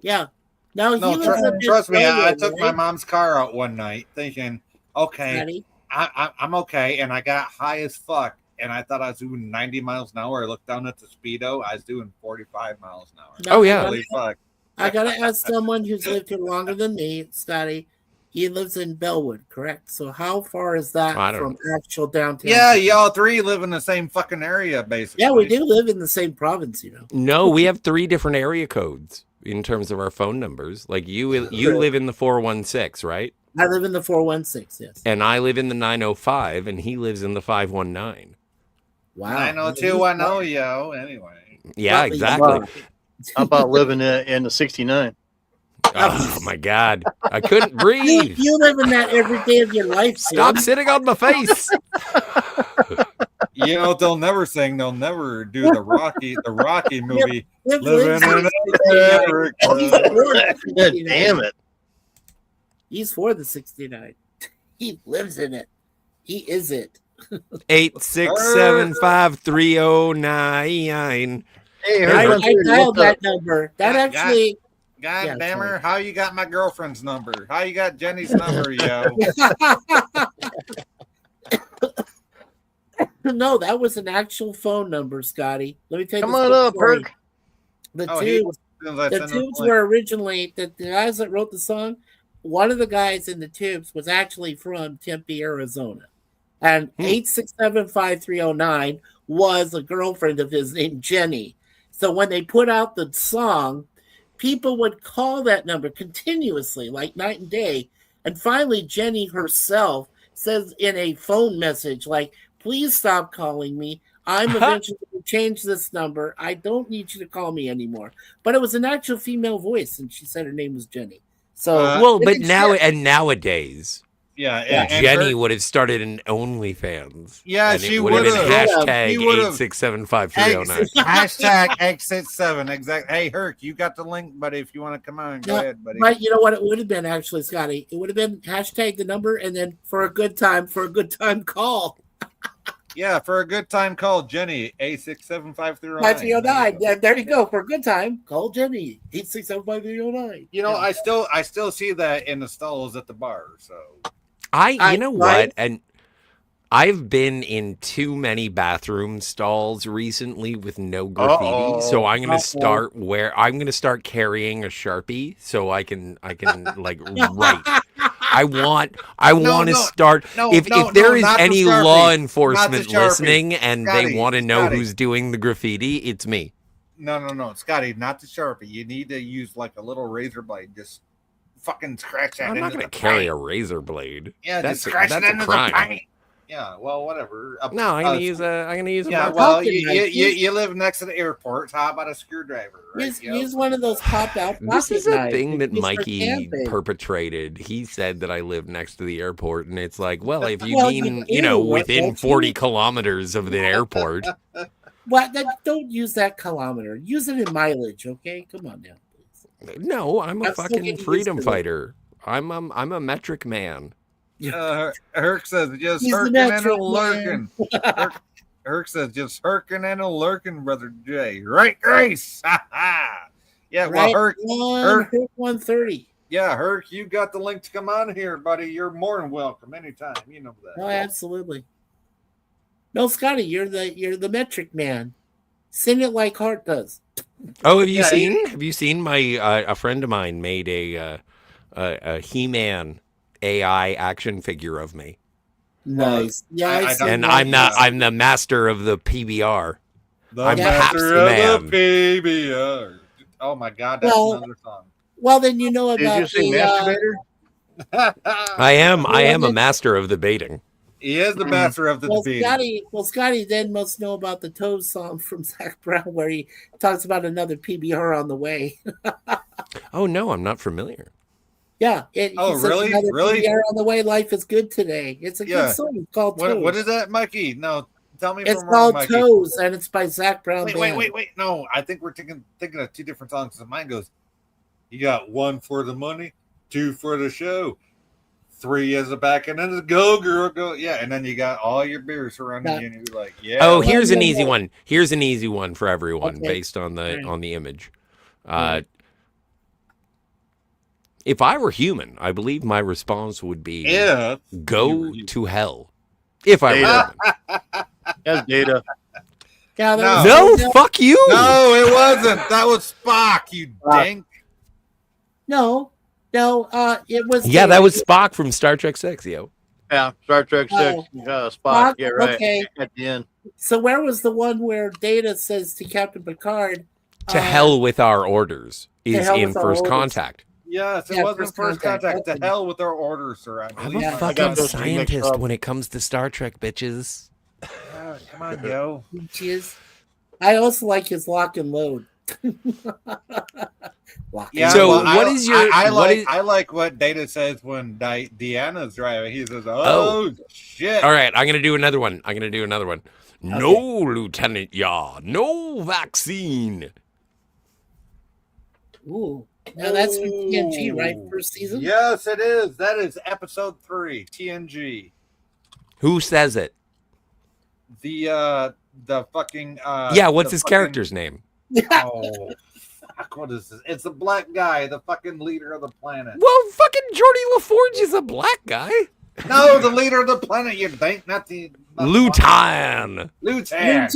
Yeah. No, No, he lives up in trust me. I Australia, took my right? mom's car out one night thinking, okay, Daddy? I'm okay. And I got high as fuck. And I thought I was doing 90 miles an hour. I looked down at the speedo. I was doing 45 miles an hour. No, Oh, yeah. Holy fuck. I gotta ask someone who's lived here longer than me, Scotty. He lives in Bellwood, correct? So how far is that I don't from actual downtown? Yeah, y'all three live in the same fucking area, basically. Yeah, we do live in the same province, you know. No, we have 3 different area codes in terms of our phone numbers. Like you live in the 416, right? I live in the 416. Yes. And I live in the 905, and he lives in the 519. Wow. 90210, yo. Anyway. Yeah, exactly. How about living in the 69? Oh my God, I couldn't breathe. You live in that every day of your life. Stop sitting on my face. You know what they'll never sing? They'll never do the Rocky movie. Living in America. Damn it. He's for the 69. He lives in it. He is it. 8675309. Hey, I dialed that number. That actually. God Yeah, damn her! sorry. How you got my girlfriend's number? How you got Jenny's number, yo? No, that was an actual phone number, Scotty. Let me tell you. Come on up, Perk. The He tubes. was- I The sent him tubes the link. were originally the guys that wrote the song. One of the guys in the tubes was actually from Tempe, Arizona, and 8675309 was a girlfriend of his named Jenny. So when they put out the song, people would call that number continuously, like night and day. And finally, Jenny herself says in a phone message, like, please stop calling me. I'm eventually going to change this number. I don't need you to call me anymore. But it was an actual female voice, and she said her name was Jenny. So, well, but nowadays, Yeah, and and Jenny her- would have started an OnlyFans. Yeah, and she it would have been would've. hashtag She would've. 8675309. Hashtag 867. Exactly. Hey, Herc, you got the link, buddy. If you want to come on, go ahead, buddy. But you know what it would have been, actually, Scotty? It would have been hashtag the number and then for a good time call. Yeah, for a good time, call Jenny 8675309. 5309. Yeah, there you go. For a good time, call Jenny 8675309. You know, I still see that in the stalls at the bar. So You know what? And I've been in too many bathroom stalls recently with no graffiti. So I'm gonna start carrying a Sharpie so I can like write. I want to start. If there is any law enforcement listening and they want to know who's doing the graffiti, it's me. No, Scotty, not the Sharpie. You need to use like a little razor blade. Just fucking scratch that. I'm not going to carry a razor blade. Yeah, that's just scratch that's it a into crime. the paint. Yeah, well, whatever. No, I'm gonna use a. Yeah, well, you live next to the airport. So how about a screwdriver? Right? Use one of those pop out. This is a knives thing that used for Mikey camping. perpetrated. He said that I live next to the airport, and it's like, well, if you Well, mean, you do, within don't 40 you? kilometers of the airport. Well, don't use that kilometer. Use it in mileage, okay? Come on now. No, I'm a I'm still fucking getting used freedom to it. fighter. I'm a metric man. Herc says just He's the herking and metric a lurking. Herc says just herking and a lurking, brother Jay. Right, Grace. Yeah, well, Right, Herc, 130. yeah, Herc, you got the link to come on here, buddy. You're more than welcome anytime. You know that. Oh, absolutely. No, Scotty, you're the metric man. Sing it like Hart does. Oh, have you seen? Have you seen my a friend of mine made a He-Man AI action figure of me? Nice. Yeah, I'm the master of the PBR. I'm master Paps of the man. the PBR. Oh my God, that's another song. Well, then you know about Did you sing Masturbator? I am a master of the baiting. He is the master of the debate. Scotty then must know about the Toes song from Zach Brown where he talks about another PBR on the way. Oh no, I'm not familiar. Yeah. Oh, he says really? another Really? PBR on the way. Life is good today. It's a good song. It's called Toes. What is that, Mikey? No, tell me. It's if I'm wrong, called Mikey. Toes, and it's by Zach Brown. Wait. No, I think we're thinking of two different songs. So mine goes, you got one for the money, two for the show, three as a back, and then the go, girl, go. Yeah, and then you got all your beers surrounding you, and you're like, yeah. Oh, here's an easy one. Here's an easy one for everyone Okay. based on the image. If I were human, I believe my response would be go to hell. If I were human. That's Data. Yeah, No, fuck you. No, it wasn't. That was Spock, you dink. No, it was. Yeah, that was Spock from Star Trek 6, yo. Yeah, Star Trek 6. Oh. Spock. Spock, Yeah, right. okay. At the end. So where was the one where Data says to Captain Picard, To hell with our orders is hell in with our First orders. Contact. Yes, it Yeah, wasn't first contact. To hell with their orders, sir. I'm a Yeah. fucking scientist when it comes to Star Trek, bitches. Yeah, come on, yo. Cheers. I also like his lock and load. Yeah, So well, what is your- I what like is- I like what Data says when Deanna's driving. He says, Oh. shit." All right, I'm gonna do another one. No, Lieutenant Yaw. No vaccine. Ooh. Now that's from TNG, right? First season? Yes, it is. That is episode 3, TNG. Who says it? The fucking Yeah, what's the his fucking- character's name? Oh, fuck! What is this? It's the black guy, the fucking leader of the planet. Well, fucking Jordy LaForge is a black guy. No, the leader of the planet. You think not the Lutan. Lutan.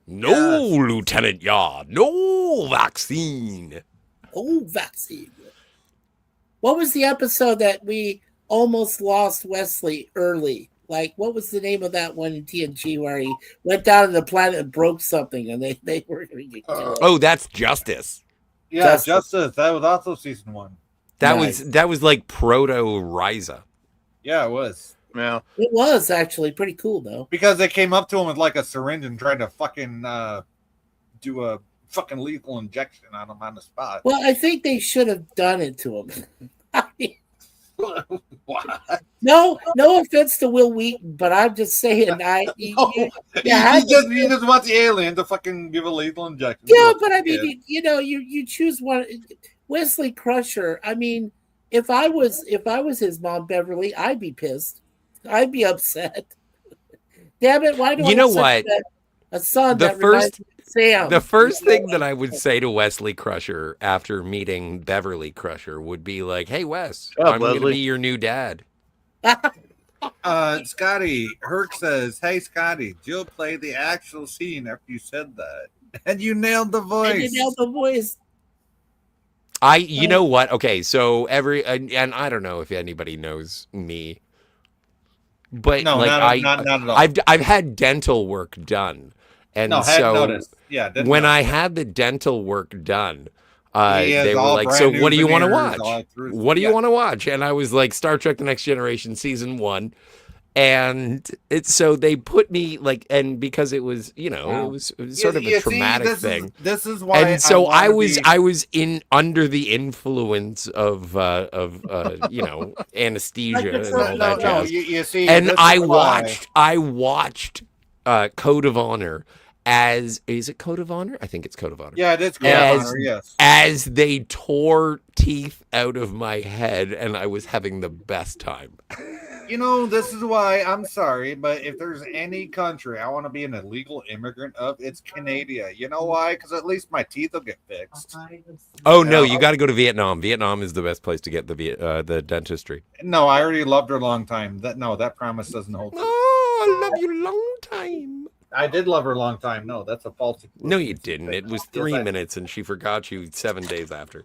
No, Lieutenant Yaw. No vaccine. Oh, vaccine. What was the episode that we almost lost Wesley early? Like, what was the name of that one in TNG where he went down to the planet and broke something and they were going to get killed? Oh, that's Justice. Yeah, Justice. That was also season 1. That was like proto Ryza. Yeah, it was. Yeah. It was actually pretty cool, though. Because they came up to him with like a syringe and tried to fucking do a fucking lethal injection on him on the spot. Well, I think they should have done it to him. I mean, no offense to Will Wheaton, but I'm just saying, You just want the alien to fucking give a lethal injection. Yeah, but I mean, you choose one. Wesley Crusher. I mean, if I was his mom, Beverly, I'd be pissed. I'd be upset. Damn it! Why do You I know have what? a son The that reminds first- me of Sam? The first thing that I would say to Wesley Crusher after meeting Beverly Crusher would be like, "Hey, Wes, Shut up, I'm going to Leslie. be your new dad." Scotty Herc says, "Hey, Scotty, Jill played the actual scene after you said that, and you nailed the voice." And you nailed the voice. You know what? Okay, so and I don't know if anybody knows me, but No, like not at all. I've had dental work done, and No, hadn't so noticed. Yeah, didn't when know. I had the dental work done, He has they were all like, brand "So new what do you want to veneers watch? all through- What do you yeah. want to watch?" And I was like, "Star Trek: The Next Generation season 1." And so they put me like, and because it was, it was sort of a traumatic thing. This is why. And so I was wanna in under the influence of anesthesia and all that jazz. You see, And this I is why- watched Code of Honor is it Code of Honor? I think it's Code of Honor. Yeah, it is Code of Honor, yes. As they tore teeth out of my head, and I was having the best time. This is why I'm sorry, but if there's any country I want to be an illegal immigrant of, it's Canada. You know why? Because at least my teeth will get fixed. Oh no, you got to go to Vietnam. Vietnam is the best place to get the dentistry. No, I already loved her a long time. That promise doesn't hold. Oh, I love you long time. I did love her a long time. No, that's a false. No, you didn't. It was 3 Yes, I- minutes, and she forgot you 7 days after.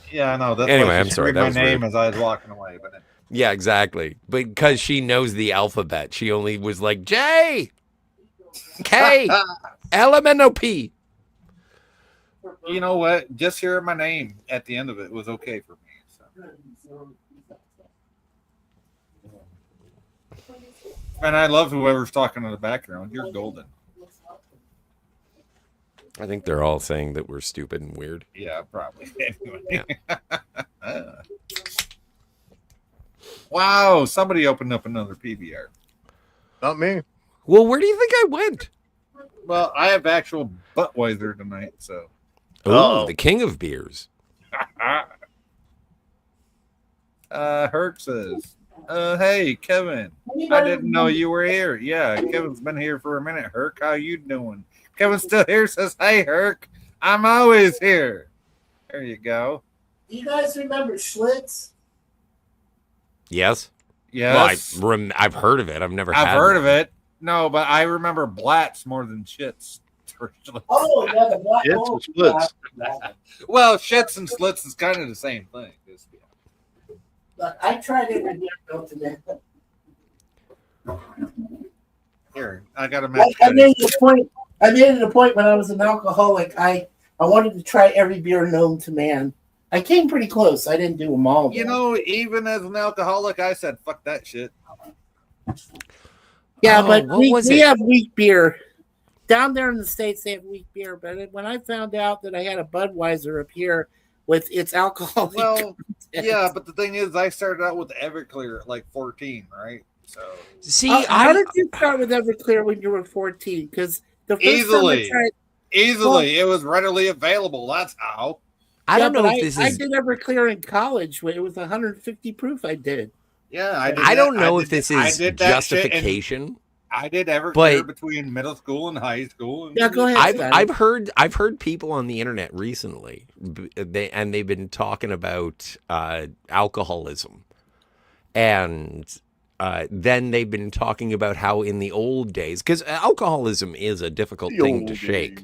Yeah, I know. That's Anyway, why she I'm sorry, screamed that my was name rude. as I was walking away. But Yeah, exactly. Because she knows the alphabet. She only was like J, K, L, M, N, O, P. you know what? Just hearing my name at the end of it was okay for me. So. And I love whoever's talking in the background. You're golden. I think they're all saying that we're stupid and weird. Yeah, probably. Anyway. Wow, somebody opened up another PBR. Not me. Well, where do you think I went? Well, I have actual Budweiser tonight, so. Oh, the king of beers. Herc says, hey, Kevin, I didn't know you were here. Yeah, Kevin's been here for a minute. Herc, how you doing? Kevin still here, says, hey, Herc, I'm always here. There you go. Do you guys remember Schlitz? Yes. Yes. Well, I've heard of it. I've never. I've had heard one. of it. No, but I remember Blatz more than Shits. Oh, yeah, the black Shits or Splits? Well, Shits and Slits is kind of the same thing. But I tried it with your today. Here, I got a match. I made it a point when I was an alcoholic. I I wanted to try every beer known to man. I came pretty close. I didn't do them all. You know, even as an alcoholic, I said, fuck that shit. Yeah, Oh, but what we was it? have weak beer. Down there in the States, they have weak beer. But when I found out that I had a Budweiser up here with its alcoholic Well, content. yeah, but the thing is, I started out with Everclear at like 14, right? So See, how did you start with Everclear when you were 14? Because the first easily, time I tried, easily, it was readily available. That's how. I don't know if this I is. did Everclear in college when it was 150 proof. I did. Yeah, I did. I don't know I if did- this I is did that shit in- justification. I did Everclear But- between middle school and high school. And Yeah, go ahead. I've heard people on the internet recently, they've been talking about alcoholism, and then they've been talking about how in the old days, because alcoholism is a difficult thing to shake.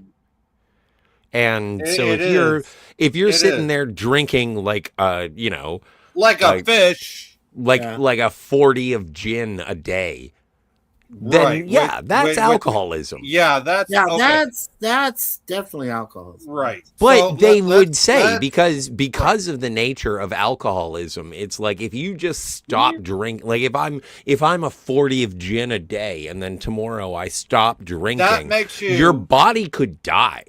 And so if you're sitting there drinking like like a fish, like a 40 of gin a day, then right, that's alcoholism. That's okay. That's definitely alcoholism. Right. But So they would let's- say let's- because of the nature of alcoholism, it's like if you just stop drinking, like if I'm a 40 of gin a day and then tomorrow I stop drinking, makes you- your body could die.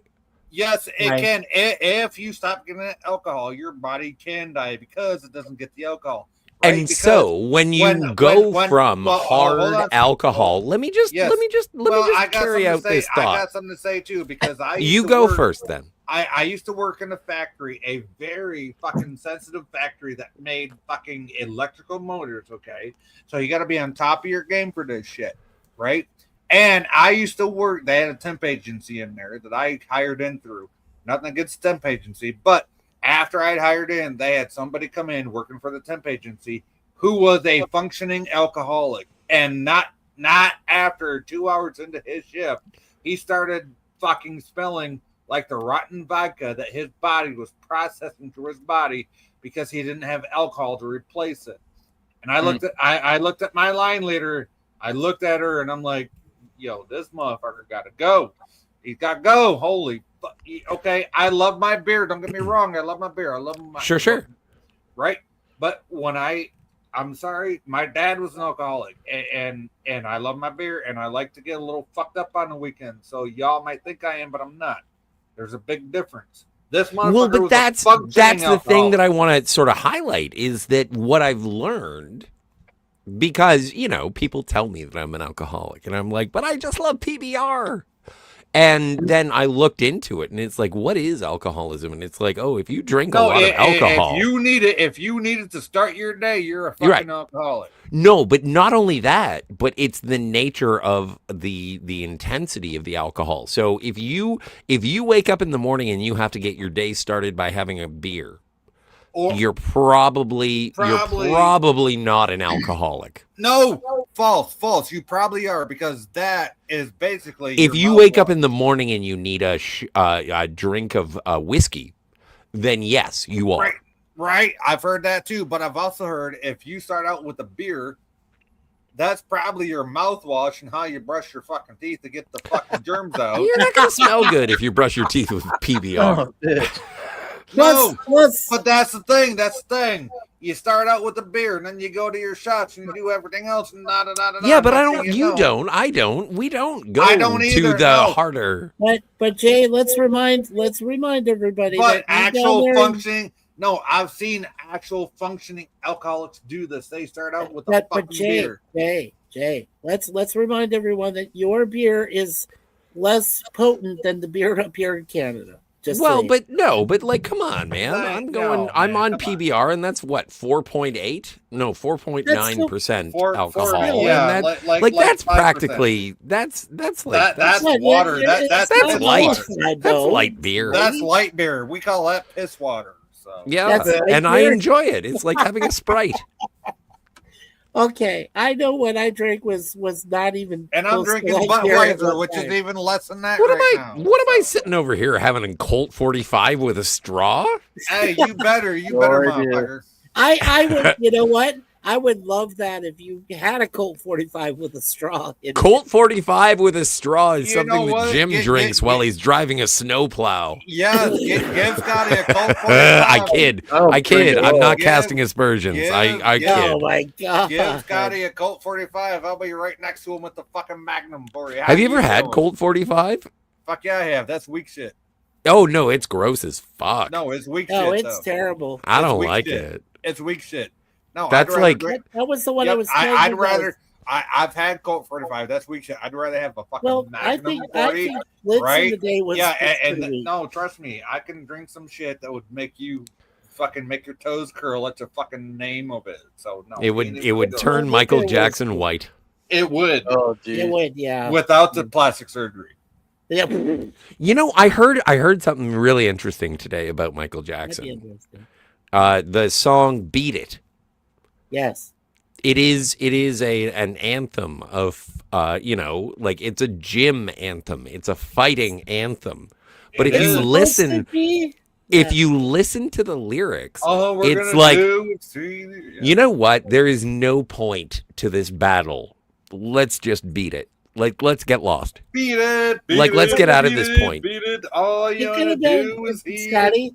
Yes, it Right. can. If you stop getting alcohol, your body can die because it doesn't get the alcohol. Right? And Because so when you go from hard hold on. alcohol, let me just Yes. Well, I got carry something to out say. this I thought. got something to say too because I used You to go work- first then. I used to work in a factory, a very fucking sensitive factory that made fucking electrical motors. Okay, so you got to be on top of your game for this shit, right? And I used to work. They had a temp agency in there that I hired in through. Nothing against temp agency, but after I'd hired in, they had somebody come in working for the temp agency who was a functioning alcoholic, and not after 2 hours into his shift, he started fucking smelling like the rotten vodka that his body was processing through his body because he didn't have alcohol to replace it. And I looked at my line leader. I looked at her and I'm like, yo, this motherfucker got to go. He's got to go. Holy fuck. Okay, I love my beer. Don't get me wrong. I love my beer. I love my Sure. Right? But when I'm sorry, my dad was an alcoholic, and I love my beer, and I like to get a little fucked up on the weekend. So y'all might think I am, but I'm not. There's a big difference. This motherfucker Well, but was that's a functioning the thing that alcoholic. I want to sort of highlight is that what I've learned, because people tell me that I'm an alcoholic, and I'm like, but I just love PBR. And then I looked into it, and it's like, what is alcoholism? And it's like, oh, if you drink a lot of alcohol, if you needed to start your day, you're a fucking You're right. alcoholic. no, but not only that, but it's the nature of the intensity of the alcohol. So if you wake up in the morning and you have to get your day started by having a beer, Or you're probably not an alcoholic. no, false. You probably are because that is basically. If your you wake up mouthwash. in the morning and you need a drink of whiskey, then yes, you are. Right, I've heard that too, but I've also heard if you start out with a beer, that's probably your mouthwash and how you brush your fucking teeth to get the fucking germs out. You're not gonna smell good if you brush your teeth with PBR. No, but that's the thing. That's the thing. You start out with a beer, and then you go to your shots, and you do everything else, and da da da da. Yeah, but I Next don't. thing You know- don't. I don't. We don't go I don't to either, the no. harder. But Jay, let's remind everybody But that you down actual there- functioning. No, I've seen actual functioning alcoholics do this. They start out with a But fucking beer. Jay, let's remind everyone that your beer is less potent than the beer up here in Canada. Just Well, saying. but like, come on, man. I'm on PBR, and that's what 4.8, no 4.9% Four- alcohol. four- And yeah, that's like that's 5%. practically that's like That's Yeah, water. yeah, That's that's not light. modified, That's though. light beer. That's light beer. We call that piss water. So Yeah, That's light and I beer. enjoy it. It's like having a Sprite. Okay, I know what I drank was not even. and I'm close to drinking like beer at Budweiser, one which is time. even less than that What right am I? now. What am I sitting over here having a Colt 45 with a straw? Hey, you better, motherfucker. I would, you know what? I would love that if you had a Colt 45 with a straw. In Colt 45 with a straw is You something know that what? Jim drinks while he's driving a snowplow. Yes, give Scotty a Colt 45. I kid. I kid. I'm not Give- casting aspersions. I give- kid. Oh my god! Give Scotty a Colt 45. I'll be right next to him with the fucking Magnum for you. How Have you ever had doing? Colt 45? Fuck yeah, I have. That's weak shit. Oh no, it's gross as fuck. No, it's weak No, shit. it's though. terrible. I It's don't weak like shit. it. It's weak shit. No, That's I'd rather like- drink- That was the one Yep, I was. I'd rather. I've had Colt 45. That's weak shit. I'd rather have a fucking Well, I Magnum think 40, Blitz right? in the day was. Yeah, was and pretty weak. no, trust me, I can drink some shit that would make you fucking make your toes curl at the fucking name of it. So no, It would turn Michael Jackson white. It would. Oh, It dude. would, yeah. Without the plastic surgery. Yep. You know, I heard something really interesting today about Michael That'd be Jackson. interesting. The song "Beat It." Yes. It is an anthem of like it's a gym anthem. It's a fighting anthem. But It if you is. listen, Yeah. if you listen to the lyrics, All we're it's gonna like, do is see the- you know what? There is no point to this battle. Let's just beat it. Like, let's get lost. Beat it. Beat Like, let's it, get out of beat this it, point. Beat it. All It you could gotta have been, do is hear it. Scotty.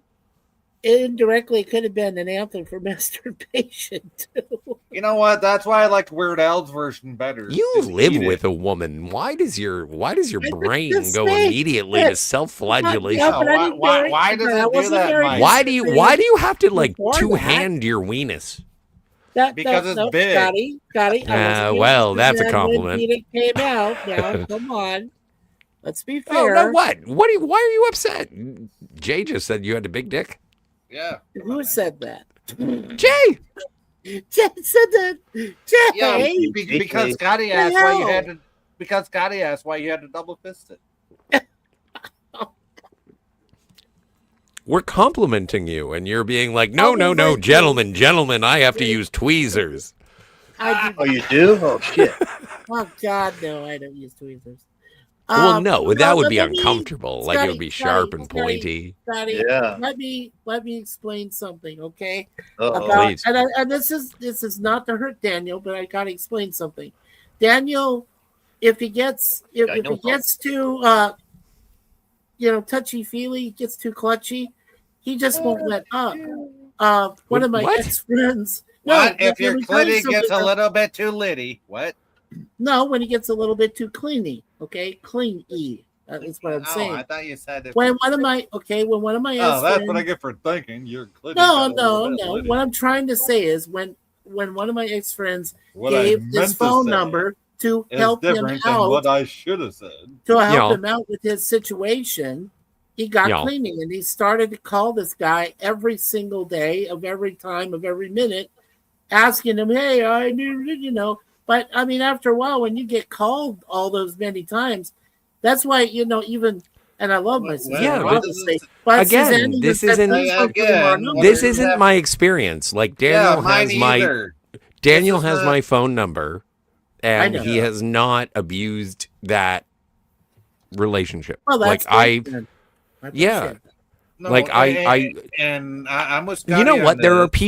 Indirectly, it could have been an anthem for masturbation too. You know what? That's why I like Weird Al's version better. You Just live eat it. with a woman. Why does your brain just go saying. immediately to self-flagellation? Yeah, but I didn't Why marry- does I it do wasn't that, married Mike? to Why do you have to like Before two-hand your weenus? Because it's big. Scotty. Well, that's a compliment. When it came out, now come on. Let's be Oh fair. no! What? Why are you upset? Jay just said you had a big dick. Yeah. Who said that? Jay. Jay said that. Jay. Yeah, because Scotty asked why you hell? had to. Because Scotty asked why you had to double fist it. We're complimenting you, and you're being like, no, gentlemen, I have to use tweezers. I do. Oh, you do? Oh shit. Oh God, no! I don't use tweezers. Well, no, that would be let me- uncomfortable. Like it would be sharp and pointy. Scotty, Yeah. let me explain something, okay? Uh-oh. Please. And this is not to hurt Daniel, but I gotta explain something. Daniel, if he gets if he gets too touchy feely, gets too clutchy, he just won't let up. One of my What? ex friends. What if your clitty gets a little. little bit too litty? What? No, when he gets a little bit too cleany, okay, clean-y. That is what I'm Oh, saying. I thought you said it. When one of my ex Oh, that's what I friends- get for thinking. Your clitty. No, got a no, little bit no. litty. What I'm trying to say is when one of my ex friends What I gave meant his to phone say number to is help him different than out, what I should have said. him out with his situation, he got Yeah. cleaning and he started to call this guy every single day of every time of every minute, asking him, "Hey, I need." But I mean, after a while, when you get called all those many times, that's why even. And I love my sister, Yeah, but obviously. But again, Suzanne this even said, isn't- "Please don't give him our number." This isn't my experience. Like Daniel mine has my either. Daniel This is has not- my phone number, and know. he has not abused that relationship. Well, like that's I, good then. I yeah. appreciate that. No, Like, and I'm with Scotty You know on what? There are this.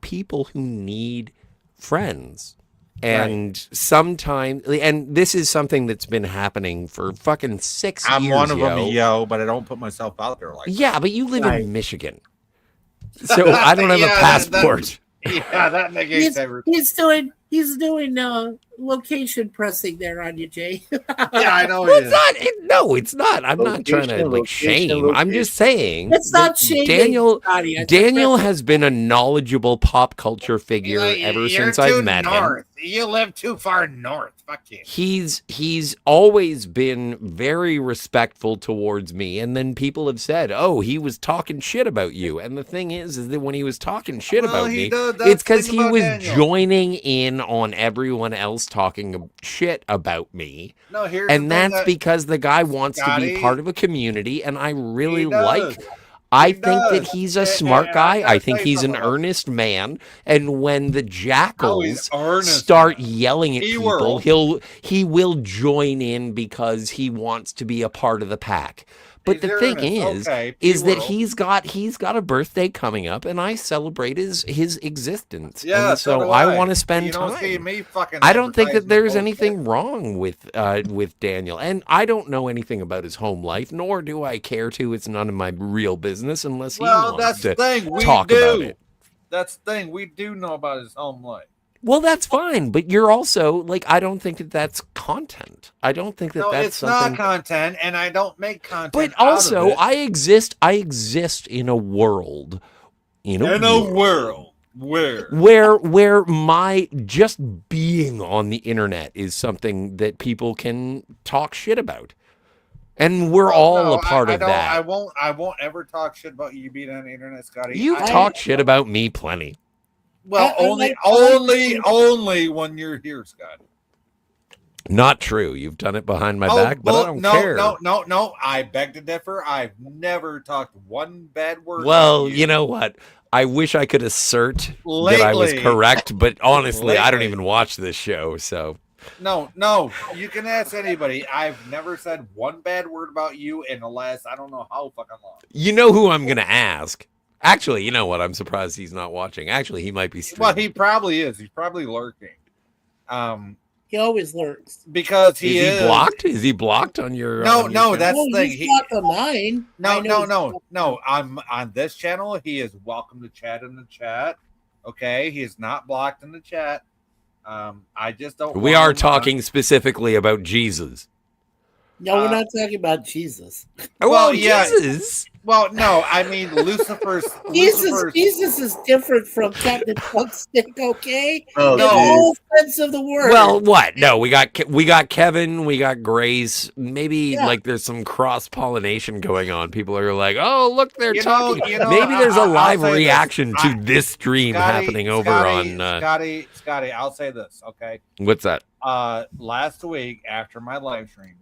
people who need friends. And sometimes, and this is something that's been happening for fucking 6 years. I'm one of them, yo. yo, but I don't put myself out there like. Yeah, but you live Right. in Michigan, so I don't have a passport. Yeah, that negates everything. He's doing location pressing there on you, Jay. Yeah, I know. Well, it it's is. not. No, it's not. I'm not trying to like shame. I'm just saying. It's not that shaming, Daniel. Scotty. I Daniel just- has been a knowledgeable pop culture figure ever You're since too I've met him. north. You live too far north. Fuck you. He's always been very respectful towards me, and then people have said, "Oh, he was talking shit about you." And the thing is that when he was talking shit Well, about he me, does- that's it's because the he thing about was Daniel. joining in on everyone else talking shit about me. No, here's And the thing that's that- because the guy wants to be Scotty, part of a community, and I really he does. like. I He think that does. he's a And- smart and guy. I gotta I think say he's an something. earnest man. And when the jackals earnest, start man. yelling at He people, will. he will join in because he wants to be a part of the pack. But the thing Uranus. is that P-World. he's got a birthday coming up, and I celebrate his existence. Yeah, and so do I want to spend You don't time. see me fucking I don't think that advertising there's bullshit. anything wrong with Daniel, and I don't know anything about his home life, nor do I care to. It's none of my real business unless he wants that's to the thing. We talk do. about it. That's the thing. We do know about his home life. Well, that's fine, but you're also like, I don't think that that's content. I don't think that No, that's it's something. not content, and I don't make content. But out also, of it. I exist in a world, world where my just being on the internet is something that people can talk shit about, and we're all a part of that. I won't ever talk shit about you being on the internet, Scotty. You've talked shit about me plenty. Well, only when you're here, Scott. Not true. You've done it behind my back, but I don't care. No. I beg to differ. I've never talked one bad word. Well, you know what? I wish I could assert that I was correct, but honestly, I don't even watch this show, so. No. You can ask anybody. I've never said one bad word about you in the last, I don't know how fucking long. You know who I'm going to ask? Actually, you know what? I'm surprised he's not watching. Actually, he might be streaming. Well, he probably is. He's probably lurking. He always lurks because he is blocked. Is he blocked on your? No. That's the thing. He's blocked on mine. No. I'm on this channel. He is welcome to chat in the chat. Okay, he is not blocked in the chat. I just don't. We are talking specifically about Jesus. No, we're not talking about Jesus. Well, yeah. Jesus. Well, no, I mean Lucifer's. Jesus is different from Captain Fuckstick, okay? Oh, in all sense of the word. Well, what? No, we got Kevin, we got Grace. Maybe like there's some cross pollination going on. People are like, "Oh, look, they're talking." Maybe there's a live reaction to this stream happening over on. Scotty, I'll say this, okay? What's that? Last week after my live stream.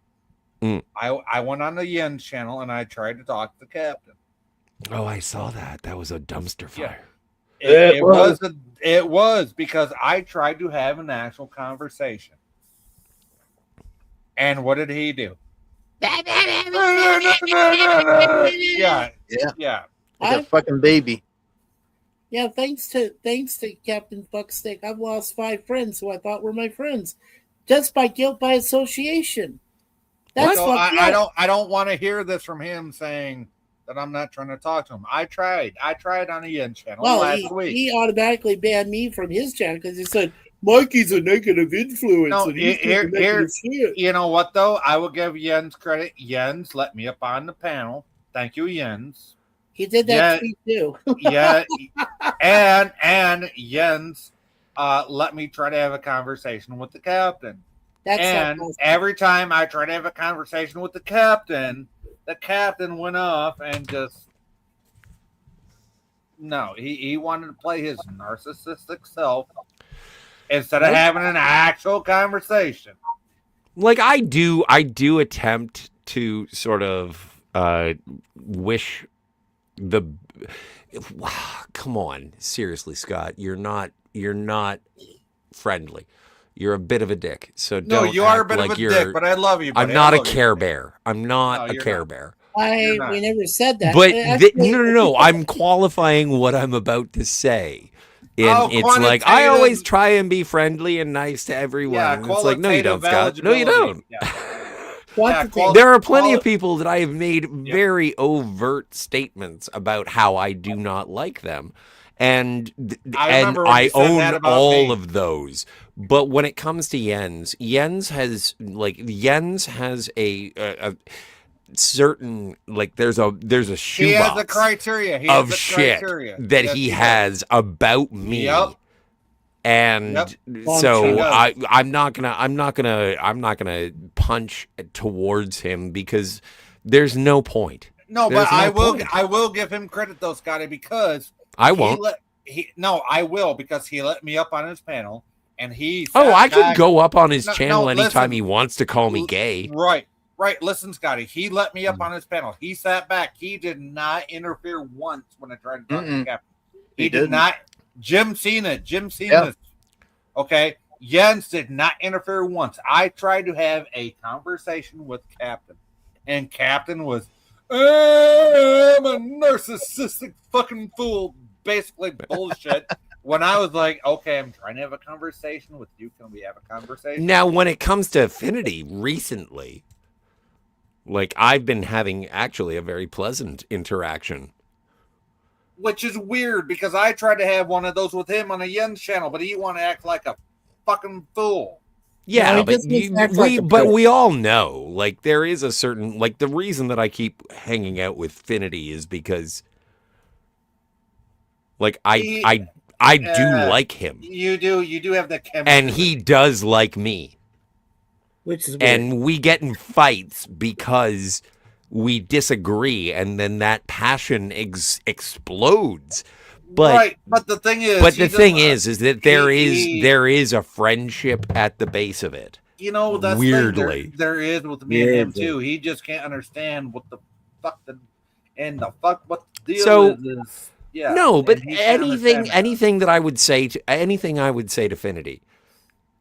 I went on the Yen's channel and I tried to talk to the captain. Oh, I saw that. That was a dumpster fire. Yeah. It was because I tried to have an actual conversation. And what did he do? Yeah. Like a fucking baby. Yeah, thanks to Captain Fuckstick, I've lost 5 friends who I thought were my friends just by guilt by association. That's so I don't want to hear this from him saying that I'm not trying to talk to him. I tried on a Yen channel last week. He automatically banned me from his channel because he said Mikey's a negative influence. No, and he's negative shit. You know what though? I will give Jens credit. Jens let me up on the panel. Thank you, Jens. He did that tweet too. Yeah, and Jens let me try to have a conversation with the captain. Every time I try to have a conversation with the captain went off and just he wanted to play his narcissistic self instead of having an actual conversation. Like I do attempt to sort of wish the come on, seriously, Scott, you're not friendly. You're a bit of a dick. So don't. No, you are a bit of a dick, but I love you. I'm not a Care Bear. I'm not a Care Bear. We never said that. But no. I'm qualifying what I'm about to say. And it's like I always try and be friendly and nice to everyone. Yeah, and it's like, no, you don't, Scott. No, you don't. Yeah. There are plenty of people that I have made very overt statements about how I do not like them. And I own all of those. But when it comes to Jens has a certain, like, there's a shoebox. He has a criteria. That he has about me. Yep. And so I'm not gonna punch towards him because there's no point. No, but I will give him credit though, Scotty, because I won't. I will because he let me up on his panel and he. I could go up on his channel anytime he wants to call me gay. Right. Listen, Scotty, he let me up on his panel. He sat back. He did not interfere once when I tried to talk to the captain. He did not. Jim Cena. Yep. Okay. Jens did not interfere once. I tried to have a conversation with Captain, and Captain was, I'm a narcissistic fucking fool, basically bullshit. When I was like, okay, I'm trying to have a conversation with you. Can we have a conversation? Now, when it comes to affinity recently, like I've been having actually a very pleasant interaction. Which is weird because I tried to have one of those with him on a Yen's channel, but he want to act like a fucking fool. Yeah, No, but we all know, like there is a certain, like the reason that I keep hanging out with Finity is because, like I do like him. You do have the chemistry, and he does like me, which is weird. And we get in fights because we disagree, and then that passion explodes. But right, but the thing is, that there is a friendship at the base of it. You know, that's weirdly there is with me and him too. He just can't understand what the fuck what the deal is. Yeah. No, but anything that I would say to Finity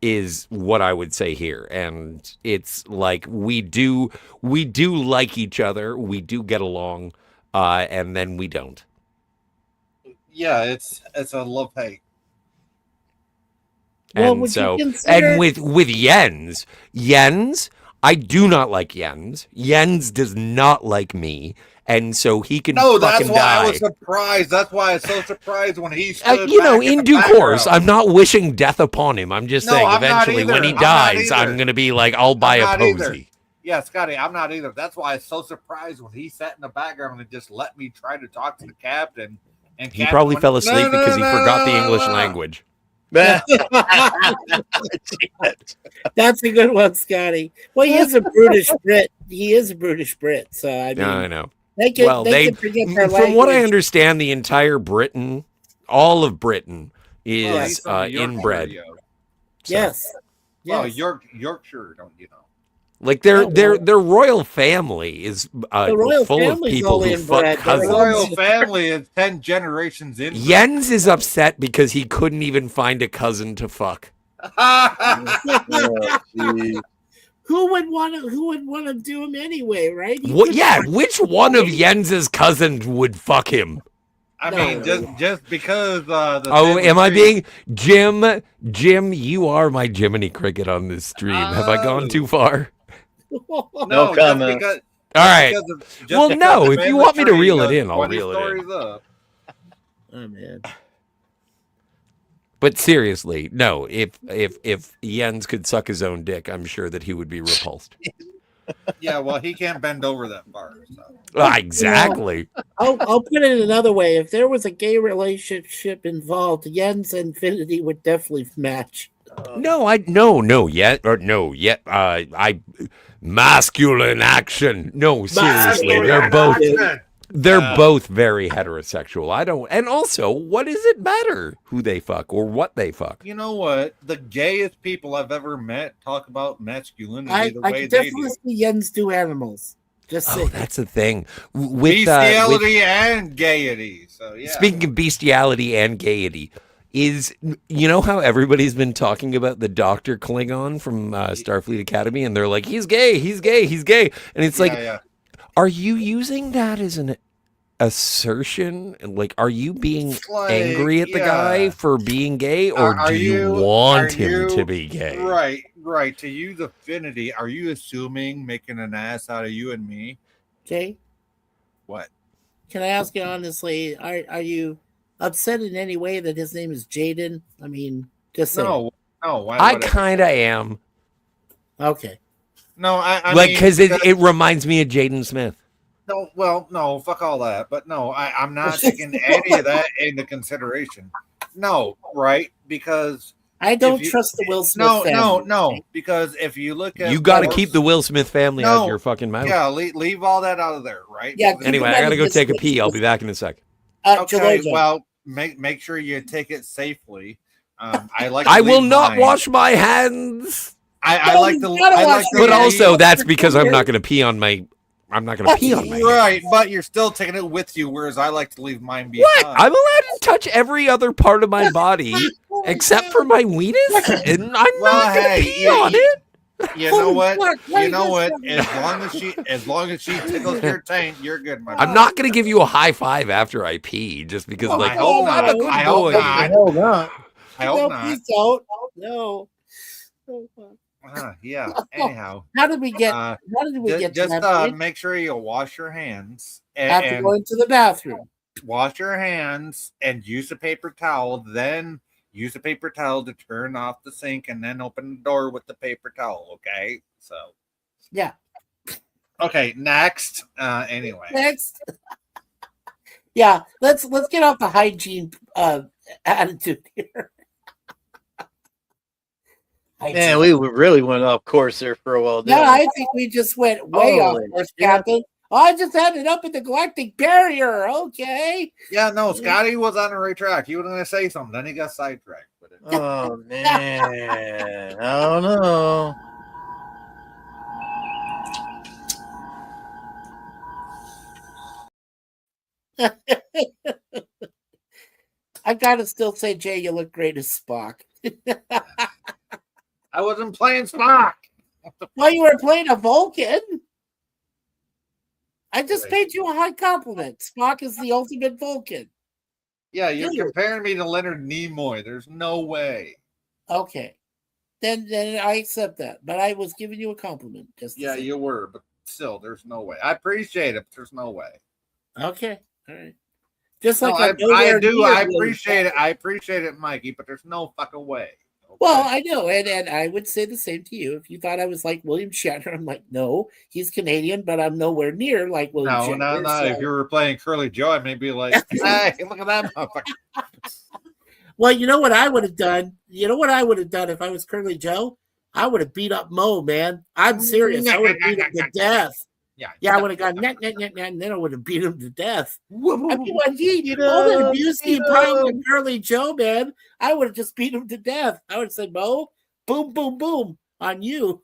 is what I would say here, and it's like we do like each other, we do get along, and then we don't. Yeah, it's a love-hate. And with Jens, I do not like Jens. Jens does not like me, and so he can. No, that's why die. I was surprised. That's why I was so surprised when he stood in due course, I'm not wishing death upon him. I'm just saying, eventually, when he dies, I'm going to be like, I'll buy a posy. Yeah, Scotty, I'm not either. That's why I was so surprised when he sat in the background and just let me try to talk to the captain. And he probably fell asleep because he forgot the English language. That's a good one, Scotty. Well, he is a brutish Brit. So I mean, I know. They can forget their from language. what I understand, the entire Britain, all of Britain, is inbred. So. Yes. Well, Yorkshire, don't you know? Like their royal family is full of people who fuck cousins. The royal family is 10 generations in. Jens is upset because he couldn't even find a cousin to fuck. Who would want to do him anyway, right? Which one of Jens's cousins would fuck him? I mean, just because. Am I being Jim? Jim, you are my Jiminy Cricket on this stream. Have I gone too far? No comment. All right. No. If you want me to reel it in, I'll reel it in. Oh man. But seriously, no. If Jens could suck his own dick, I'm sure that he would be repulsed. Yeah, well, he can't bend over that far. So. Exactly. I'll put it another way. If there was a gay relationship involved, Jens and Infinity would definitely match. Masculine action. No, seriously, they're both very heterosexual. And also, what does it matter who they fuck or what they fuck? You know what? The gayest people I've ever met talk about masculinity I way can they definitely see Jens do animals. That's the thing. Bestiality and gaiety. So yeah. Speaking of bestiality and gaiety, you know how everybody's been talking about the Dr. Klingon from Starfleet Academy, and they're like, he's gay, and it's like, are you using that as an assertion? Like, are you being angry at the guy for being gay, or do you want him to be gay? Right. To use affinity, are you assuming making an ass out of you and me? Jay? What? Can I ask you honestly, are you upset in any way that his name is Jaden? I mean, just say no. I kind of am. Okay. No, I like because it reminds me of Jaden Smith. No, well, no, fuck all that. But no, I'm not taking any of that into consideration. No, right? Because I don't trust the Will Smith family. No. Because if you look at, you got to keep the Will Smith family out of your fucking mouth. Yeah, leave all that out of there, right? Yeah. Anyway, I gotta go take a pee. I'll be back in a sec. Okay, well, make sure you take it safely. I will not wash my hands. I like to, but also that's because I'm not going to pee on my. I'm not going to pee on my. Right, but you're still taking it with you, whereas I like to leave mine behind. What? I'm allowed to touch every other part of my body except for my weenus, and I'm not going to pee on it. You know Holy what? fuck, You know is what? this? As long as she tickles your taint, you're good, my I'm friend. not gonna give you a high five after I pee, just because Oh, like, I hope oh, I'm a not. good I hope boy. not. Hell no. I hope No, not. please don't. No. Oh, fuck. Yeah. Anyhow, How did we get? uh, How did we get to just that point? make sure you wash your hands After and going to the bathroom. wash your hands and use a paper towel. Then use a paper towel to turn off the sink, and then open the door with the paper towel. Okay. So. Yeah. Okay. Next. Anyway. Next. Yeah. Let's get off the hygiene attitude here. Man, we really went off course there for a while. No, didn't we? I think we just went way off Holy course, shit. Captain. I just ended up in the galactic barrier. Okay. Yeah. No. Scotty was on the right track. He was going to say something. Then he got sidetracked. Oh man, I don't know. I gotta still say, Jay, you look great as Spock. I wasn't playing Spock. Well, you were playing a Vulcan. I just paid you a high compliment. Spock is the ultimate Vulcan. Yeah, you're Dude. comparing me to Leonard Nimoy. There's no way. Okay. Then I accept that. But I was giving you a compliment. Just to Yeah, say. you were, but still, there's no way. I appreciate it, but there's no way. Okay. All right. Just No, like I I'm nowhere do. near I William appreciate it. Shatner. I appreciate it, Mikey, but there's no fucking way. Okay? Well, I know, and I would say the same to you. If you thought I was like William Shatner, I'm like, no, he's Canadian, but I'm nowhere near like William no, Shatner. no. so- If you were playing Curly Joe, I may be like, hey, look at that motherfucker. Well, you know what I would have done? You know what I would have done if I was Curly Joe? I would have beat up Mo, man. I'm serious. I would have beat him to death. Yeah, I would have gone, and then I would have beat him to death. I mean, when all that abuse he piled on Curly Joe, man, I would have just beat him to death. I would have said, Mo, boom, boom, boom on you.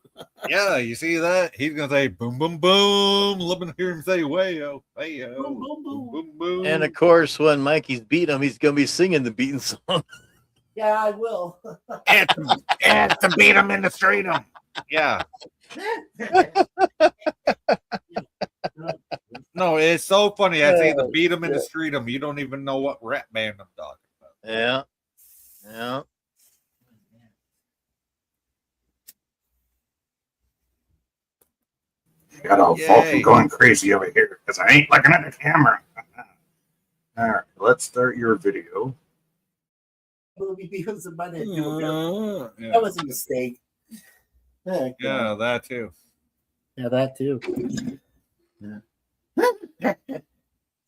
Yeah, you see that? He's gonna say boom, boom, boom. Let me hear him say wayo, wayo, boom, boom, boom, boom. And of course, when Mikey's beat him, he's gonna be singing the beating song. Yeah, I will. It's to beat him in the street. Yeah. No, it's so funny. I say the beat him in the street. You don't even know what rap band I'm talking about. Yeah. Yeah. You got all Vulcan going crazy over here because I ain't looking at the camera. All right, let's start your video. That Yeah. was a mistake. Yeah, that too. Yeah, that too. Yeah.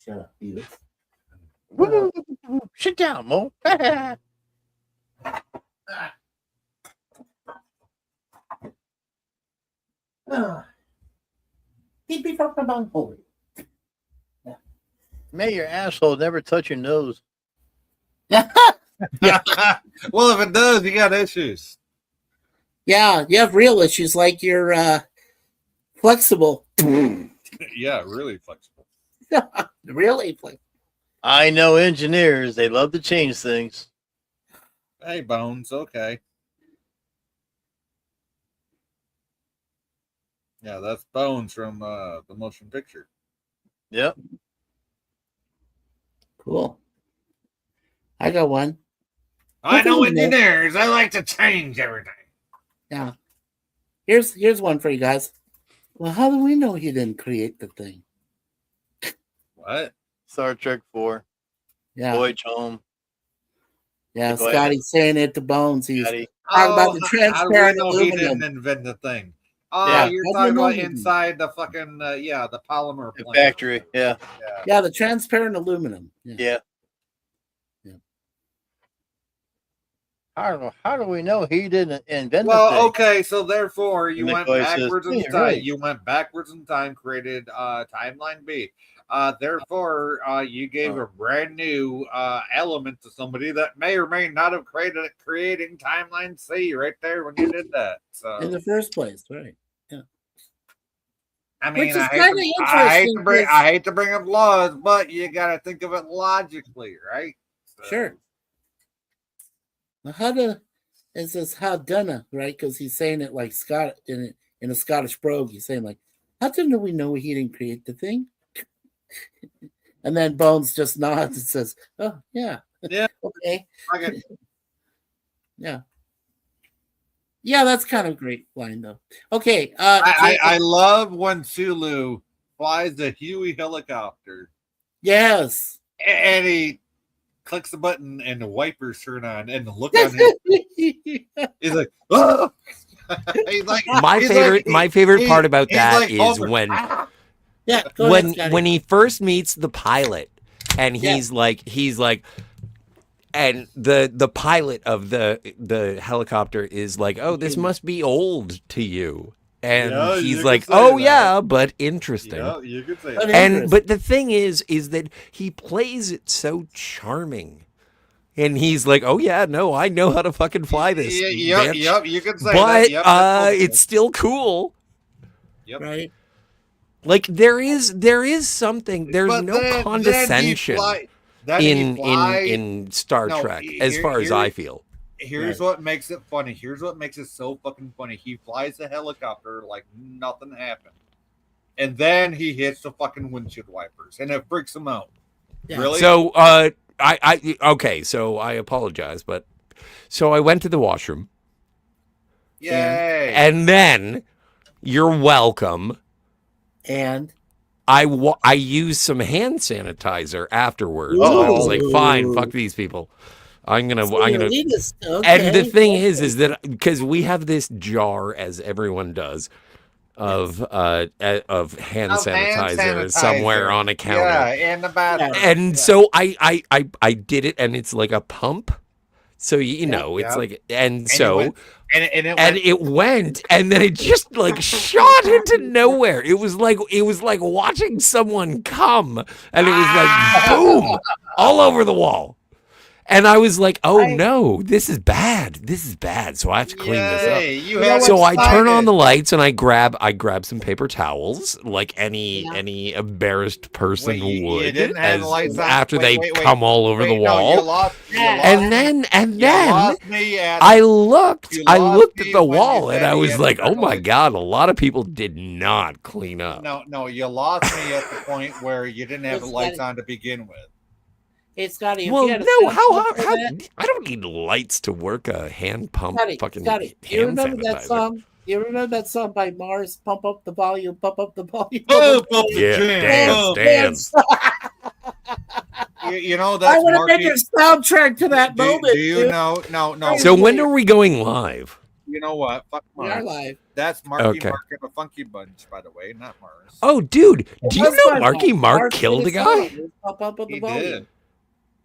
Shut up, Felix. Sit down, Mo. May your asshole never touch your nose. Well, if it does, you got issues. Yeah, you have real issues like you're flexible. Yeah, really flexible. Really flexible. I know engineers, they love to change things. Hey, Bones, okay. Yeah, that's Bones from the motion picture. Yep. Cool. I got one. I know engineers. I like to change everything. Yeah. Here's one for you guys. Well, how do we know he didn't create the thing? What? Star Trek 4. Yeah. Voyage Home. Yeah, Go ahead. Scotty's saying it to Bones. He's Scotty. talking about the How do we transparent know he aluminum. didn't invent the thing? Oh, Yeah. you're How do talking we know about he didn't? inside the fucking the polymer The plant. factory. Yeah. Yeah, the transparent aluminum. Yeah. How do we know he didn't invent the Well, thing? okay, so therefore you And went Nikolai says, backwards in "Yeah, time. right." You went backwards in time, created timeline B. Therefore, you gave a brand new element to somebody that may or may not have creating timeline C right there when you did that. So In the first place, right? Yeah. I mean, Which is I kinda interesting hate to bring up laws, but you got to think of it logically, right? So, Sure. Now, It says how dunna, right? Because he's saying it like Scott in a Scottish brogue. He's saying like, how dunna we know he didn't create the thing? And then Bones just nods and says, "Oh yeah, Yeah, okay, okay. yeah, yeah." That's kind of a great line though. Okay, I love when Sulu flies the Huey helicopter. Yes, And he clicks the button and the wipers turn on and the look on him. He's like, oh! He's like, my favorite part about he's that like is Homer. when yeah. Go ahead, when Scotty. when he first meets the pilot and he's like and the pilot of the helicopter is like, oh, this must be old to you. And Yeah, he's you like, could say oh that. yeah, but interesting. Yeah, you could say But that. And but the thing is that he plays it so charming. And he's like, oh yeah, no, I know how to fucking fly this. Yep, bitch. you could say But that. Yep, that's it's still cool. Yep. Right. Like there is something. There's But no then condescension in Star No, Trek, as far as I feel. Here's what makes it funny. Here's what makes it so fucking funny. He flies the helicopter like nothing happened. And then he hits the fucking windshield wipers and it freaks him out. Yeah. Really? So okay, so I apologize, but so I went to the washroom. Yay. And then you're welcome. And I used some hand sanitizer afterwards. Ooh. I was like, fine, fuck these people. I'm gonna. elitist. Okay. And the thing is that because we have this jar, as everyone does, of hand sanitizer somewhere on a counter. Yeah, in the bathroom. And so I did it, and it's like a pump. So you know, it's Yeah. like, And it went, and then it just like shot into nowhere. It was like watching someone come, and it was like boom, all over the wall. And I was like, oh no, this is bad. This is bad. So I have to clean this up. So I turn on the lights and I grab some paper towels, like any embarrassed person would, after they come all over the wall. And then I looked at the wall and I was like, oh my God, a lot of people did not clean up. No, you lost me at the point where you didn't have the lights on to begin with. It's Scotty. Well, no, how I don't need lights to work a hand pump. Scotty, you remember that song? You remember that song by Mars? Pump up the volume, pump up the volume. Dance. You know that I want to make a soundtrack to that moment. Do you know? No. So when are we going live? You know what? Fuck We Mars. are live. That's Marky Okay. Mark and the Funky Bunch, by the way, not Mars. Oh, dude, do you That's know my Marky fault. Mark Mars killed a made guy? song. Pump up the He volume. did.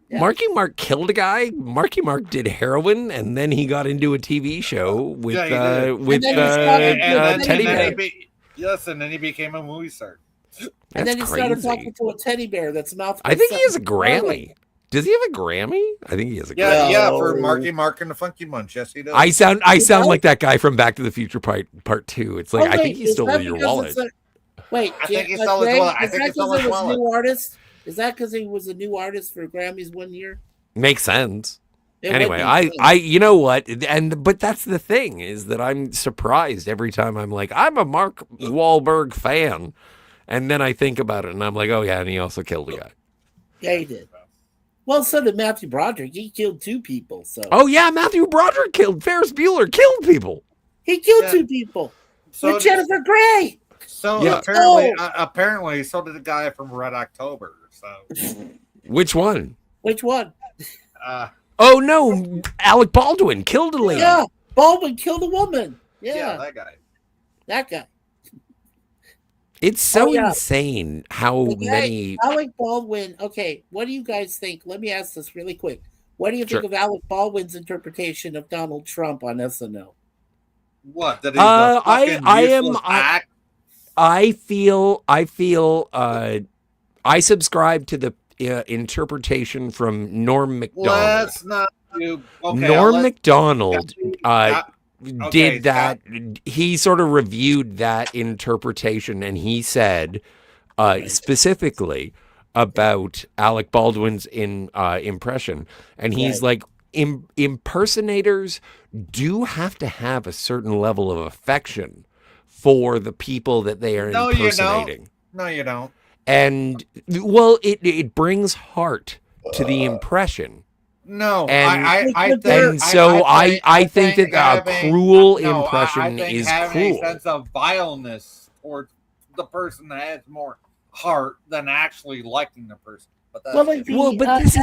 Yeah. Marky Mark killed a guy. Marky Mark did heroin, and then he got into a TV show with Yeah, he did. And then he started- Teddy Bear. Yes, and then he became a movie star. And That's then he started crazy. talking to a teddy bear that's mouth. I think he has a Grammy. Does he have a Grammy? I think he has a Grammy. Yeah, for Marky Mark and the Funky Bunch. Yes, he does. I sound like that guy from Back to the Future Part 2. It's like I think he stole your wallet. Wait, I think he stole his wallet. I think he stole his wallet. New artist? Is that because he was a new artist for Grammys one year? Makes sense. It would Anyway, make sense. I you know what? But that's the thing is that I'm surprised every time I'm like, I'm a Mark Wahlberg fan. And then I think about it and I'm like, oh yeah, and he also killed a guy. Yeah, he did. Well, so did Matthew Broderick. He killed 2 people. So Oh yeah, Matthew Broderick killed Ferris Bueller, killed people. he killed 2 people. So with Jennifer Grey. So Yeah. apparently, so did the guy from Red October. So Which one? Which one? Oh no, Alec Baldwin killed a lady. Yeah, Baldwin killed a woman. Yeah, that guy. that guy. It's so Oh, yeah. insane how The guy, many Alec Baldwin. Okay, what do you guys think? Let me ask this really quick. What do you think Sure. of Alec Baldwin's interpretation of Donald Trump on SNL? What? That he's a fucking useless act? I feel I subscribe to the interpretation from Norm Macdonald. Let's not do. Okay, Norm let's- Macdonald okay, did that. He sort of reviewed that interpretation, and he said specifically about Alec Baldwin's impression, and he's like, impersonators do have to have a certain level of affection for the people that they are No, impersonating. you don't. No, you don't. And well, it brings heart to the impression. No, And I think, and so I think that a cruel impression I think is having cruel. a sense of vileness towards the person that has more heart than actually liking the person. But that's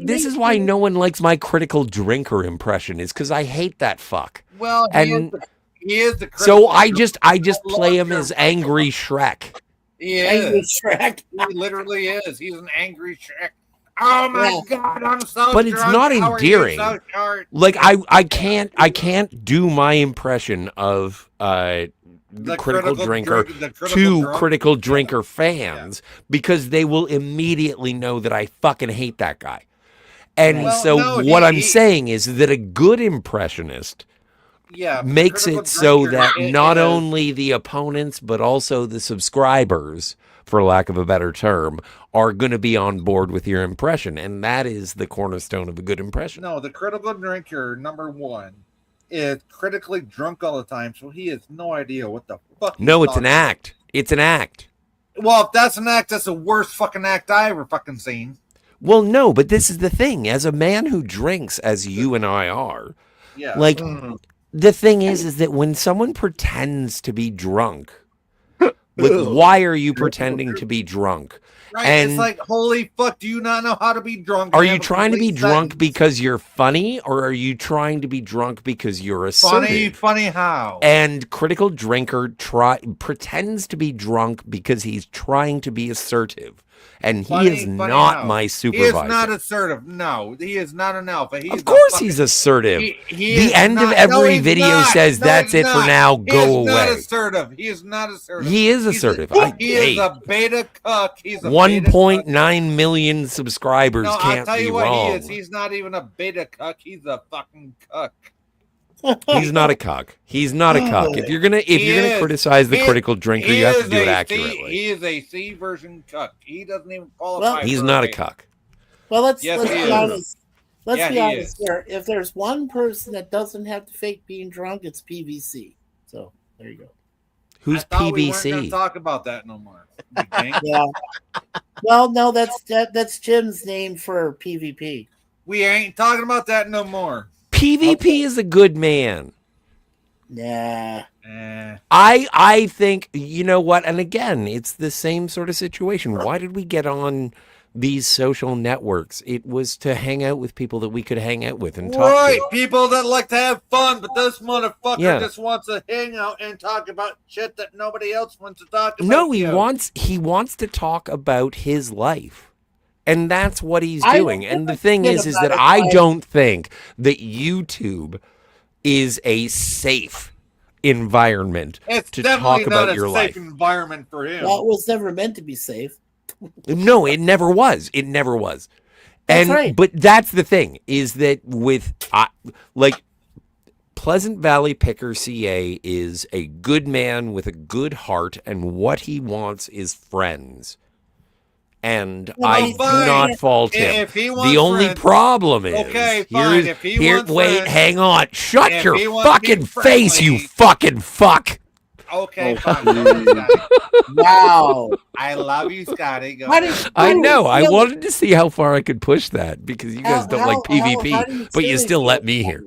this is why no one likes my critical drinker impression, is because I hate that fuck. Well, and he is the so I just play him as angry Shrek. He is. Angry Shrek. He literally is. He's an angry Shrek. Oh my God, I'm so But it's drunk. not How are you endearing. so short? Like I can't do my impression of the critical drinker to critical drinker fans because they will immediately know that I fucking hate that guy. And what I'm saying is that a good impressionist makes it so that not only the opponents but also the subscribers, for lack of a better term, are going to be on board with your impression, and that is the cornerstone of a good impression. No, the critical drinker, number one, is critically drunk all the time, so he has no idea what the fuck. No, it's an act. It's an act. Well, if that's an act, that's the worst fucking act I ever fucking seen. Well, no, but this is the thing. As a man who drinks, as you and I are, like the thing is that when someone pretends to be drunk, like, why are you pretending to be drunk? Right, And it's like, holy fuck, do you not know how to be drunk? are you trying to be drunk because you're funny, or are you trying to be drunk because you're assertive? Funny how? And critical drinker pretends to be drunk because he's trying to be assertive. And he is not my supervisor. He is not assertive. No, he is not an alpha. Of course he's assertive. The end of every video says, "That's it for now, go away." He is not assertive. He is not assertive. He is assertive. He is a beta cuck. He's a 1.9 million subscribers. No, can't I'll tell be you what wrong. he is. He's not even a beta cuck. He's a fucking cuck. He's not a cuck. He's not a cuck. If you're gonna criticize the critical drinker, you have to do it accurately. He is a C version cuck. He doesn't even qualify. He's not a cuck. Well, let's Yes, be he is. honest. Let's Yeah, be he honest is. here. If there's one person that doesn't have to fake being drunk, it's PVC. So there you go. Who's I thought we weren't PVC? gonna talk about that no more. Yeah. Well, no, that's Jim's name for PvP. We ain't talking about that no more. PvP is a good man. Nah. I think, you know what? And again, it's the same sort of situation. Why did we get on these social networks? It was to hang out with people that we could hang out with and talk Right, to. people that like to have fun, but this motherfucker Yeah. just wants to hang out and talk about shit that nobody else wants to talk about. No, he wants to talk about his life. And that's what he's doing. And the thing is that I don't think that YouTube is a safe environment It's to definitely talk not about a your safe life. environment for him. Well, it was never meant to be safe. No, it never was. It never was. That's And right. but that's the thing, is that with like Pleasant Valley Picker CA is a good man with a good heart, and what he wants is friends. And Well, I do fine. not fault him. If he wants The only friends- problem is Okay, fine. If he wants wait, friends- hang on. Shut if your he wants to be fucking face, you friendly- fucking fuck. Okay, fine. Wow. I love you, Scotty. Go How do ahead. you- I know. I Really? wanted to see how far I could push that because you guys don't like PvP, how do you but you say still so? let me here.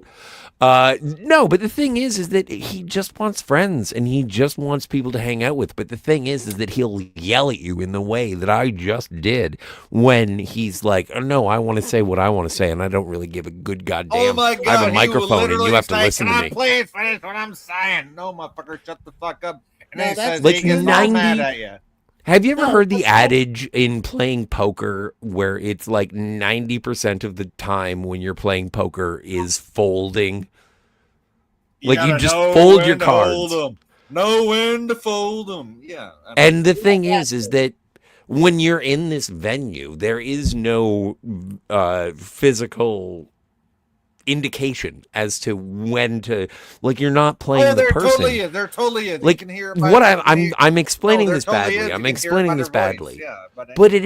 No, but the thing is that he just wants friends and he just wants people to hang out with. But the thing is that he'll yell at you in the way that I just did when he's like, "Oh no, I want to say what I want to say, and I don't really give a good goddamn. Oh my God, I have a he microphone, and literally you have to say, listen "Can to I me." please finish what I'm saying? No, motherfucker, shut the fuck up. And No, then he that's- says Like he gets all 90 mad at you. Have you ever No, heard the that's not- adage in playing poker where it's like 90% of the time when you're playing poker is folding? Like you gotta just know fold when your to hold cards. 'em. Know when to fold them. Yeah. And the thing is that when you're in this venue, there is no physical indication as to when to, like, you're not playing the they're person. totally is. They're totally is. Like, You can hear what I'm explaining No, this there totally badly. is. I'm You can hear explaining by this their voice. badly. Yeah, but it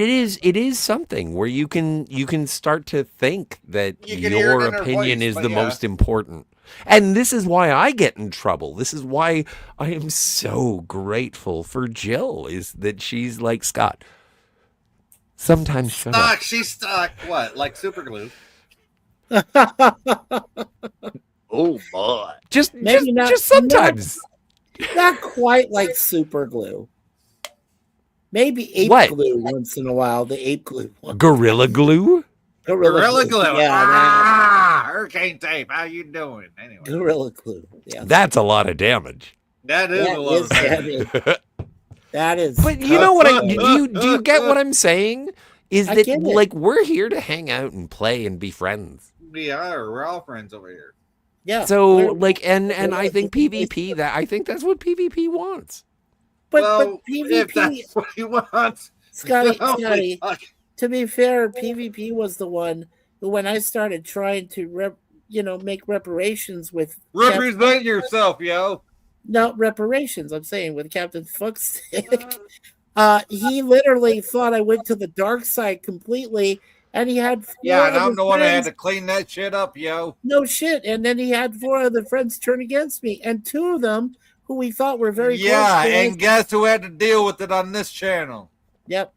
is something where you can start to think that You can hear it your in their opinion voice, is but the yeah. most important. And this is why I get in trouble. This is why I am so grateful for Jill, is that she's like, Scott, sometimes shut up. Stuck. She's stuck. What? Like super glue. Oh boy. Just Maybe not, just sometimes. Not quite like super glue. Maybe ape What? glue once in a while. The ape glue one. Gorilla glue? Gorilla glue. Yeah, Hurricane tape. How you doing? Anyway. Gorilla glue. Yeah. That's a lot of damage. That is a lot of damage. That is. But you know what? Do you get what I'm saying? Is I that get it. like we're here to hang out and play and be friends? We are. We're all friends over here. Yeah. So like, and I think PvP. I think that's what PvP wants. But if PvP, that's what he wants, Scotty, Oh my Scotty. God. To be fair, PvP was the one who, when I started trying to, make reparations with Represent yourself, yo. No reparations. I'm saying with Captain Fuckstick. He literally thought I went to the dark side completely, and he had Yeah, and I'm the one that had friends. to clean that shit up, yo. No shit. And then he had 4 other friends turn against me, and 2 of them who we thought were very Yeah, close to and us. guess who had to deal with it on this channel? Yep.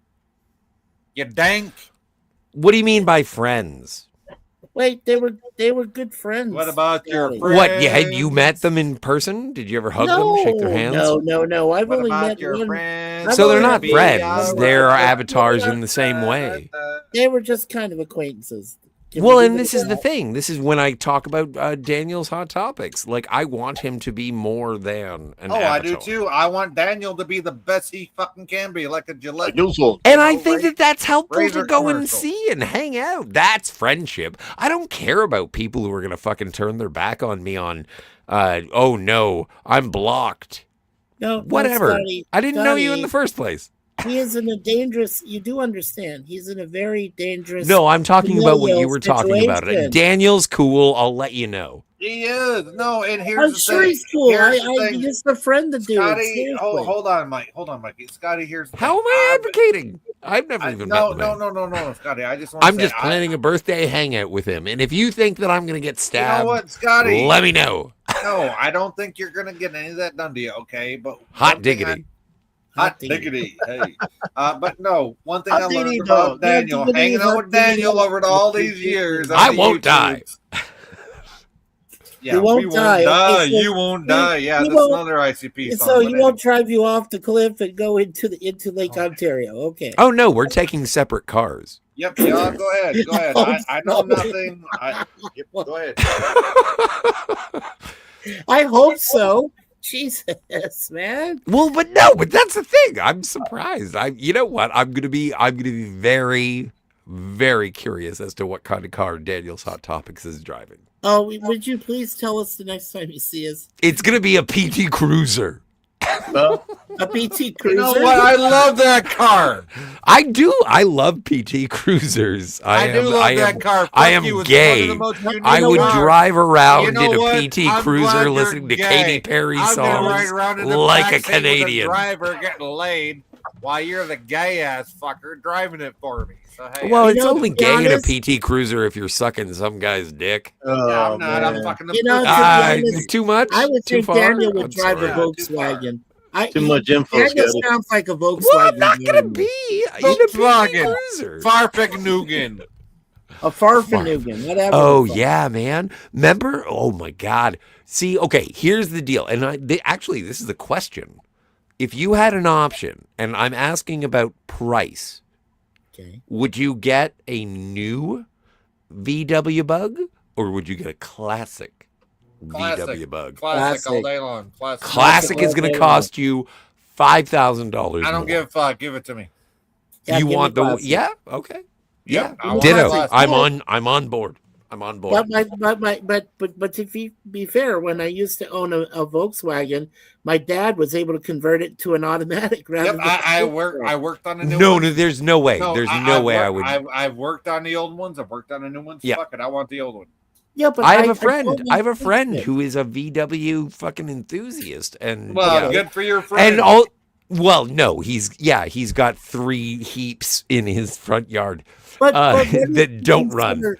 You dank. What do you mean by friends? Wait, they were good friends. What about your Scotty. friends? What? You met them in person? Did you ever hug them, shake their hands? No. I've What only about met your one. friends? So they're only not met friends. one. They're avatars in the same way. They were just kind of acquaintances. Can Well, we and leave this it is at the that? thing. This is when I talk about Daniel's Hot Topics. Like, I want him to be more than an avatar. I do too. I want Daniel to be the best he fucking can be, like a Gillette. And I think that that's helpful Razor to go and commercial. see and hang out. That's friendship. I don't care about people who are going to fucking turn their back on me on, oh no, I'm blocked. No, Whatever. Scotty, I didn't know you in Scotty, the first place. He is in a dangerous. You do understand. He's in a very dangerous. No, I'm talking about what you familial were talking about. situation. Daniel's cool. I'll let you know. He is. No, and here's I'm the sure thing. he's cool. Here's the thing. Just a friend to do. Scotty, hold on, Mike. Hold on, Mikey. Scotty, here's the How am thing. I advocating? I've never even met No, the man. no, Scotty. I just want I'm to just planning a birthday hangout with him. And if you think that I'm going to get You stabbed, know what, Scotty? let me know. No, I don't think you're gonna get any of that done to you. Okay, but Hot one thing diggity. hot diggity. Hey, but no, one thing Hot I learned diggity about dog. Daniel, Hot diggity, hanging out hot with Daniel diggity. over all these years. I on the won't die. YouTubes. Yeah, You won't we won't die. die. Okay, so You won't die. Yeah, you that's won't- another ICP song. So but you anyway. won't drive you off the cliff and go into Lake Ontario. Okay. Oh, no, we're taking separate cars. Yep, yeah, go ahead. Go ahead. I know nothing. Yep, go ahead. I hope so. Jesus, man. Well, but that's the thing. I'm surprised. You know what? I'm gonna be very, very curious as to what kind of car Daniel's Hot Topics is driving. Oh, would you please tell us the next time you see us? It's gonna be a PT Cruiser. A PT Cruiser. You know what? I love that car. I do. I love PT Cruisers. I do love that car. Fuck I am you, it's gay. one of the most unique I would cars. drive around You know in a what? PT I'm glad Cruiser you're listening to gay. Katy Perry I'm gonna ride songs around in the like a backseat with Canadian. driver getting laid while you're the gay ass fucker driving it for me. So hey, Well, I- it's only to be gay in a honest- PT Cruiser if you're sucking some guy's dick. Yeah, I'm not. I'm fucking the You know, to be Ah, honest, too much? I would Too think far? Daniel would I'm drive sorry. a Volkswagen. Too much info, Daniel Scotty. sounds like a Volkswagen. Well, I'm not gonna driver. be in a PT Volkswagen. Cruiser. Farfignugan. A Farfanugan, whatever. Oh the fuck. yeah, man. Remember? Oh my God. See, okay, here's the deal. And actually, this is a question. If you had an option, and I'm asking about price, Okay. would you get a new VW Bug or would you get a classic VW Bug? Classic all day long. Classic. Classic is going to cost you $5,000. I don't give a fuck. Give it to me. Yeah, You give me want the? classic. Yeah. Okay. Yep, I Yeah. want Ditto. classic. I'm on board. I'm on board. But to be fair, when I used to own a Volkswagen, my dad was able to convert it to an automatic. Rather Yep, than I worked on the new No, one. no, there's no way. There's no way I would. I've worked on the old ones. I've worked on the new ones. Yeah. Fuck it, I want the old one. Yeah, but I have a totally friend. I have a get friend it. who is a VW fucking enthusiast, and Well, yeah. good for your friend. And all. Well, no, he's got 3 heaps in his front yard But what do that you don't run. consider-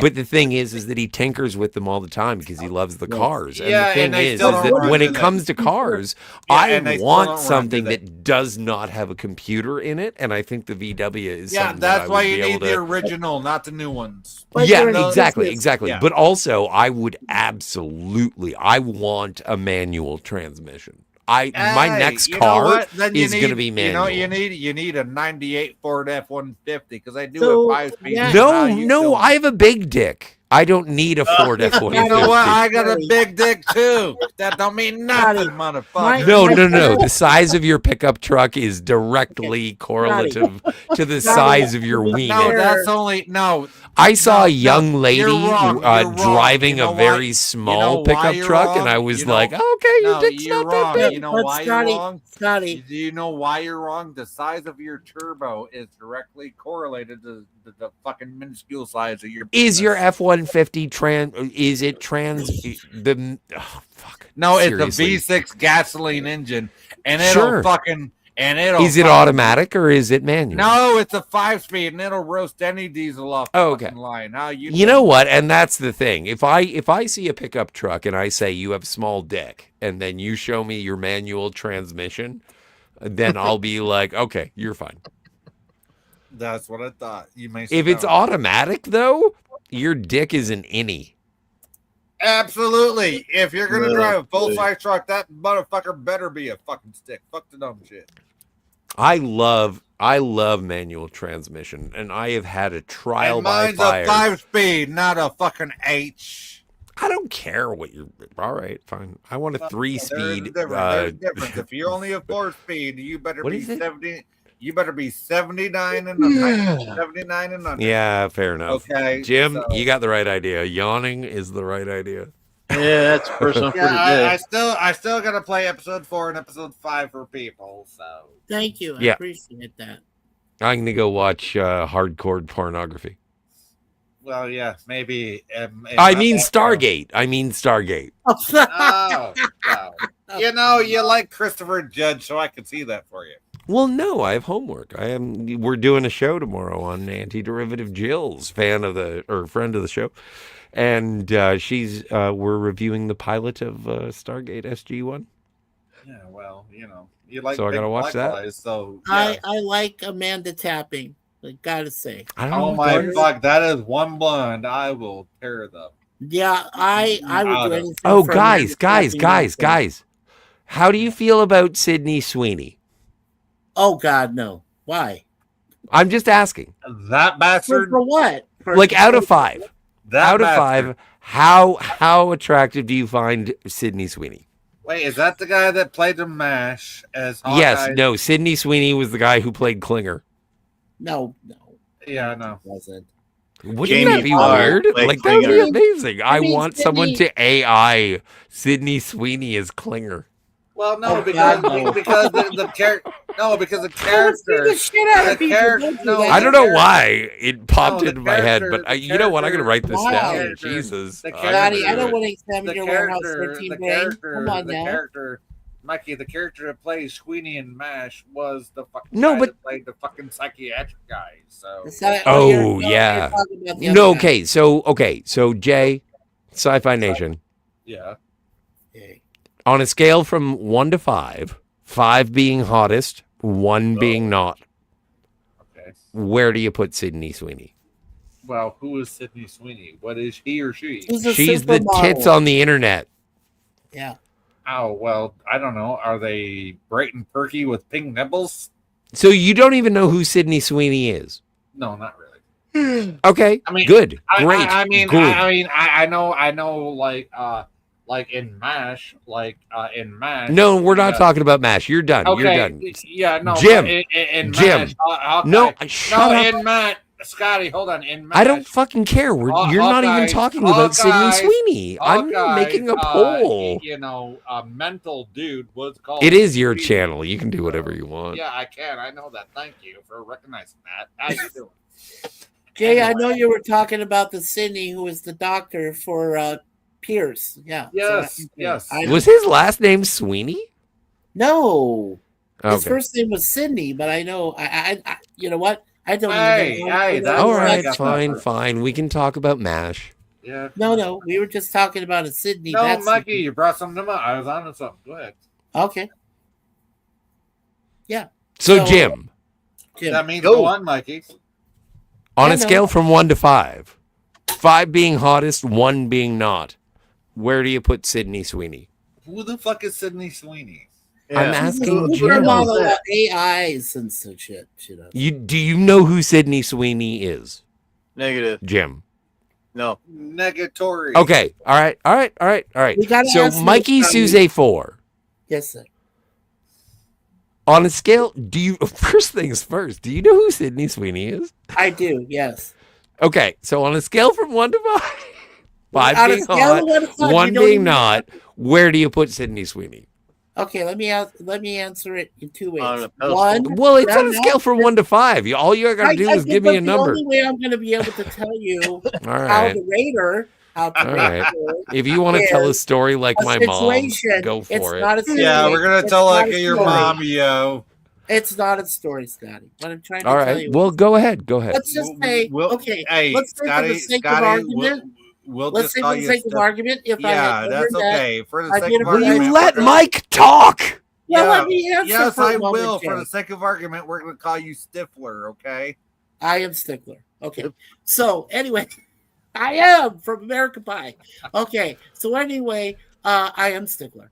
But the thing is that he tinkers with them all the time because he loves the cars. And the Yeah, thing and they is still don't that run, when do it they? comes to cars, Yeah, I and they still want don't run, do something they? that does not have a computer in it, and I think the VW is Yeah, something that I that's why would you be able need the to. original, not the new ones. But Yeah, they're exactly, business. exactly. Yeah. But also, I would absolutely, I want a manual transmission. My Hey, next you know car what? Then you is going to need- be manual. You need a '98 Ford F-150 because they do So, a 5-speed. yeah. No, I have a big dick. I don't need a Ford F-150. You know what? I got a big dick too. That don't mean nothing, motherfucker. No. The size of your pickup truck is directly correlative to the size of your wiener. No, that's only no. I saw a no, young lady you're wrong, you're wrong. driving You know a why? very You small know why pickup you're truck, wrong? and I was You know- like, okay, your No, dick's you're not that wrong. big. You know But why Scotty, you're wrong? Scotty, Do you know why you're wrong? The size of your turbo is directly correlated to the fucking minuscule size of your. Is your penis. F-150 the fuck? No, Seriously. it's a V6 gasoline engine, and it'll Sure. fucking and it'll. Is it fucking- automatic or is it manual? No, it's a 5-speed, and it'll roast any diesel off the Okay. fucking line. Now You know what? And that's the thing. If I see a pickup truck and I say you have small dick, and then you show me your manual transmission, then I'll be like, okay, you're fine. That's what I thought. You may. If it's automatic though, your dick is an innie. Absolutely. If you're gonna Yeah, drive a full dude. size truck, that motherfucker better be a fucking stick. Fuck the dumb shit. I love manual transmission, and I have had a trial And by mine's fire. a 5-speed, not a fucking H. I don't care what you're. All right, fine. I want a 3-speed. There's a difference. If you're only a 4-speed, you better What be is it? 70. You better be 79 and under. 79 and under. Yeah, fair enough. Okay, Jim, so- you got the right idea. Yawning is the right idea. Yeah, that's personal for Yeah, today. I still gotta play episode 4 and episode 5 for people. So thank you. I Yeah. appreciate that. I'm gonna go watch hardcore pornography. well, yeah, maybe. I mean Stargate. Oh, no. You know, you like Christopher Judge, so I could see that for you. Well, no, I have homework. We're doing a show tomorrow on Anti-Derivative Jill's friend of the show, and we're reviewing the pilot of Stargate SG-1. Yeah, well, you know, you like. So I gotta big watch black that? guys, so yeah. I like Amanda tapping. I gotta say. I don't know Oh what my that is. fuck, that is one blonde. I will tear them. Yeah, I would do anything. Oh, for guys, Amanda tapping. guys! How do you feel about Sydney Sweeney? Oh God, no. Why? I'm just asking. That bastard. For what? Like out of 5, That out of bastard. 5, how attractive do you find Sydney Sweeney? Wait, is that the guy that played the MASH as Hawkeye? Yes, no. Sydney Sweeney was the guy who played Klinger. No. Yeah, I know. It wasn't. Wouldn't Jamie that be Pollard weird? played Like that would be Klinger. amazing. I mean, want someone Sydney- to AI Sydney Sweeney as Klinger. Well, no, Oh, because God, no. because the character. No, because the I would beat character. the shit out of The people. character- Don't do no, that. I don't know character- why it popped the into my head, but character- you know what? I'm gonna write this Wow. down. Character- Jesus, the I'm character- gonna Scotty, I do don't it. want to examine The your warehouse character, 13 the brain. character, Come on the now. character, Mikey, the character that plays Sweeney in MASH was the fucking No, guy but- that played the fucking psychiatric guy. So It's not- Oh, you're yeah. talking about the No, other guy. okay, so Jay, Sci-Fi Nation, yeah, Okay. on a scale from 1 to 5, 5 being hottest, 1 being not, okay. where do you put Sydney Sweeney? Well, who is Sydney Sweeney? What is he or she? She's a She's the supermodel. tits on the internet. Yeah. Oh well, I don't know. Are they bright and perky with pink nipples? So you don't even know who Sydney Sweeney is. No, not really. Okay, I mean, good, great, I mean, good. I know, like in MASH, in MASH. No, we're not yeah. talking about MASH. You're done. Okay, You're done. yeah, no, Jim, but in Jim. MASH, Hawkeye- No, shut up. in MASH, Scotty, hold on, in MASH. I don't fucking care. You're not even Hawkeye- talking about Sydney Hawkeye- Sweeney. I'm Hawkeye, making a poll. A mental dude was called. It is your Sweeney. channel. You can do whatever you want. Yeah, I can. I know that. Thank you for recognizing that. How you doing? Jay, I know you were talking about the Sydney who was the doctor for Pierce. Yeah. Yes, yes. Was his last name Sweeney? No. His Okay. first name was Sydney, but I know I you know what? I don't Hey, even know. hey, that's All where I right, got that fine, from. fine. We can talk about MASH. Yeah. No, we were just talking about a Sydney. No, That's Mikey, you brought something to mind. I was on to something. Go ahead. okay. Yeah. So Jim, That means go on, Mikey. on I a know. scale from 1 to 5, 5 being hottest, 1 being not, where do you put Sydney Sweeney? Who the fuck is Sydney Sweeney? I'm asking Jim. Supermodel AIs and some shit. Do you know who Sydney Sweeney is? Negative. Jim. No. Negatory. Okay. All right. We gotta So ask Mikey this, Suze a 4. Yes, sir. On a scale, do you first things first, do you know who Sydney Sweeney is? I do, yes. Okay, so on a scale from 1 to 5, 5 On a being scale hot, of 1 to 5, 1 you don't being even not, where do you put Sydney Sweeney? Okay, let me answer it in two ways. On a pedestal. One, Well, it's on a not- scale from 1 to 5. All you got to do is give me a The number. only way I'm going to be able to tell you All how right. to rate her, how to All rate right. her If you want to tell a story like a my mom, situation. go It's for not a it. situation. Yeah, we're gonna It's tell not like a your story. mom, yo. It's not a story, Scotty. What I'm trying to All tell right. you. Well, go ahead. Go ahead. Let's just say, okay. Hey, let's say for the sake of argument. we'll Let's just say call for the you sake of Steph- argument, if I Yeah, had that's ever met okay. For the my sake of beautiful Will you argument, let we're gonna- Mike talk? Well, Yeah. let me answer Yes, for a I moment, will. For Jay. the sake of argument, we're going to call you Stifler, okay? I am Stickler. Okay. So anyway, I am from American Pie. Okay. So anyway, I am Stickler.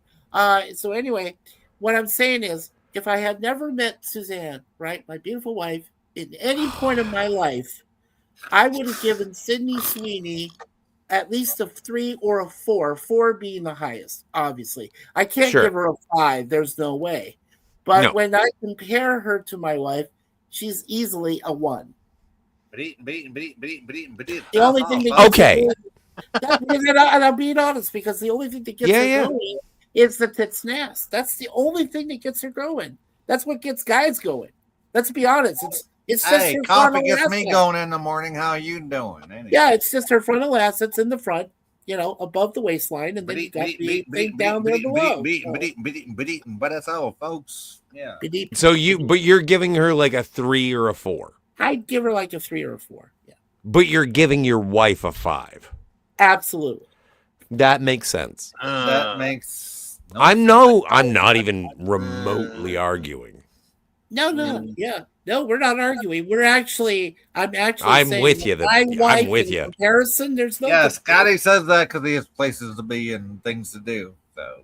So anyway, what I'm saying is, if I had never met Suzanne, right, my beautiful wife, in any point of my life, I would have given Sydney Sweeney at least a 3 or a 4, 4 being the highest, obviously. I can't Sure. give her a 5. There's no way. But No. when I compare her to my wife, she's easily a 1. The only thing that Okay. and I'm being honest, because the only thing that gets Yeah, her yeah. going is the tits nass. That's the only thing that gets her going. That's what gets guys going. Let's be honest. It's just Hey, her coffee frontal gets me asset. going in the morning. How you doing? Anyway. Yeah, it's just her frontal assets in the front, above the waistline, and then you got the thing down there below. But that's all, folks. Yeah. So you're giving her like a 3 or a 4. I'd give her like a 3 or a 4. Yeah, But you're giving your wife a 5. absolutely. That makes sense. That makes. I'm not even remotely arguing. No, yeah. No, we're not arguing. I'm actually I'm saying with you. my wife I'm with in you. comparison, there's no Yeah, Scotty says that because he has places to be and things to do. So.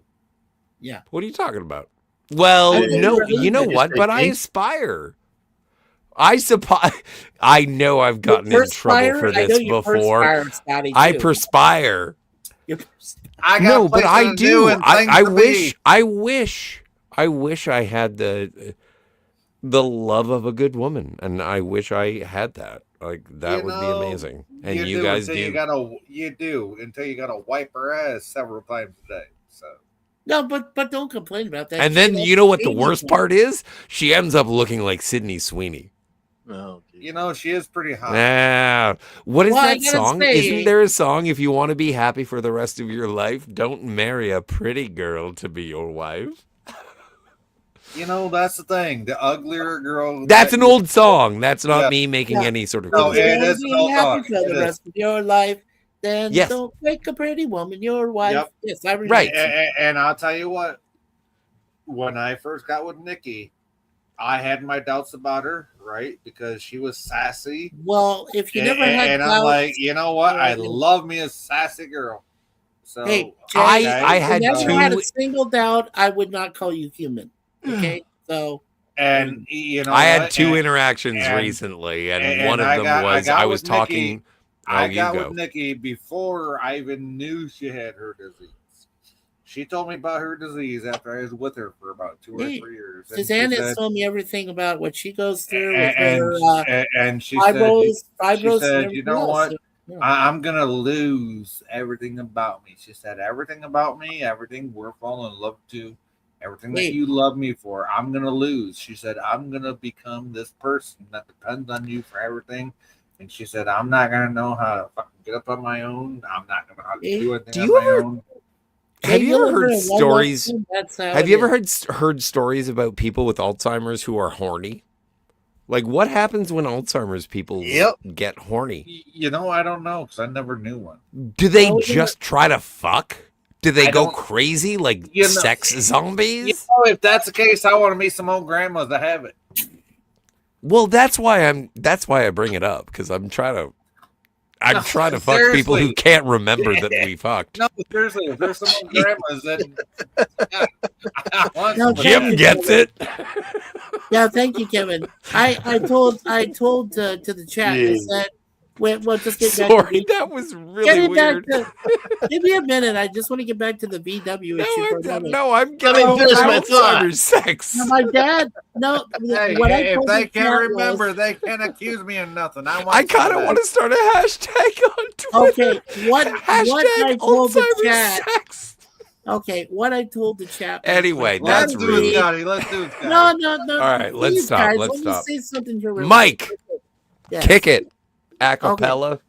Yeah. What are you talking about? Well, I mean, no, really, you know just what? But I think- aspire. I know I've gotten in trouble for this before. I perspire. I got No, but places I to do. and things I to wish. be. I wish I had the love of a good woman, and I wish I had that. Like that would be amazing. And you guys do. You do until you gotta wipe her ass several times a day. So. No, but don't complain about that. And then you know what the worst part is? She ends up looking like Sydney Sweeney. Oh, you know, she is pretty hot. What is Well, I that gotta song? say- Isn't there a song? If you want to be happy for the rest of your life, don't marry a pretty girl to be your wife. You know, that's the thing. The uglier girl. That's an old song. That's not me making Yeah. any sort of No, criticism. it is an old happy song. for It the is. rest of your life. Then Yes. don't make a pretty woman your wife. Yep. Yes, I remember. Right. And I'll tell you what. When I first got with Nikki, I had my doubts about her, right? Because she was sassy. Well, if you never had and I'm doubts- like, you know what? I Yeah. love me a sassy girl. So Hey, Jay, I had if you never had two- a single doubt, I would not call you human. Okay, so and you know, I had what? two And- interactions and- recently, and and one of I them got- I was got I was with Nikki- talking. I you got go. with Nikki before I even knew she had her disease. She told me about her disease after I was with her for about 2 or 3 years. And she Suzanne has said- told me everything about what she goes through with and, her and she fibros, said, and you everything know else. what? Yeah. I'm gonna lose everything about me. She said, everything about me, everything we're falling in love to, everything that Wait. you love me for, I'm gonna lose. She said, I'm gonna become this person that depends on you for everything. And she said, I'm not going to know how to fucking get up on my own. I'm not going to know how to do anything Do on you my ever- own. Have you ever heard stories? That's how Have it you ever is. heard stories about people with Alzheimer's who are horny? Like, what happens when Alzheimer's people get horny? You know, I don't know because I never knew one. Do they just try to fuck? Do they I go don't- crazy like You know- sex zombies? You know, if that's the case, I want to meet some old grandmas that have it. Well, that's why I bring it up because I'm trying to No, fuck people who seriously. can't remember that we fucked. No, seriously, if there's some old grandmas that I want No, some- Jim gets it. Yeah, thank you, Kevin. I told to the chat. I said, "Wait, well, just get back." Sorry, to that was really weird. Give me a minute. I just want to get back to the VW issue for a minute. No, I'm getting finish my thought. Alzheimer's sex. Now, my dad. No, Hey, what I if told they the can't chat remember, was- they can't accuse me of nothing. I kind of want to start a hashtag on Twitter. Okay, what I Hashtag told the Alzheimer's chat. sex. Okay, what I told the chat. was, Anyway, like, that's Let's do it, rude. Scotty. Let's do it, Scotty. No. All right, let's please, stop, guys, let's let stop. me say something here. real Mike, quick. Yes. kick it. Acapella.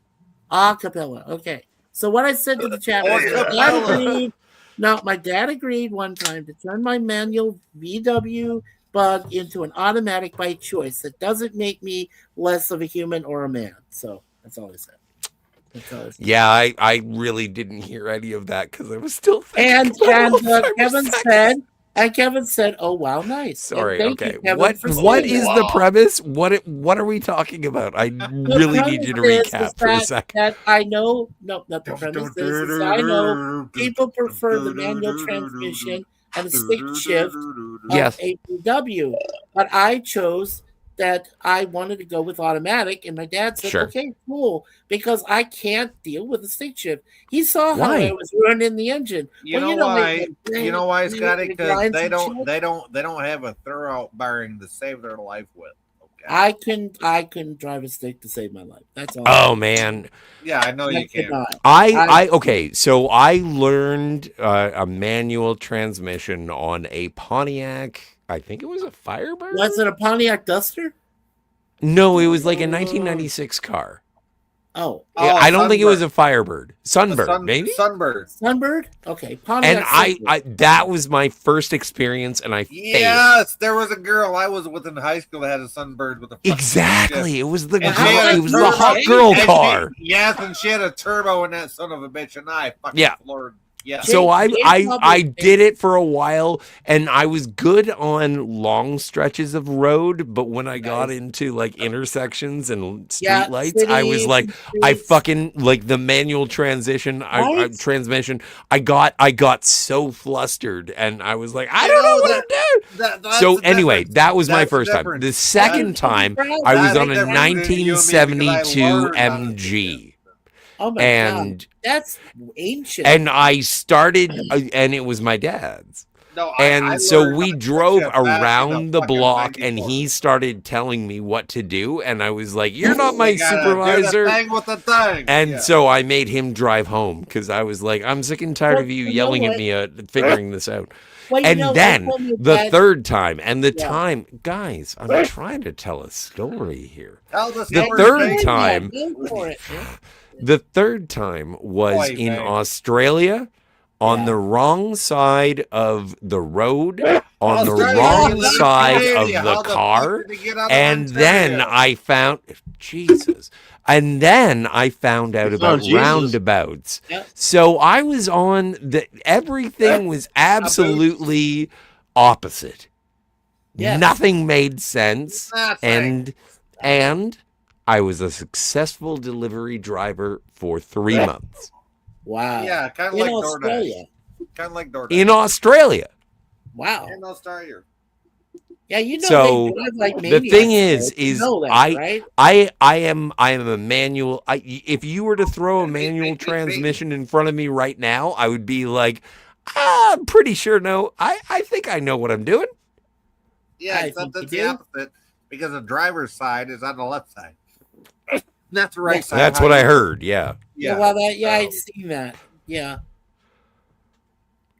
Acapella. Okay. So what I said to the chat was my dad agreed. No, my dad agreed one time to turn my manual VW bug into an automatic by choice. That doesn't make me less of a human or a man. So that's all I said. That's all I said. Yeah, I really didn't hear any of that because I was still thinking And about Alzheimer's Kevin sex. said, "Oh wow, nice." Sorry. And thank Okay. you, Kevin, What for what saying is that. the premise? What are we talking about? I really need you to recap for a second. That I know, no, not the premise. Is I know people prefer the manual transmission and the stick shift of Yes. a VW, but I chose that I wanted to go with automatic, and my dad said, Sure. "Okay, cool," because I can't deal with the stick shift. He saw how Why? I was ruining the engine. You Well, know why? it- You know why, it- Scotty? it Because grinds they and don't shit. have a thorough bearing to save their life with. Okay. I couldn't drive a stick to save my life. That's all. Oh man. Yeah, I know I you can. could not. Okay, so I learned a manual transmission on a Pontiac. I think it was a Firebird. Was it a Pontiac Duster? No, it was like a 1996 car. Oh, I don't think it was a Firebird. Sunbird, maybe. Sunbird. Okay, Pontiac. And Sunbird. I that was my first experience, and I failed. Yes, there was a girl I was with in high school that had a Sunbird with a fucking Exactly. ship. It was the And girl, she had a it was the turbo. hot girl And she- car. Yes, and she had a turbo in that son of a bitch, and I fucking Yeah. floored. Yeah. So I did it for a while, and I was good on long stretches of road, but when I got into like intersections and street Yeah, lights, I was cities like, and I streets. fucking like the manual transmission, Right? transmission. I got so flustered, and I was like, I don't know what to do. That's So the anyway, difference. that was my That's the first time. difference. The second time, I was on a 1972 MG. Oh my and god, that's ancient. and I started, and it was my dad's. No, And so learned we how to drove switch it back in around the fucking block, and 94. he started telling me what to do, and I was like, "You're not my You gotta do the supervisor." thing with the thing. And Yeah. so I made him drive home because I was like, "I'm sick and tired Well, of you you know yelling at what? me figuring this out." Well, you And know, I then told you the that- third time, and the Yeah. time, guys, I'm trying to tell a story here. Tell the The story, third Jake. time, Go for it. the third time was Boy, in man. Australia on Yeah. the wrong side of the road, on the Australia, wrong that's side of Canadian. the How the fuck car. did they get out of And then Ontario? I found, Jesus. And then I found out about Jesus. roundabouts. Yep. So I was on everything was absolutely opposite. Yes. Nothing made sense. Nothing. And I was a successful delivery driver for 3 months Wow. Yeah, kind of In like Australia. DoorDash. Kind of like DoorDash. in Australia. Wow. In Australia. Yeah, you know So, they drive like the maniacs, thing though. You is know that, right? I am a manual. If you were to throw a manual transmission in front of me right now, I would be like, I'm pretty sure. No, I think I know what I'm doing. Yeah, I except think you that's the do. opposite because the driver's side is on the left side. That's the right side. That's what I heard. Yeah. Yeah. Well, I've seen that. Yeah.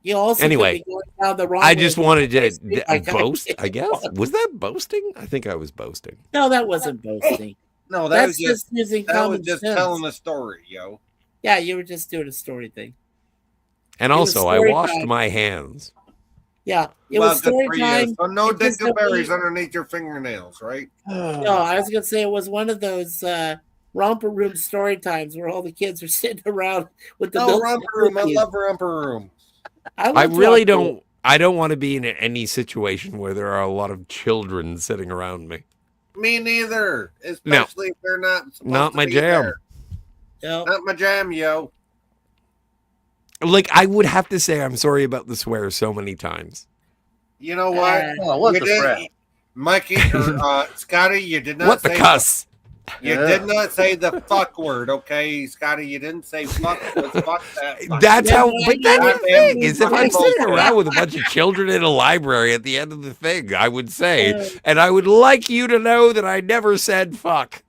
You also Anyway, could be going down the wrong I way. just wanted to Like, boast. I guess was that boasting? I think I was boasting. No, that wasn't boasting. No, That's just using that common was just sense. telling a story, yo. Yeah, you were just doing a story thing. And It was also, I story washed time. my hands. Yeah, it Well, was good story for you. time. So no It's just that dingleberries we- underneath your fingernails, right? No, I was gonna say it was one of those romper room story times where all the kids are sitting around with the No, milk romper room. I cookies. love romper room. I love really romper room. don't. I don't want to be in any situation where there are a lot of children sitting around me. Me neither. No. Especially if they're not supposed Not to my be jam. there. No. Not my jam, yo. Like, I would have to say I'm sorry about the swear so many times. You know what? what You the did- crap? Mikey or Scotty, you did not What the say cuss? You did not say the fuck word, okay, Scotty? You didn't say fuck. Fuck that. Fuck That's that. how. But that's the Goddamn thing is, if I'm fucking sitting bullshit. around with a bunch of children in a library at the end of the thing, I would say, and I would like you to know that I never said fuck,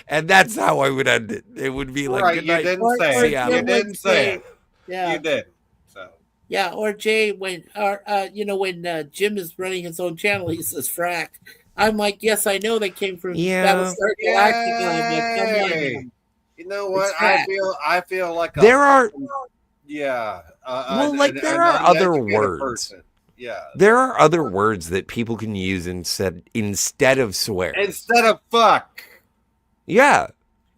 and that's how I would end it. It would be like, Right, good you night. didn't say See it. ya. You didn't say it. Yeah. You did. So Yeah, or Jay when when Jim is running his own channel, he says frack. I'm like, yes, I know that came from Yeah. Battlestar Galactica. I'm like, come on, Yay. man. You know what? It's I fact. feel like There are yeah. Well, like, there are other uneducated words. person. Yeah. There are other words that people can use instead of swear. Instead of fuck. Yeah,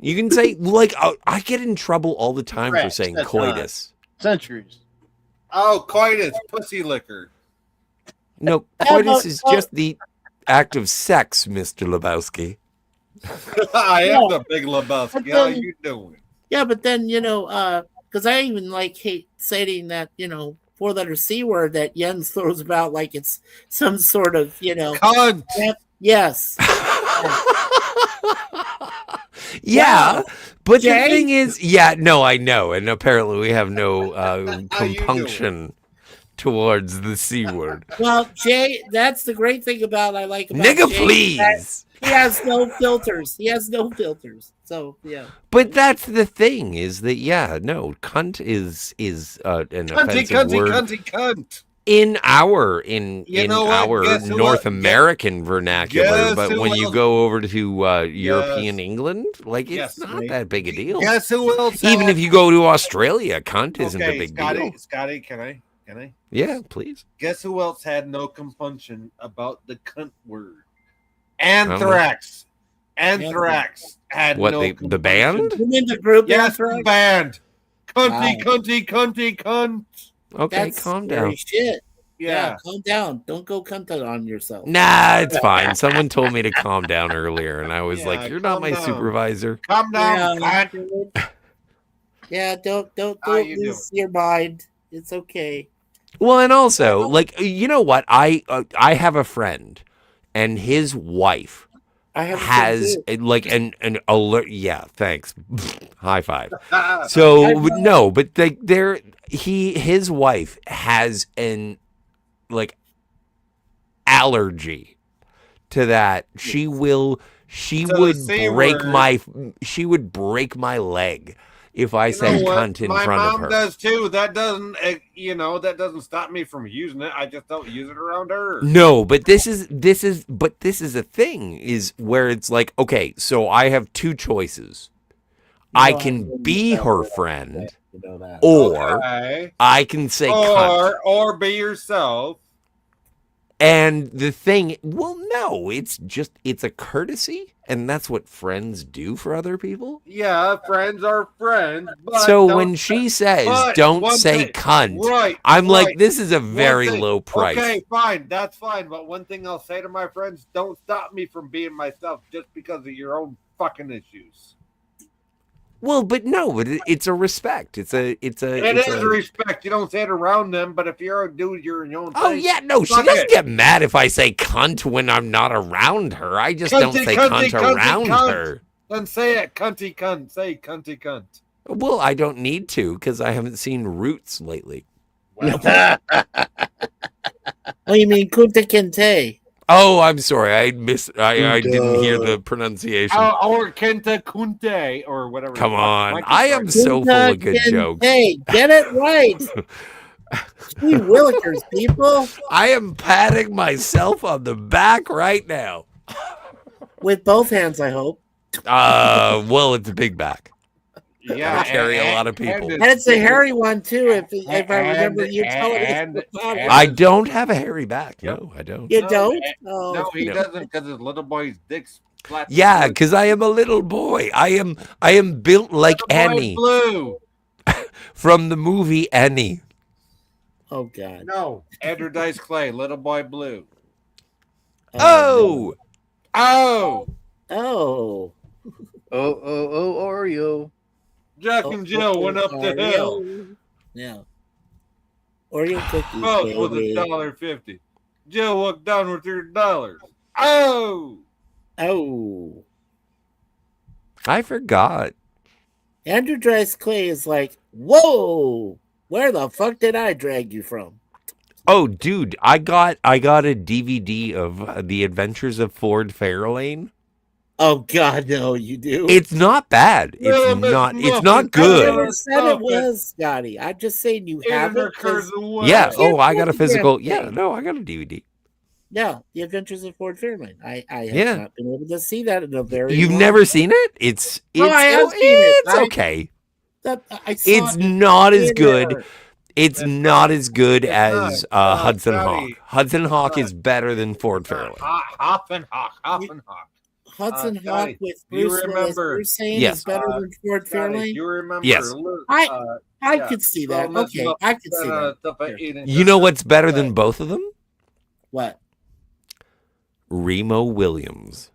you can say like I get in trouble all the time for Correct, saying that's coitus. Centuries. Oh, coitus, pussy liquor. No, coitus is just the act of sex, Mr. Lebowski. I am Yeah. the big Lebowski. But How then- you doing? Yeah, but then because I even hate saying that 4-letter C word that Jens throws about like it's some sort of Cunt. Yes. Yeah, Wow. but Jay? the thing is, no, I know, and apparently we have no How you compunction towards the C word. Well, Jay, that's the great thing about Nigga, Jay, is that please. He has no filters. So yeah. But that's the thing is that cunt is an Cunty, offensive cunty, word cunty, cunt. in our You know what? our Guess who North else- American vernacular. Guess But who when you else- go over to European England, like it's Yes, not mate. that big a deal. Guess who else? Even had- if you go to Australia, cunt isn't a Okay, big Scotty, deal. Scotty, can I? Yeah, please. Guess who else had no compunction about the cunt word? Anthrax. Anthrax had What, no the compunction. band? You mean the group? Yes, the Anthrax? band. Cunty, Wow. cunty, cunty, cunt. Okay, That's calm scary down. shit. Yeah. Calm down. Don't go cunt on yourself. Nah, it's fine. Someone told me to calm down earlier, and I was Yeah, like, "You're not calm my down. supervisor." Calm down, Yeah, cunt. yeah, don't How you lose your mind. It's okay. Well, and also, like, you know what? I have a friend, and his wife I have a friend has too. like an alert. Yeah, thanks. High five. So no, but his wife has an like allergy to that. She would C break word. she would break my leg if I said know what? cunt in My front of mom her. does too. That doesn't, that doesn't stop me from using it. I just don't use it around her. No, but this is a thing is where it's like, okay, so I have two choices. I can be her friend, You know that. or Okay. I can say cunt. Or be yourself. And the thing, well, no, it's a courtesy, and that's what friends do for other people. Yeah, friends are friends. But So don't- when she says, but don't one say thing- cunt, right, I'm like, right. this is a One very thing- low price. Okay, fine, that's fine. But one thing I'll say to my friends: don't stop me from being myself just because of your own fucking issues. Well, but no, it's a respect. It's a It is respect. You don't say it around them, but if you're a dude, you're in your own. Oh thing. yeah, no, she Fuck doesn't it. get mad if I say cunt when I'm not around her. I just don't Cunty, say cunty, cunt cunty, around cunt. her. Then say it, cunty cunt. Say cunty cunt. Well, I don't need to because I haven't seen Roots lately. Oh, you mean Kunta Kinte? Oh, I'm sorry, I didn't hear the pronunciation. Or Kenta Kunte or whatever. Come the fuck on, Mikey I am started. so full of good jokes. Hey, get it right. Gee willikers, people. I am patting myself on the back right now. With both hands, I hope. Well, it's a big back. Yeah, Gotta carry a lot of people. And it's a hairy one too. If I remember you telling us about it. I don't have a hairy back. No, I don't. You don't? No, he No. doesn't because his little boy's dick's flat. Yeah, because I am a little boy. I am built like Annie Blue. from the movie Annie. Oh God. No, Andrew Dice Clay, little boy blue. Oh. Oh. Oh. Oreo. Jack and Jill went up the hill. Yeah. Oreo cookies. Both with baby. $1.50. Jill walked down with $3. Oh. Oh. I forgot. Andrew Dice Clay is like, whoa, where the fuck did I drag you from? Oh, dude, I got a DVD of The Adventures of Ford Fairlane. Oh God, no, you do. It's not bad. It's not good. I never said it was, Scotty. I'm just saying you have it. Yeah. Oh, I got a physical. Yeah. No, I got a DVD. Yeah, The Adventures of Ford Fairlane. I have Yeah. not been able to see that in a very. You've long never time. seen it? It's No, I have seen it. It's okay. I saw It's it not as in good. there. It's not as good as Hudson Scotty. Hawk. Hudson Hawk is better than Ford Fairlane. Hoffenhawk. Hudson Hawk Scotty, with do you Bruce Willis. remember- You're saying Yes. is better than Ford Scotty, Fairlane? you remember? Yes. I could see that. Okay, I could see that. You know what's better than both of them? What? Remo Williams.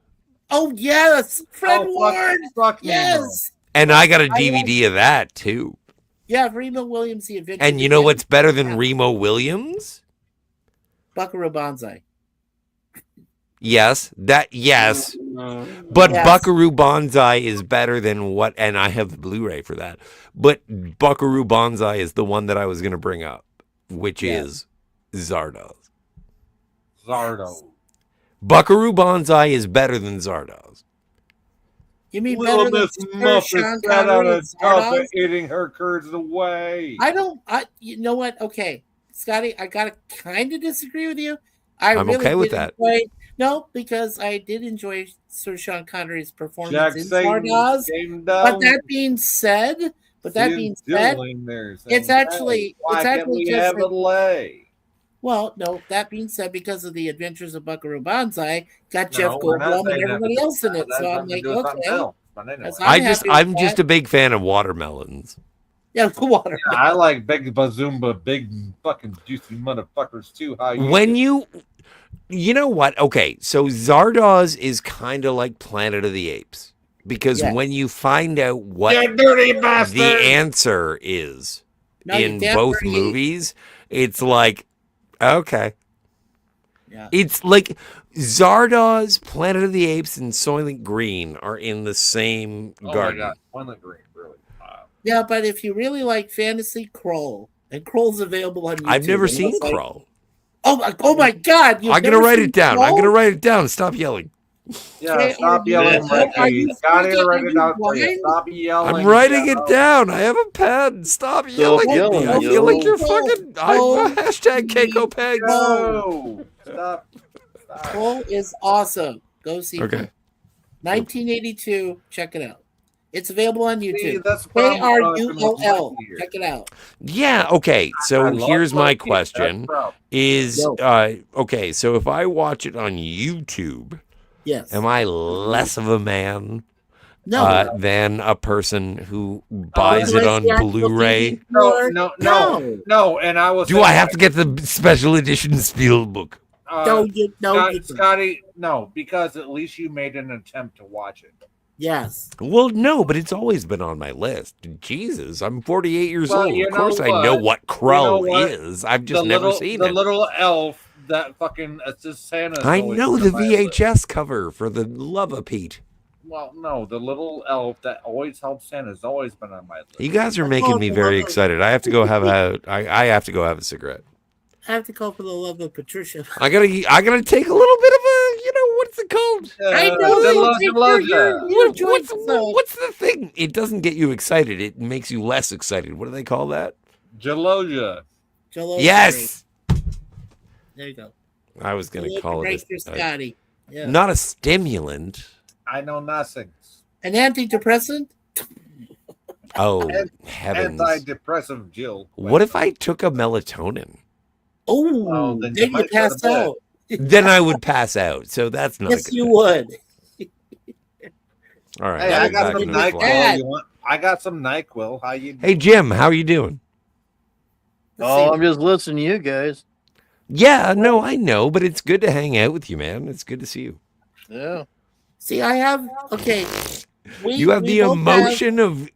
Oh yes, Fred Ward. Fuck Yes. And I got a I DVD of that too. Yeah, Remo Williams, The Adventures. And you know what's better than Remo Williams? Buckaroo Banzai. Yes. But Yes. Buckaroo Banzai is better than what, and I have the Blu-ray for that. But Buckaroo Banzai is the one that I was going to bring up, which is Zardoz. Zardo. Buckaroo Banzai is better than Zardoz. You mean Little better than Miss Sean Muffet sat on Connery a and tub Zardoz? eating her curds away. You know what? Okay, Scotty, I gotta kind of disagree with you. I'm okay really with did that. No, because I did enjoy Sir Sean Connery's performance Jack in Satan Zardoz. came But down. that being said, it's actually have a lay? Well, no, that being said, because of the Adventures of Buckaroo Banzai, got No, Jeff we're not Goldblum and saying that, everybody but else in it. that So has I'm nothing to like, do with something okay. else. But anyway. That's- happy with I'm that. just a big fan of watermelons. Yeah, the water. Yeah, I like big bazumba, big fucking juicy motherfuckers too. How You know what? Okay, so Zardoz is kind of like Planet of the Apes because Yes. when you find out what You dirty bastard! the answer is No, you in damn both dirty. movies, it's like, okay. Yeah. It's like Zardoz, Planet of the Apes, and Soylent Green are in the same Oh my garden. god, Soylent Green, really? Wow. Yeah, but if you really like fantasy, Kroll. And Kroll's available on YouTube. I've never And seen it's like, Kroll. Oh my God! I'm gonna write it down. I'm gonna write it down. Stop yelling. Yeah, Okay, stop are you- yelling, are you Ricky. Got fucking- to write are it you down for you. blind? Stop yelling. I'm writing yeah. it down. I have a pen. Stop yelling at me. yelling, I feel like you're Kroll. fucking. Kroll. I'm hashtag Keiko Pegs. No, stop. Kroll is awesome. Go see it. Okay. 1982. Check it out. It's available on See, YouTube. that's the problem with KRULL. Mikey here. Check it out. Yeah. Okay. I So love here's my Mikey. That's question: the problem. Is Yo. okay? So if I watch it on YouTube, Yes. am I less of a man No. than a person who buys Do it I on see actual Blu-ray? TV for- No. And I was. Do I have to get the special edition Steelbook? No, you don't. Scotty, no, because at least you made an attempt to watch it. Yes. Well, no, but it's always been on my list. Jesus, I'm 48 years Well, old. you Of course, know I know what? what You Crow know what? is. I've just The never little- seen the it. little elf that fucking assists Santa. I know the VHS cover for the Love of Pete. Well, no, the little elf that always helps Santa has always been on my list. You guys are making me very excited. I have to go have I have to go have a cigarette. I have to call for the love of Patricia. I gotta take a little bit of a, what's it called? I know What's the thing? It doesn't get you excited. It makes you less excited. What do they call that? Jaloja. Yes. There you go. I was gonna call it Scotty. Yeah. not a stimulant. I know nothing. An antidepressant? Oh, heavens. Antidepressive Jill. What if I took a melatonin? Oh, then then you might go to pass bed. out. Then I would pass out. So that's not a Yes, good you thing. would. All right. Hey, I'll I be got back some in the fly. NyQuil. You want? I got some NyQuil. How you? Hey, Jim, how are you doing? Oh, I'm just listening to you guys. Yeah, no, I know, but it's good to hang out with you, man. It's good to see you. Yeah. See, I have okay. You have the both emotion of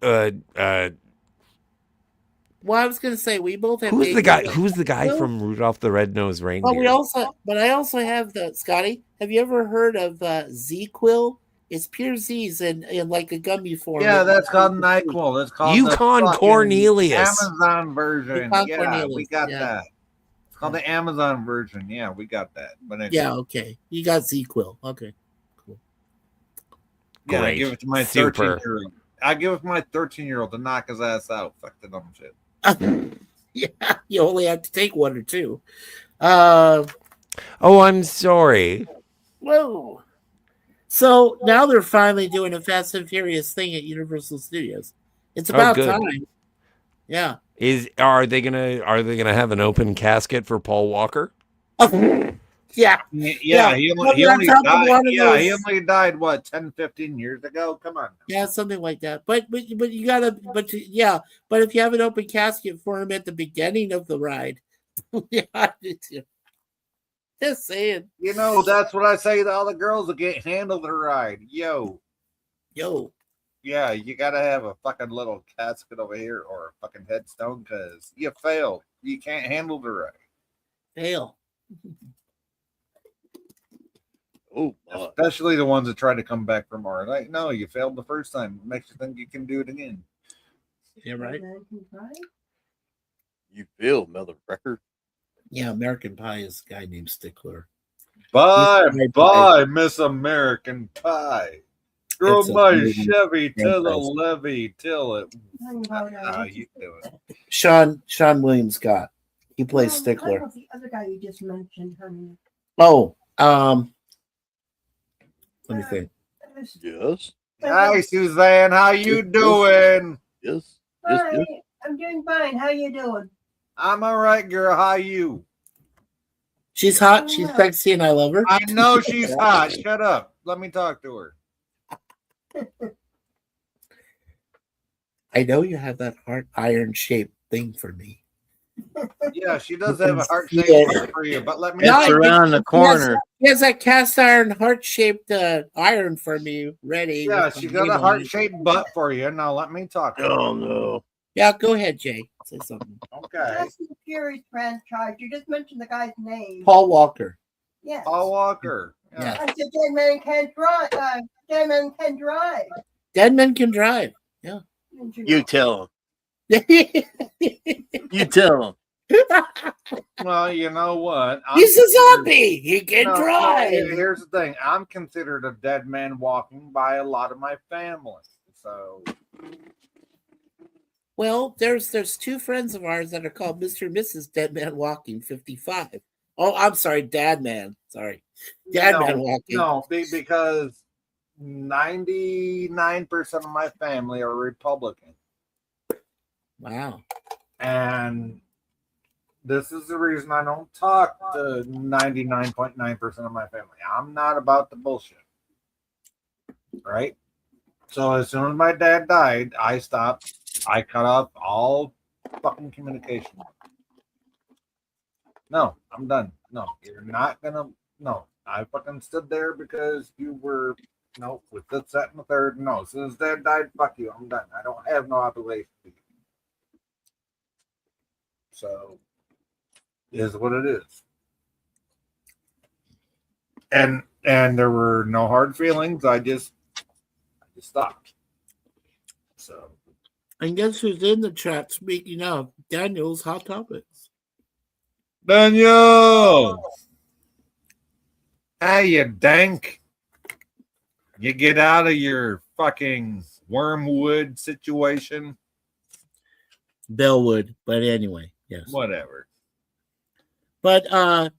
well, I was gonna say we both have. who's the baby guy? blue. Who's the guy Well, from Rudolph the Red-Nosed But Reindeer? I also have the Scotty. Have you ever heard of Z-Quil? It's pure Z's in like a gummy form. Yeah, that's called NyQuil. That's called Yukon the fucking Cornelius. Amazon version. Yukon Yeah, Cornelius, we got yeah. that. It's called the Amazon version. Yeah, we got that. But anyway. Yeah, okay. You got Z-Quil. Okay. Yeah, I Great. give it to my Super. 13-year-old. I give it to my 13-year-old to knock his ass out. Fuck the dumb shit. Yeah, you only have to take one or two. Oh, I'm sorry. Whoa. So now they're finally doing a Fast and Furious thing at Universal Studios. It's about good. time. Yeah. Are they gonna have an open casket for Paul Walker? Yeah. Yeah, he Probably on only top of died. one of Yeah, he those- only died what 10, 15 years ago. Come on. Yeah, something like that. But you gotta but if you have an open casket for him at the beginning of the ride, yeah, just saying. You know, that's what I say to all the girls that can't handle the ride. Yo. Yeah, you gotta have a fucking little casket over here or a fucking headstone because you failed. You can't handle the ride. Fail. Oh, Especially the ones that try to come back for more. Like, no, you failed the first time. It makes you think you can do it again. Yeah, right. You feel, motherfucker. Yeah, American Pie is a guy named Stickler. Bye, He's- bye, Miss American Pie. Girl, It's a my movie Chevy to the franchise. levee till it. How you doing? Sean William Scott. He plays Stickler. The other guy you just mentioned, honey. Oh, let me think. Yes. Hi, Suzanne. How you doing? Yes. Hi, I'm doing fine. How you doing? I'm all right, girl. How you? She's hot. She's sexy, and I love her. I know she's hot. Shut up. Let me talk to her. I know you have that hard iron shaped thing for me. Yeah, she does have a heart Yeah. shaped for you, but let me. It's around the corner. He has that cast iron heart shaped iron for me ready. Yeah, with she some got name a on heart it. shaped butt for you. Now let me talk. Oh no. Yeah, go ahead, Jay. Say something. Okay. Fast and Furious franchise. You just mentioned the guy's name. Paul Walker. Yes. Paul Walker. Yeah. I said Dead Man Can't Drive. Dead Man Can Drive. Dead Men Can Drive. Yeah. You tell him. You tell him. Well, you know what? He's a zombie. He can drive. Here's the thing. I'm considered a dead man walking by a lot of my family. So Well, there's two friends of ours that are called Mr. and Mrs. Dead Man Walking 55. Oh, I'm sorry, Dad Man. Sorry. Dad Man Walking. No, because 99% of my family are Republican. Wow. And this is the reason I don't talk to 99.9% of my family. I'm not about the bullshit. Right? So as soon as my dad died, I stopped. I cut off all fucking communication. No, I'm done. No, you're not gonna. No, I fucking stood there because you were. No, with this, that, and the third. No, as soon as dad died, fuck you. I'm done. I don't have no obligation to you. So, it is what it is. And there were no hard feelings. I just stopped. So. And guess who's in the chat? Speaking of Daniel's Hot Topics. Daniel! Hey, you dank. You get out of your fucking wormwood situation. Bellwood, but anyway, yes. Whatever. But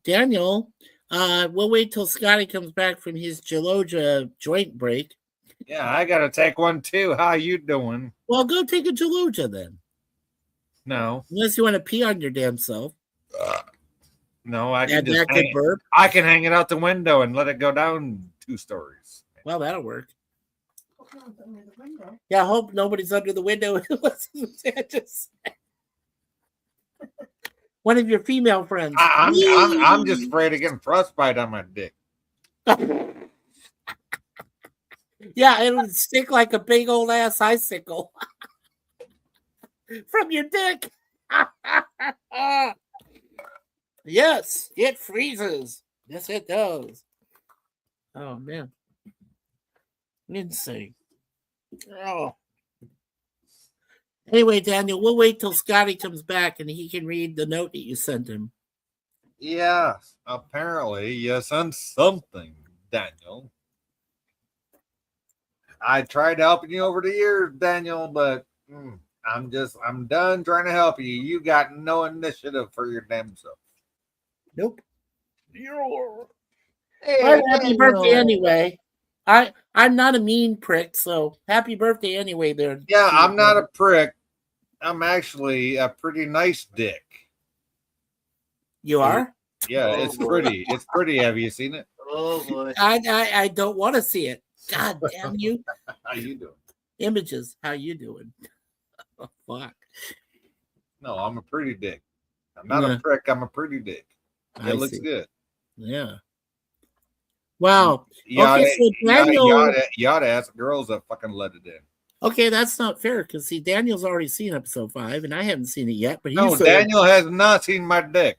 Daniel, we'll wait till Scotty comes back from his Geloja joint break. Yeah, I gotta take one too. How you doing? Well, go take a Jaluja then. No. Unless you want to pee on your damn self. No, I can And just that could hang, burp. I can hang it out the window and let it go down 2 stories. Well, that'll work. Yeah, I hope nobody's under the window. One of your female friends. I'm just afraid of getting frostbite on my dick. Yeah, it'll stick like a big old ass icicle from your dick. Yes, it freezes. Yes, it does. Oh man, insane. Oh. Anyway, Daniel, we'll wait till Scotty comes back and he can read the note that you sent him. Yeah, apparently you sent something, Daniel. I tried helping you over the years, Daniel, but I'm done trying to help you. You got no initiative for your damn self. Nope. Hey, Well, happy Daniel. birthday anyway. I'm not a mean prick, so happy birthday anyway there. Yeah, I'm not a prick. I'm actually a pretty nice dick. You are? Yeah, it's pretty. It's pretty. Have you seen it? Oh boy. I don't want to see it. God damn you. How you doing? Images. How you doing? Oh, fuck. No, I'm a pretty dick. I'm not a prick. I'm a pretty dick. It looks good. Yeah. Wow. You oughta, Okay, so Daniel. you oughta ask girls that fucking let it in. Okay, that's not fair because see, Daniel's already seen episode 5, and I haven't seen it yet. But No, Daniel has not seen my dick.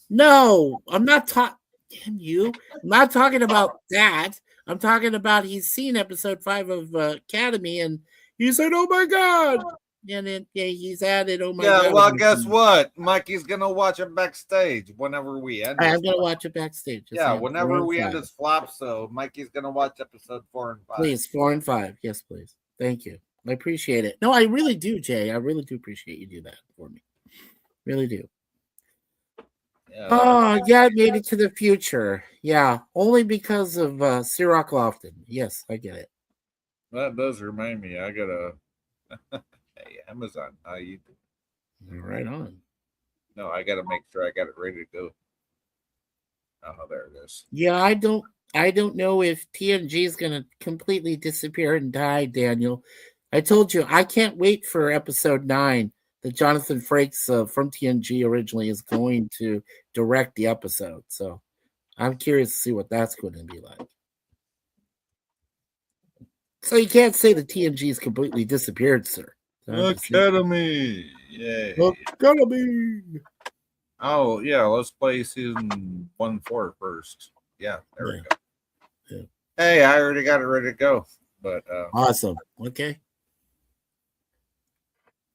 No, I'm not talking. Damn you! I'm not talking about that. I'm talking about he's seen episode 5 of Academy, and he said, "Oh my god!" And then he's added, "Oh my god." Yeah, well, guess what? Mikey's gonna watch it backstage whenever we end. I'm gonna watch it backstage. Yeah, whenever we end this flop, so Mikey's gonna watch episode 4 and 5. Please, 4 and 5. Yes, please. Thank you. I appreciate it. No, I really do, Jay. I really do appreciate you do that for me. Really do. Yeah. Oh, yeah, it made it to the future. Yeah, only because of Ciroc Lofton. Yes, I get it. That does remind me. I gotta. Hey, Amazon, how you doing? Right on. No, I gotta make sure I got it ready to go. Oh, there it is. Yeah, I don't know if TNG is gonna completely disappear and die, Daniel. I told you I can't wait for episode 9 that Jonathan Frakes from TNG originally is going to direct the episode. So I'm curious to see what that's going to be like. So you can't say the TNG is completely disappeared, sir. Academy. Yay. Academy. Oh, yeah. Let's play season 1-4 first. Yeah, there we go. Yeah. Hey, I already got it ready to go. But Awesome. Okay.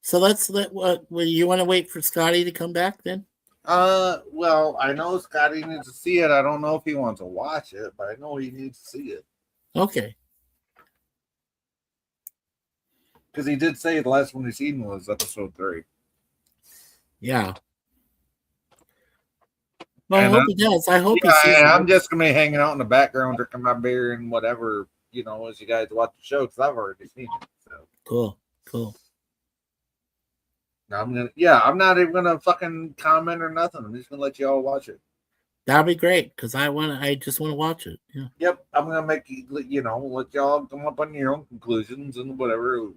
So let's you want to wait for Scotty to come back then? well, I know Scotty needs to see it. I don't know if he wants to watch it, but I know he needs to see it. Okay. Because he did say the last one he seen was episode 3. Yeah. Well, I hope he does. I hope he sees I'm it. just gonna be hanging out in the background, drinking my beer and whatever, as you guys watch the show, because I've already seen it. So Cool. I'm not even gonna fucking comment or nothing. I'm just gonna let you all watch it. That'd be great because I just want to watch it. Yeah. Yep, I'm gonna make let y'all come up on your own conclusions and whatever.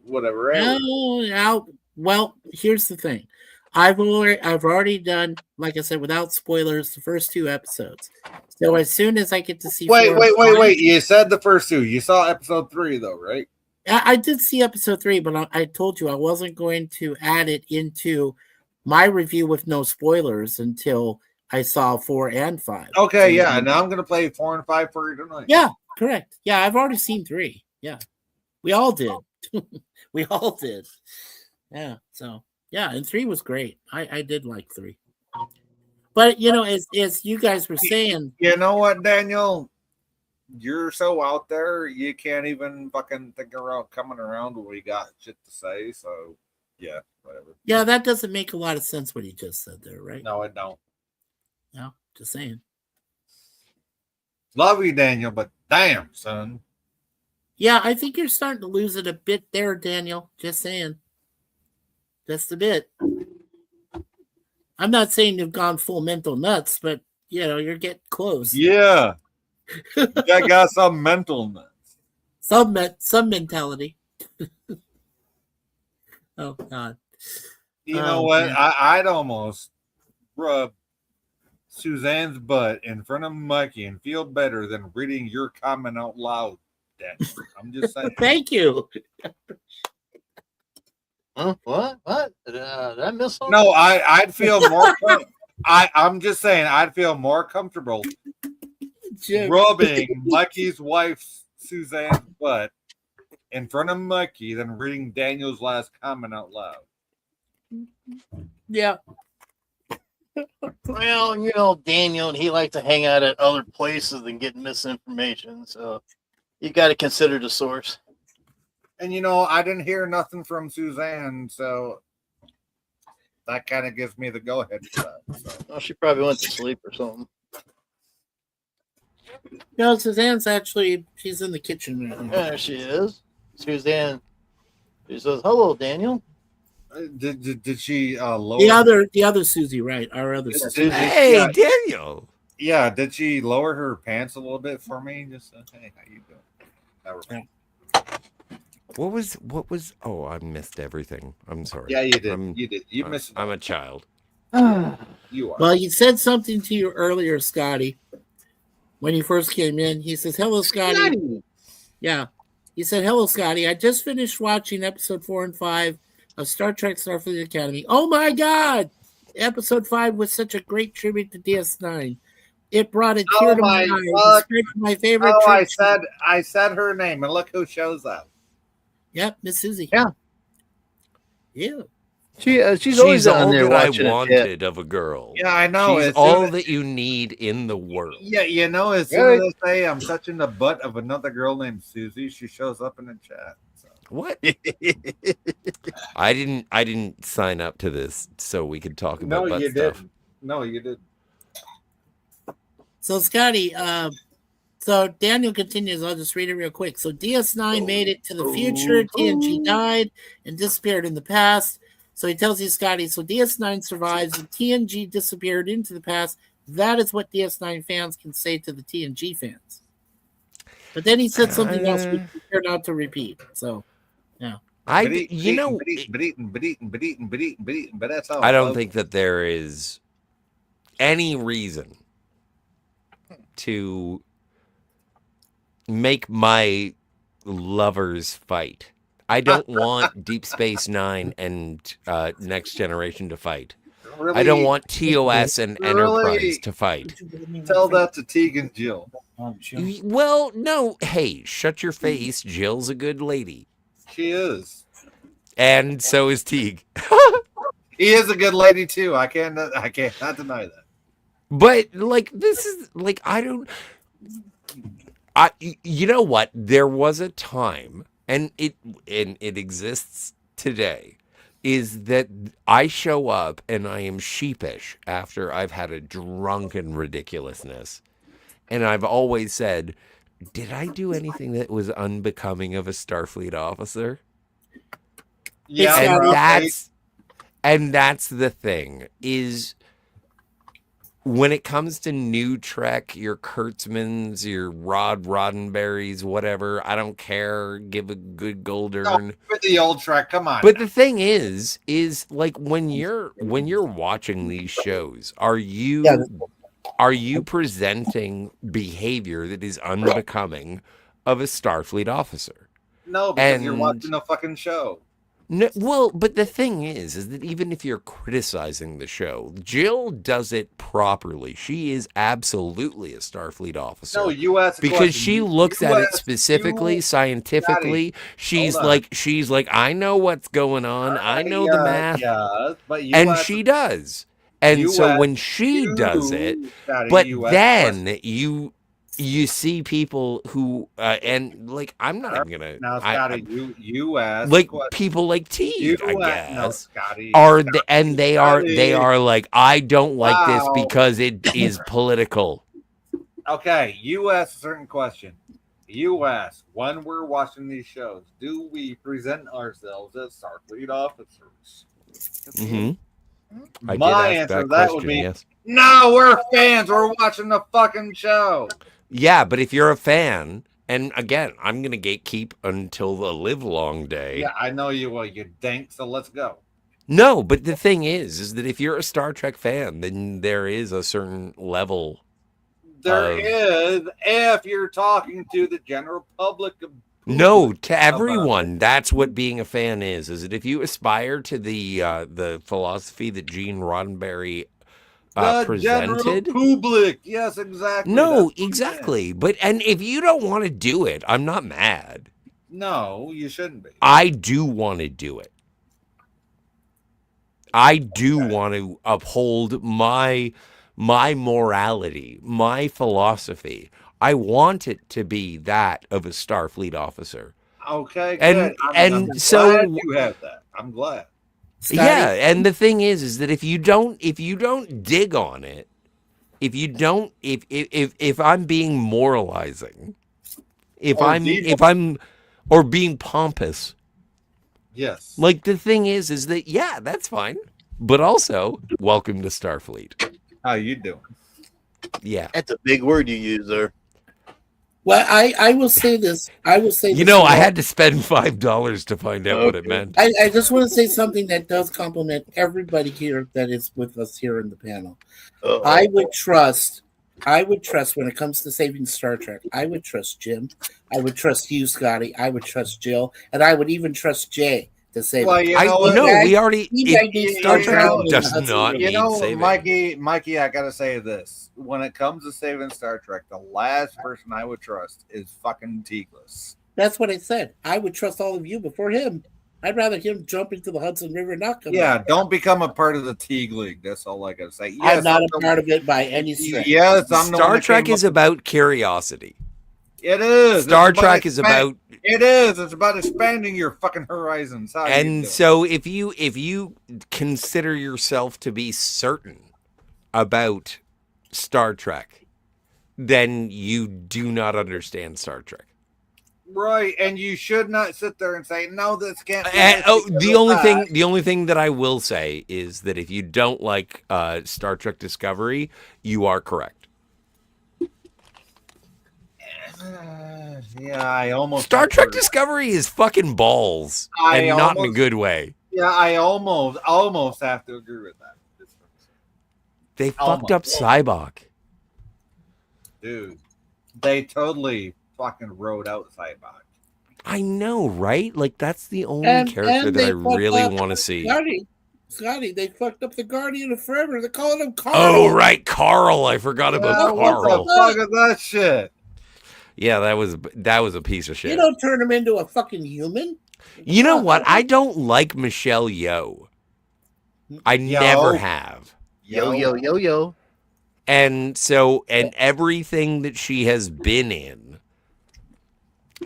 Well, here's the thing. I've already done, like I said, without spoilers, the first 2 episodes. So as soon as I get to see, wait. You said the first 2. You saw episode 3 though, right? I did see episode 3, but I told you I wasn't going to add it into my review with no spoilers until I saw 4 and 5. Okay, so, yeah. Now I'm gonna play 4 and 5 for you tonight. Yeah, correct. Yeah, I've already seen 3. Yeah, we all did. We all did. Yeah. So yeah, and 3 was great. I did like 3. But as you guys were saying, you know what, Daniel? You're so out there, you can't even fucking think around coming around when we got shit to say. So yeah, whatever. Yeah, that doesn't make a lot of sense what he just said there, right? No, it don't. No, just saying. Love you, Daniel, but damn, son. Yeah, I think you're starting to lose it a bit there, Daniel. Just saying. Just a bit. I'm not saying you've gone full mental nuts, but you're getting close. Yeah. That got some mental nuts. Some mentality. Oh God. You know what? I'd almost rub Suzanne's butt in front of Mikey and feel better than reading your comment out loud, Dad. I'm just saying. Thank you. Huh? What? Did I miss something? No, I'd feel more. I'm just saying, I'd feel more comfortable rubbing Mikey's wife Suzanne's butt in front of Mikey than reading Daniel's last comment out loud. Yeah. Well, Daniel, he likes to hang out at other places and get misinformation. So you got to consider the source. And I didn't hear nothing from Suzanne, so that kind of gives me the go ahead for that. So. Well, she probably went to sleep or something. No, Suzanne's she's in the kitchen right now. There she is. Suzanne. She says, "Hello, Daniel." Did she lower the other Susie, right? Our other Susie. Hey, Daniel. Yeah, did she lower her pants a little bit for me? Just hey, how you doing? What was? Oh, I missed everything. I'm sorry. Yeah, you did. You did. You missed. I'm a child. You are. Well, he said something to you earlier, Scotty. When he first came in, he says, "Hello, Scotty." Yeah, he said, "Hello, Scotty. I just finished watching episode 4 and 5 of Star Trek: Starfleet Academy. Oh my God! Episode 5 was such a great tribute to DS9. It brought a tear to my eye. It's my favorite. Oh, I said her name, and look who shows up. Yep, Miss Susie. Yeah. She's always all on there that I watching it, wanted of a girl. Yeah, I know. She's all that you need in the world. Yeah, as soon as I say I'm touching the butt of another girl named Susie, she shows up in the chat. So. What? I didn't sign up to this so we could talk about butt stuff. Didn't. No, you didn't. So Scotty, so Daniel continues. I'll just read it real quick. So DS9 made it to the future. TNG died and disappeared in the past. So he tells you, Scotty, so DS9 survives and TNG disappeared into the past. That is what DS9 fans can say to the TNG fans. But then he said something else we prefer not to repeat. So, yeah. But that's all. I don't think that there is any reason to make my lovers fight. I don't want Deep Space Nine and Next Generation to fight. Really? I don't want TOS and Enterprise to fight. Tell that to Tegan Jill. Well, no. Hey, shut your face. Jill's a good lady. She is. And so is Teague. He is a good lady too. I can't not deny that. But this is you know what? There was a time, and it exists today, is that I show up and I am sheepish after I've had a drunken ridiculousness. And I've always said, did I do anything that was unbecoming of a Starfleet officer? Yeah, and that's the thing, is when it comes to new Trek, your Kurtzmans, your Rod Roddenberrys, whatever, I don't care. Give a good Goldern. For the old Trek, come on. But the thing is like when you're watching these shows, are you presenting behavior that is unbecoming of a Starfleet officer? No, because you're watching a fucking show. No, well, but the thing is that even if you're criticizing the show, Jill does it properly. She is absolutely a Starfleet officer. No, you ask because she looks at it specifically, scientifically. She's like, I know what's going on. I know the math. Yeah, but and she does. And so when she does it, but then you see people who and like I'm not even gonna now, Scotty. You ask like people like Teague, I guess, are they are like, I don't like this because it is political. Okay, you ask a certain question. You ask, when we're watching these shows, do we present ourselves as Starfleet officers? Mm-hmm. I did My ask answer that to that would question, be, yes. no, we're fans. We're watching the fucking show. Yeah, but if you're a fan, and again, I'm gonna gatekeep until the live long day. Yeah, I know you will, you dink, so let's go. No, but the thing is that if you're a Star Trek fan, then there is a certain level. There is, if you're talking to the general public. No, to everyone. That's what being a fan is. Is that if you aspire to the philosophy that Gene Roddenberry The presented? general public. Yes, exactly. No, exactly. But and if you don't want to do it, I'm not mad. No, you shouldn't be. I do want to do it. I do want to uphold my morality, my philosophy. I want it to be that of a Starfleet officer. Okay, And good. I'm so glad you have that. I'm glad. Yeah, and the thing is that if you don't dig on it, if I'm being moralizing, if I'm or being pompous. Yes. Like the thing is that yeah, that's fine. But also, welcome to Starfleet. How you doing? Yeah. That's a big word you use there. Well, I will say this. I will say You this know, I about- had to spend $5 to find out what it meant. I just want to say something that does compliment everybody here that is with us here in the panel. I would trust when it comes to saving Star Trek, I would trust Jim. I would trust you, Scotty. I would trust Jill. And I would even trust Jay to save Well, it. you know what? we already Star Trek does not You need know, saving. Mikey, I gotta say this. When it comes to saving Star Trek, the last person I would trust is fucking Teagless. That's what I said. I would trust all of you before him. I'd rather him jump into the Hudson River and not come Yeah, back. don't become a part of the Teague League. That's all I gotta say. I'm Yes, not a part of it by any stretch. Yes, I'm the one Star that Trek came is up- about curiosity. It is. Star It's Trek is about It is. It's about expanding your fucking horizons. How you and doing? so if you consider yourself to be certain about Star Trek, then you do not understand Star Trek. Right, and you should not sit there and say, "No, this can't." Be And, this oh, because the of only thing that I will say is that if you don't like Star Trek Discovery, you are correct. Yeah, I almost. Star Trek Discovery is fucking balls, and not in a good way. Yeah, I almost have to agree with that. They fucked up Cybok. Dude, they totally fucking rode out Cybok. I know, right? Like that's the only And character that they I really fucked up want to see. Scotty, they fucked up the Guardian of Forever. They're calling him Carl. Oh, right, Carl. I forgot about Carl. What the fuck is that shit? Yeah, that was a piece of shit. You don't turn him into a fucking human. You know what? I don't like Michelle Yeoh. I never have. Yo. And so, and everything that she has been in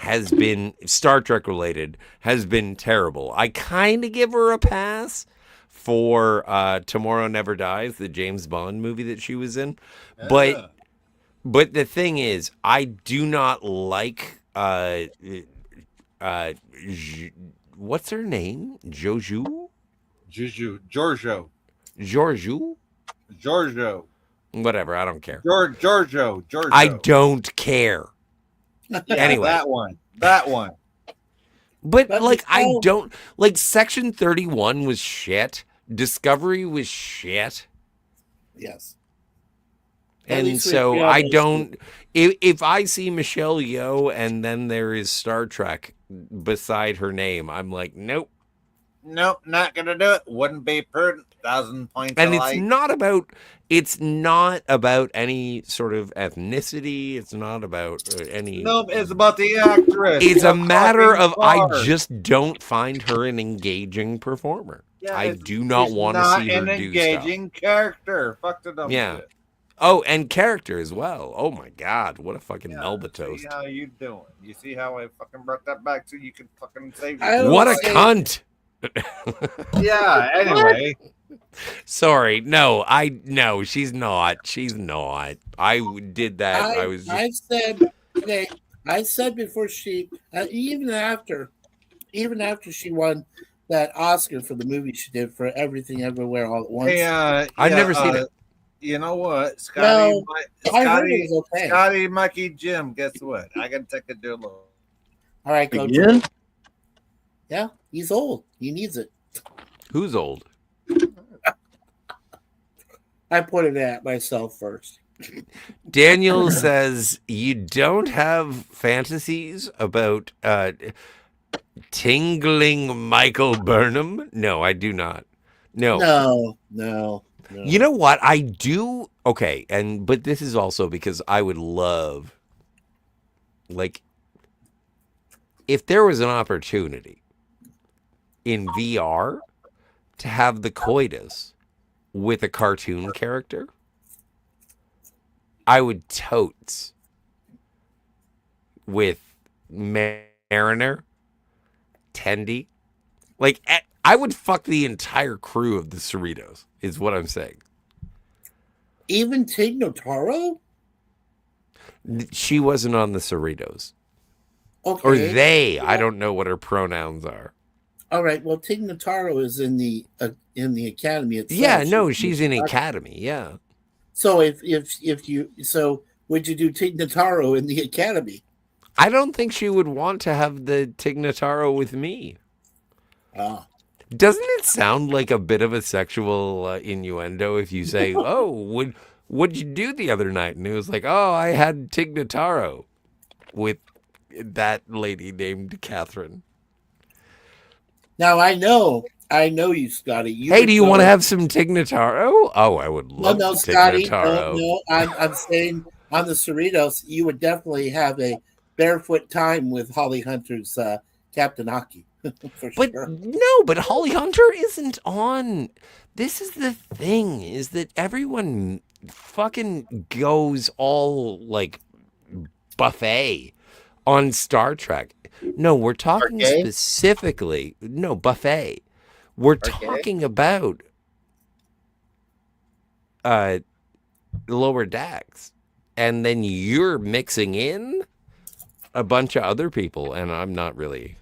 has been Star Trek related, has been terrible. I kind of give her a pass for Tomorrow Never Dies, the James Bond movie that she was in. But the thing is, I do not like what's her name? Giorgio. Whatever, I don't care. Giorgio. I don't care. Yeah, Anyway. that one. But like I don't like Section 31 was shit. Discovery was shit. Yes. And so I don't if I see Michelle Yeoh and then there is Star Trek beside her name, I'm like, nope. Nope, not gonna do it. Wouldn't be prudent. 1,000 points. And it's not about any sort of ethnicity. It's not about any. Nope, it's about the actress. It's a matter of I hard. just don't find her an engaging performer. Yeah, I do not want to see her an do engaging character. Fuck the dumb Yeah. shit. Oh, and character as well. Oh my God, what a fucking Melba toast. See how you doing? You see how I fucking brought that back so you can fucking save What a cunt. Yeah, anyway. Sorry, no, she's not. She's not. I did that. I said, okay, I said before she, even after she won that Oscar for the movie she did for Everything Everywhere All at Once. Hey, I've never seen it. You know what, Scotty? I heard it was okay. Scotty, Mikey, Jim. Guess what? I gotta take a deal. All right, go. Again? Yeah, he's old. He needs it. Who's old? I pointed it at myself first. Daniel says you don't have fantasies about tingling Michael Burnham. No, I do not. No. You know what? I do. Okay, but this is also because I would love, like, if there was an opportunity in VR to have the coitus with a cartoon character, I would totes with Mariner, Tendi. Like, I would fuck the entire crew of the Cerritos, is what I'm saying. Even Tig Notaro? She wasn't on the Cerritos. Okay. Or they. I don't know what her pronouns are. All right. Well, Tig Notaro is in the Academy itself. Yeah, no, she's in Academy, yeah. So if you would you do Tig Notaro in the Academy? I don't think she would want to have the Tig Notaro with me. Ah. Doesn't it sound like a bit of a sexual innuendo if you say, "Oh, what'd you do the other night?" And it was like, "Oh, I had Tig Notaro with that lady named Catherine." Now I know you, Scotty. Hey, do you want to have some Tig Notaro? Oh, I would love no, Tig Scotty. Notaro. No, I'm saying on the Cerritos, you would definitely have a barefoot time with Holly Hunter's Captain Aki. But sure. No, but Holly Hunter isn't on. This is the thing, is that everyone fucking goes all like buffet on Star Trek. No, we're talking specifically. No, buffet. We're talking about Lower Decks. And then you're mixing in a bunch of other people, and I'm not really.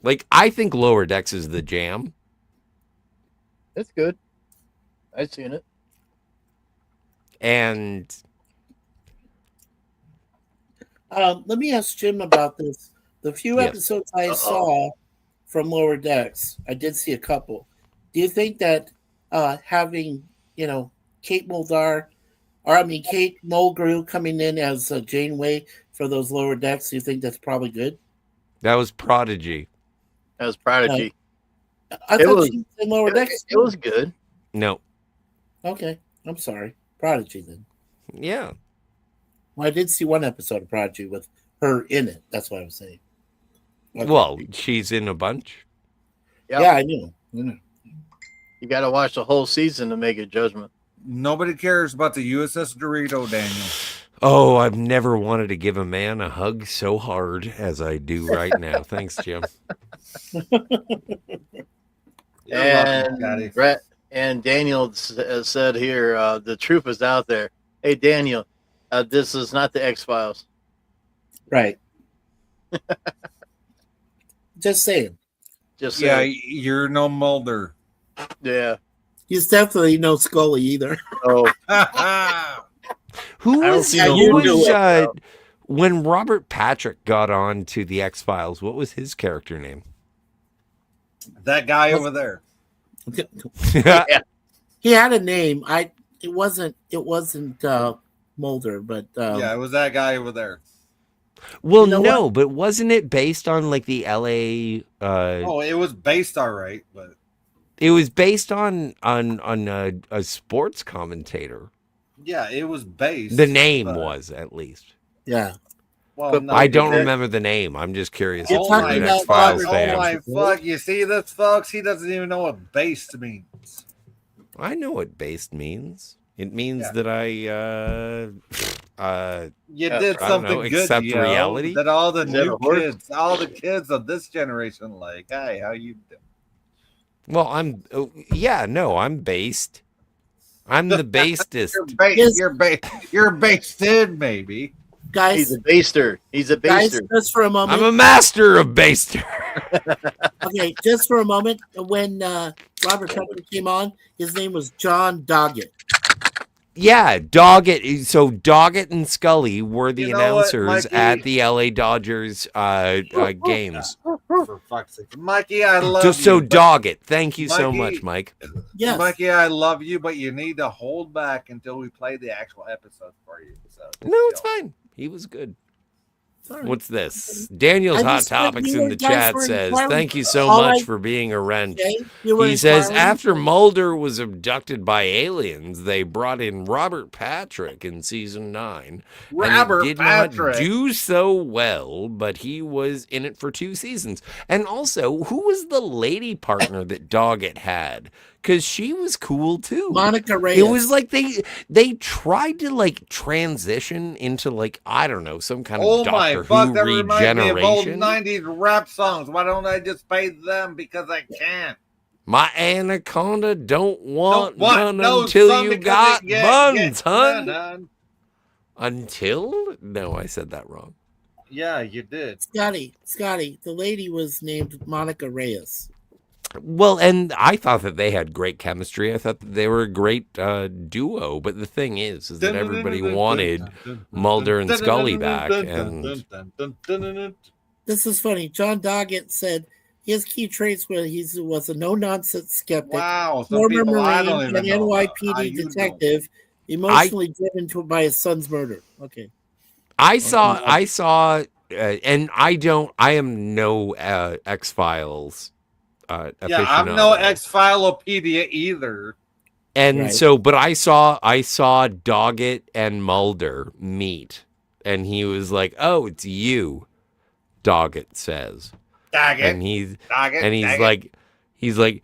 Like, I think Lower Decks is the jam. It's good. I've seen it. And let me ask Jim about this. The few episodes I saw from Lower Decks, I did see a couple. Do you think that having, Kate Mulgrew coming in as Janeway for those Lower Decks, do you think that's probably good? that was Prodigy. That was Prodigy. I thought she was in Lower Decks. It was good. No. Okay, I'm sorry. Prodigy then. Yeah. Well, I did see one episode of Prodigy with her in it. That's what I was saying. Okay. Well, she's in a bunch. Yeah, I knew. You got to watch the whole season to make a judgment. Nobody cares about the USS Dorito, Daniel. Oh, I've never wanted to give a man a hug so hard as I do right now. Thanks, Jim. And Brett and Daniel said here, the truth is out there. Hey, Daniel, this is not the X-Files. Right. Just saying. Yeah, you're no Mulder. Yeah. He's definitely no Scully either. Oh. Who was when Robert Patrick got on to the X-Files, what was his character name? That guy over there. Yeah. He had a name. It wasn't Mulder, but yeah, it was that guy over there. Well, no, but wasn't it based on like the LA it was based all right, but it was based on a sports commentator. Yeah, it was based. The name was, at least. Yeah. Well, no, I don't remember the name. I'm just curious. Oh my X-Files fan. Oh my fuck! You see this, folks? He doesn't even know what based means. I know what based means. It means that you did something good, accept reality. That all the new kids, all the kids of this generation, like, hey, how you doing? Well, I'm based. I'm the basest. You're based in, maybe. guys. He's a baster. He's a Guys, baster. just for a moment. I'm a master of baster. Okay, just for a moment. When Robert Pepper came on, his name was John Doggett. Yeah, Doggett. So Doggett and Scully were the You know what, announcers Mikey? at the LA Dodgers games. For fuck's sake, Mikey, I love Just you. so but- Doggett. Thank you so Mikey- much, Mike. Yes. Mikey, I love you, but you need to hold back until we play the actual episode for you. So No, it's fine. He was good. Sorry. What's this? Daniel's I Hot just said Topics you in the guys chat were says, inquiring- thank you so All much right. for being a wrench. Okay, you were He says, inquiring- after Mulder was abducted by aliens, they brought in Robert Patrick in season 9. Robert and it did Patrick. not do so well, but he was in it for 2 seasons. And also, who was the lady partner that Doggett had? Because she was cool too. Monica Reyes. It was like they tried to like transition into like, I don't know, some kind of Oh my Doctor fuck, Who that reminds me of old regeneration. 90s rap songs. Why don't I just play them? Because I can. My anaconda don't want none no until son you because got it get- buns, hun. none. Until? No, I said that wrong. Yeah, you did. Scotty, the lady was named Monica Reyes. Well, and I thought that they had great chemistry. I thought that they were a great duo. But the thing is that everybody wanted Mulder and Scully back. And This is funny. John Doggett said his key traits were he was a no-nonsense skeptic, Wow, some former people I Marine, don't even and know about. How NYPD you detective, emotionally driven by his son's murder. Okay. I saw, and I am no X-Files aficionado. Yeah, I'm no X-Filopedia either. And Right. so, but I saw Doggett and Mulder meet, and he was like, "Oh, it's you," Doggett says, Doggett. and he's Doggett. he's like,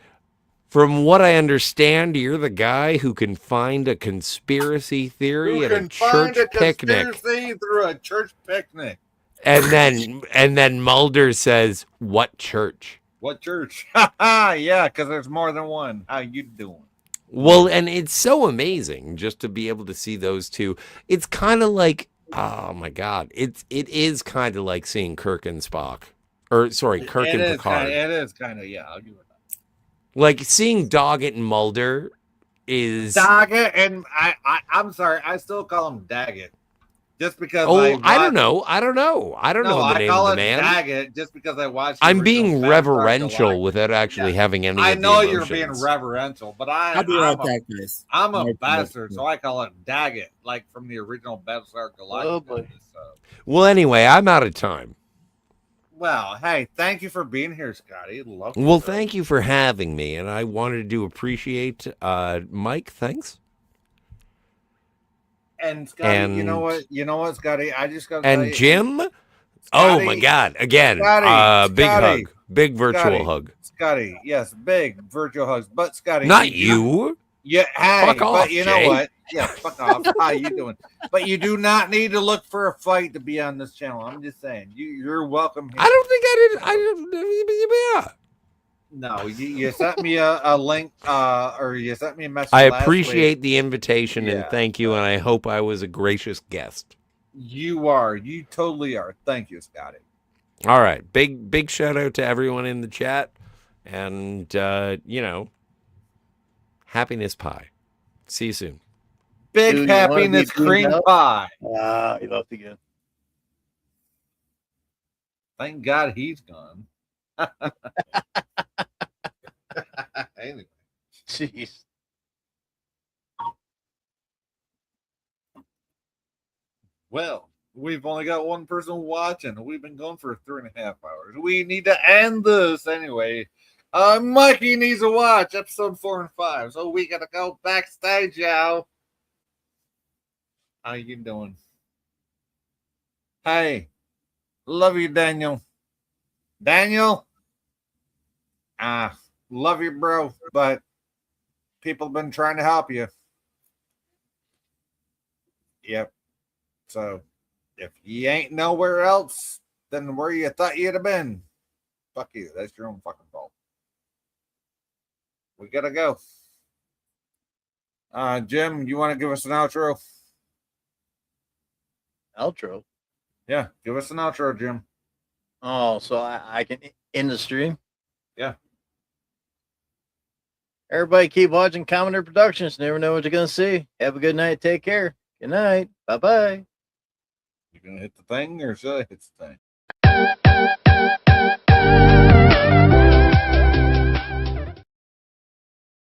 from what I understand, you're the guy who can find a conspiracy theory Who at a can find church a picnic, conspiracy through a church picnic? and then Mulder says, "What church?" What church? Yeah, because there's more than one. How you doing? Well, and it's so amazing just to be able to see those two. It's kind of like, oh my God, it is kind of like seeing Kirk and Spock, or sorry, Kirk and Picard. It is kind of, yeah. I'll give it that. Like seeing Doggett and Mulder is. Doggett and I'm sorry, I still call him Daggett. Just because Oh, I watched- don't know. I don't know the I name call of the it man. Daggett just because I watched. the I'm original being Battlestar reverential Galactica. without actually having any. I of the know you're being emotions. reverential, but I'll be right back, guys. I'm a Right, bastard, right. so I call it Daggett, like from the original Battlestar Galactica. Oh, boy. So, Well, anyway, I'm out of time. well, hey, thank you for being here, Scotty. Love you, Well, bro. thank you for having me, and I wanted to appreciate Mike. Thanks. And Scotty, you know and- what? You know what, Scotty? I just got to tell And you, Jim. Oh my Scotty, God! Again, Scotty, big Scotty, hug, big virtual Scotty, hug. Scotty, yes, big virtual hugs. But Scotty, Not you. Yeah, hey, Fuck but off, you Jay. know what? Yeah, fuck off. How you doing? But you do not need to look for a fight to be on this channel. I'm just saying, you're welcome. Here. I don't think I did. Yeah. No, you sent me a link, or you sent me a message. I last appreciate week. the invitation and Yeah. thank you, and I hope I was a gracious guest. You are. You totally are. Thank you, Scotty. All right, big shout out to everyone in the chat, and happiness pie. See you soon. Big Dude, you wanna be happiness tuned cream up? pie. Ah, he left again. Thank God he's gone. Anyway. Jeez. Well, we've only got one person watching. We've been going for 3.5 hours. We need to end this anyway. Mikey needs to watch episode 4 and 5. So we gotta go backstage, y'all. How you doing? Hey, love you, Daniel. Daniel? Love you, bro, but people have been trying to help you. Yep. So if you ain't nowhere else than where you thought you'd have been, fuck you. That's your own fucking fault. We gotta go. Jim, you want to give us an outro? Outro. Yeah, give us an outro, Jim. Oh, so I can end the stream? Yeah. Everybody keep watching Commoner Productions. Never know what you're going to see. Have a good night. Take care. Good night. Bye-bye. You gonna hit the thing or should I hit the thing?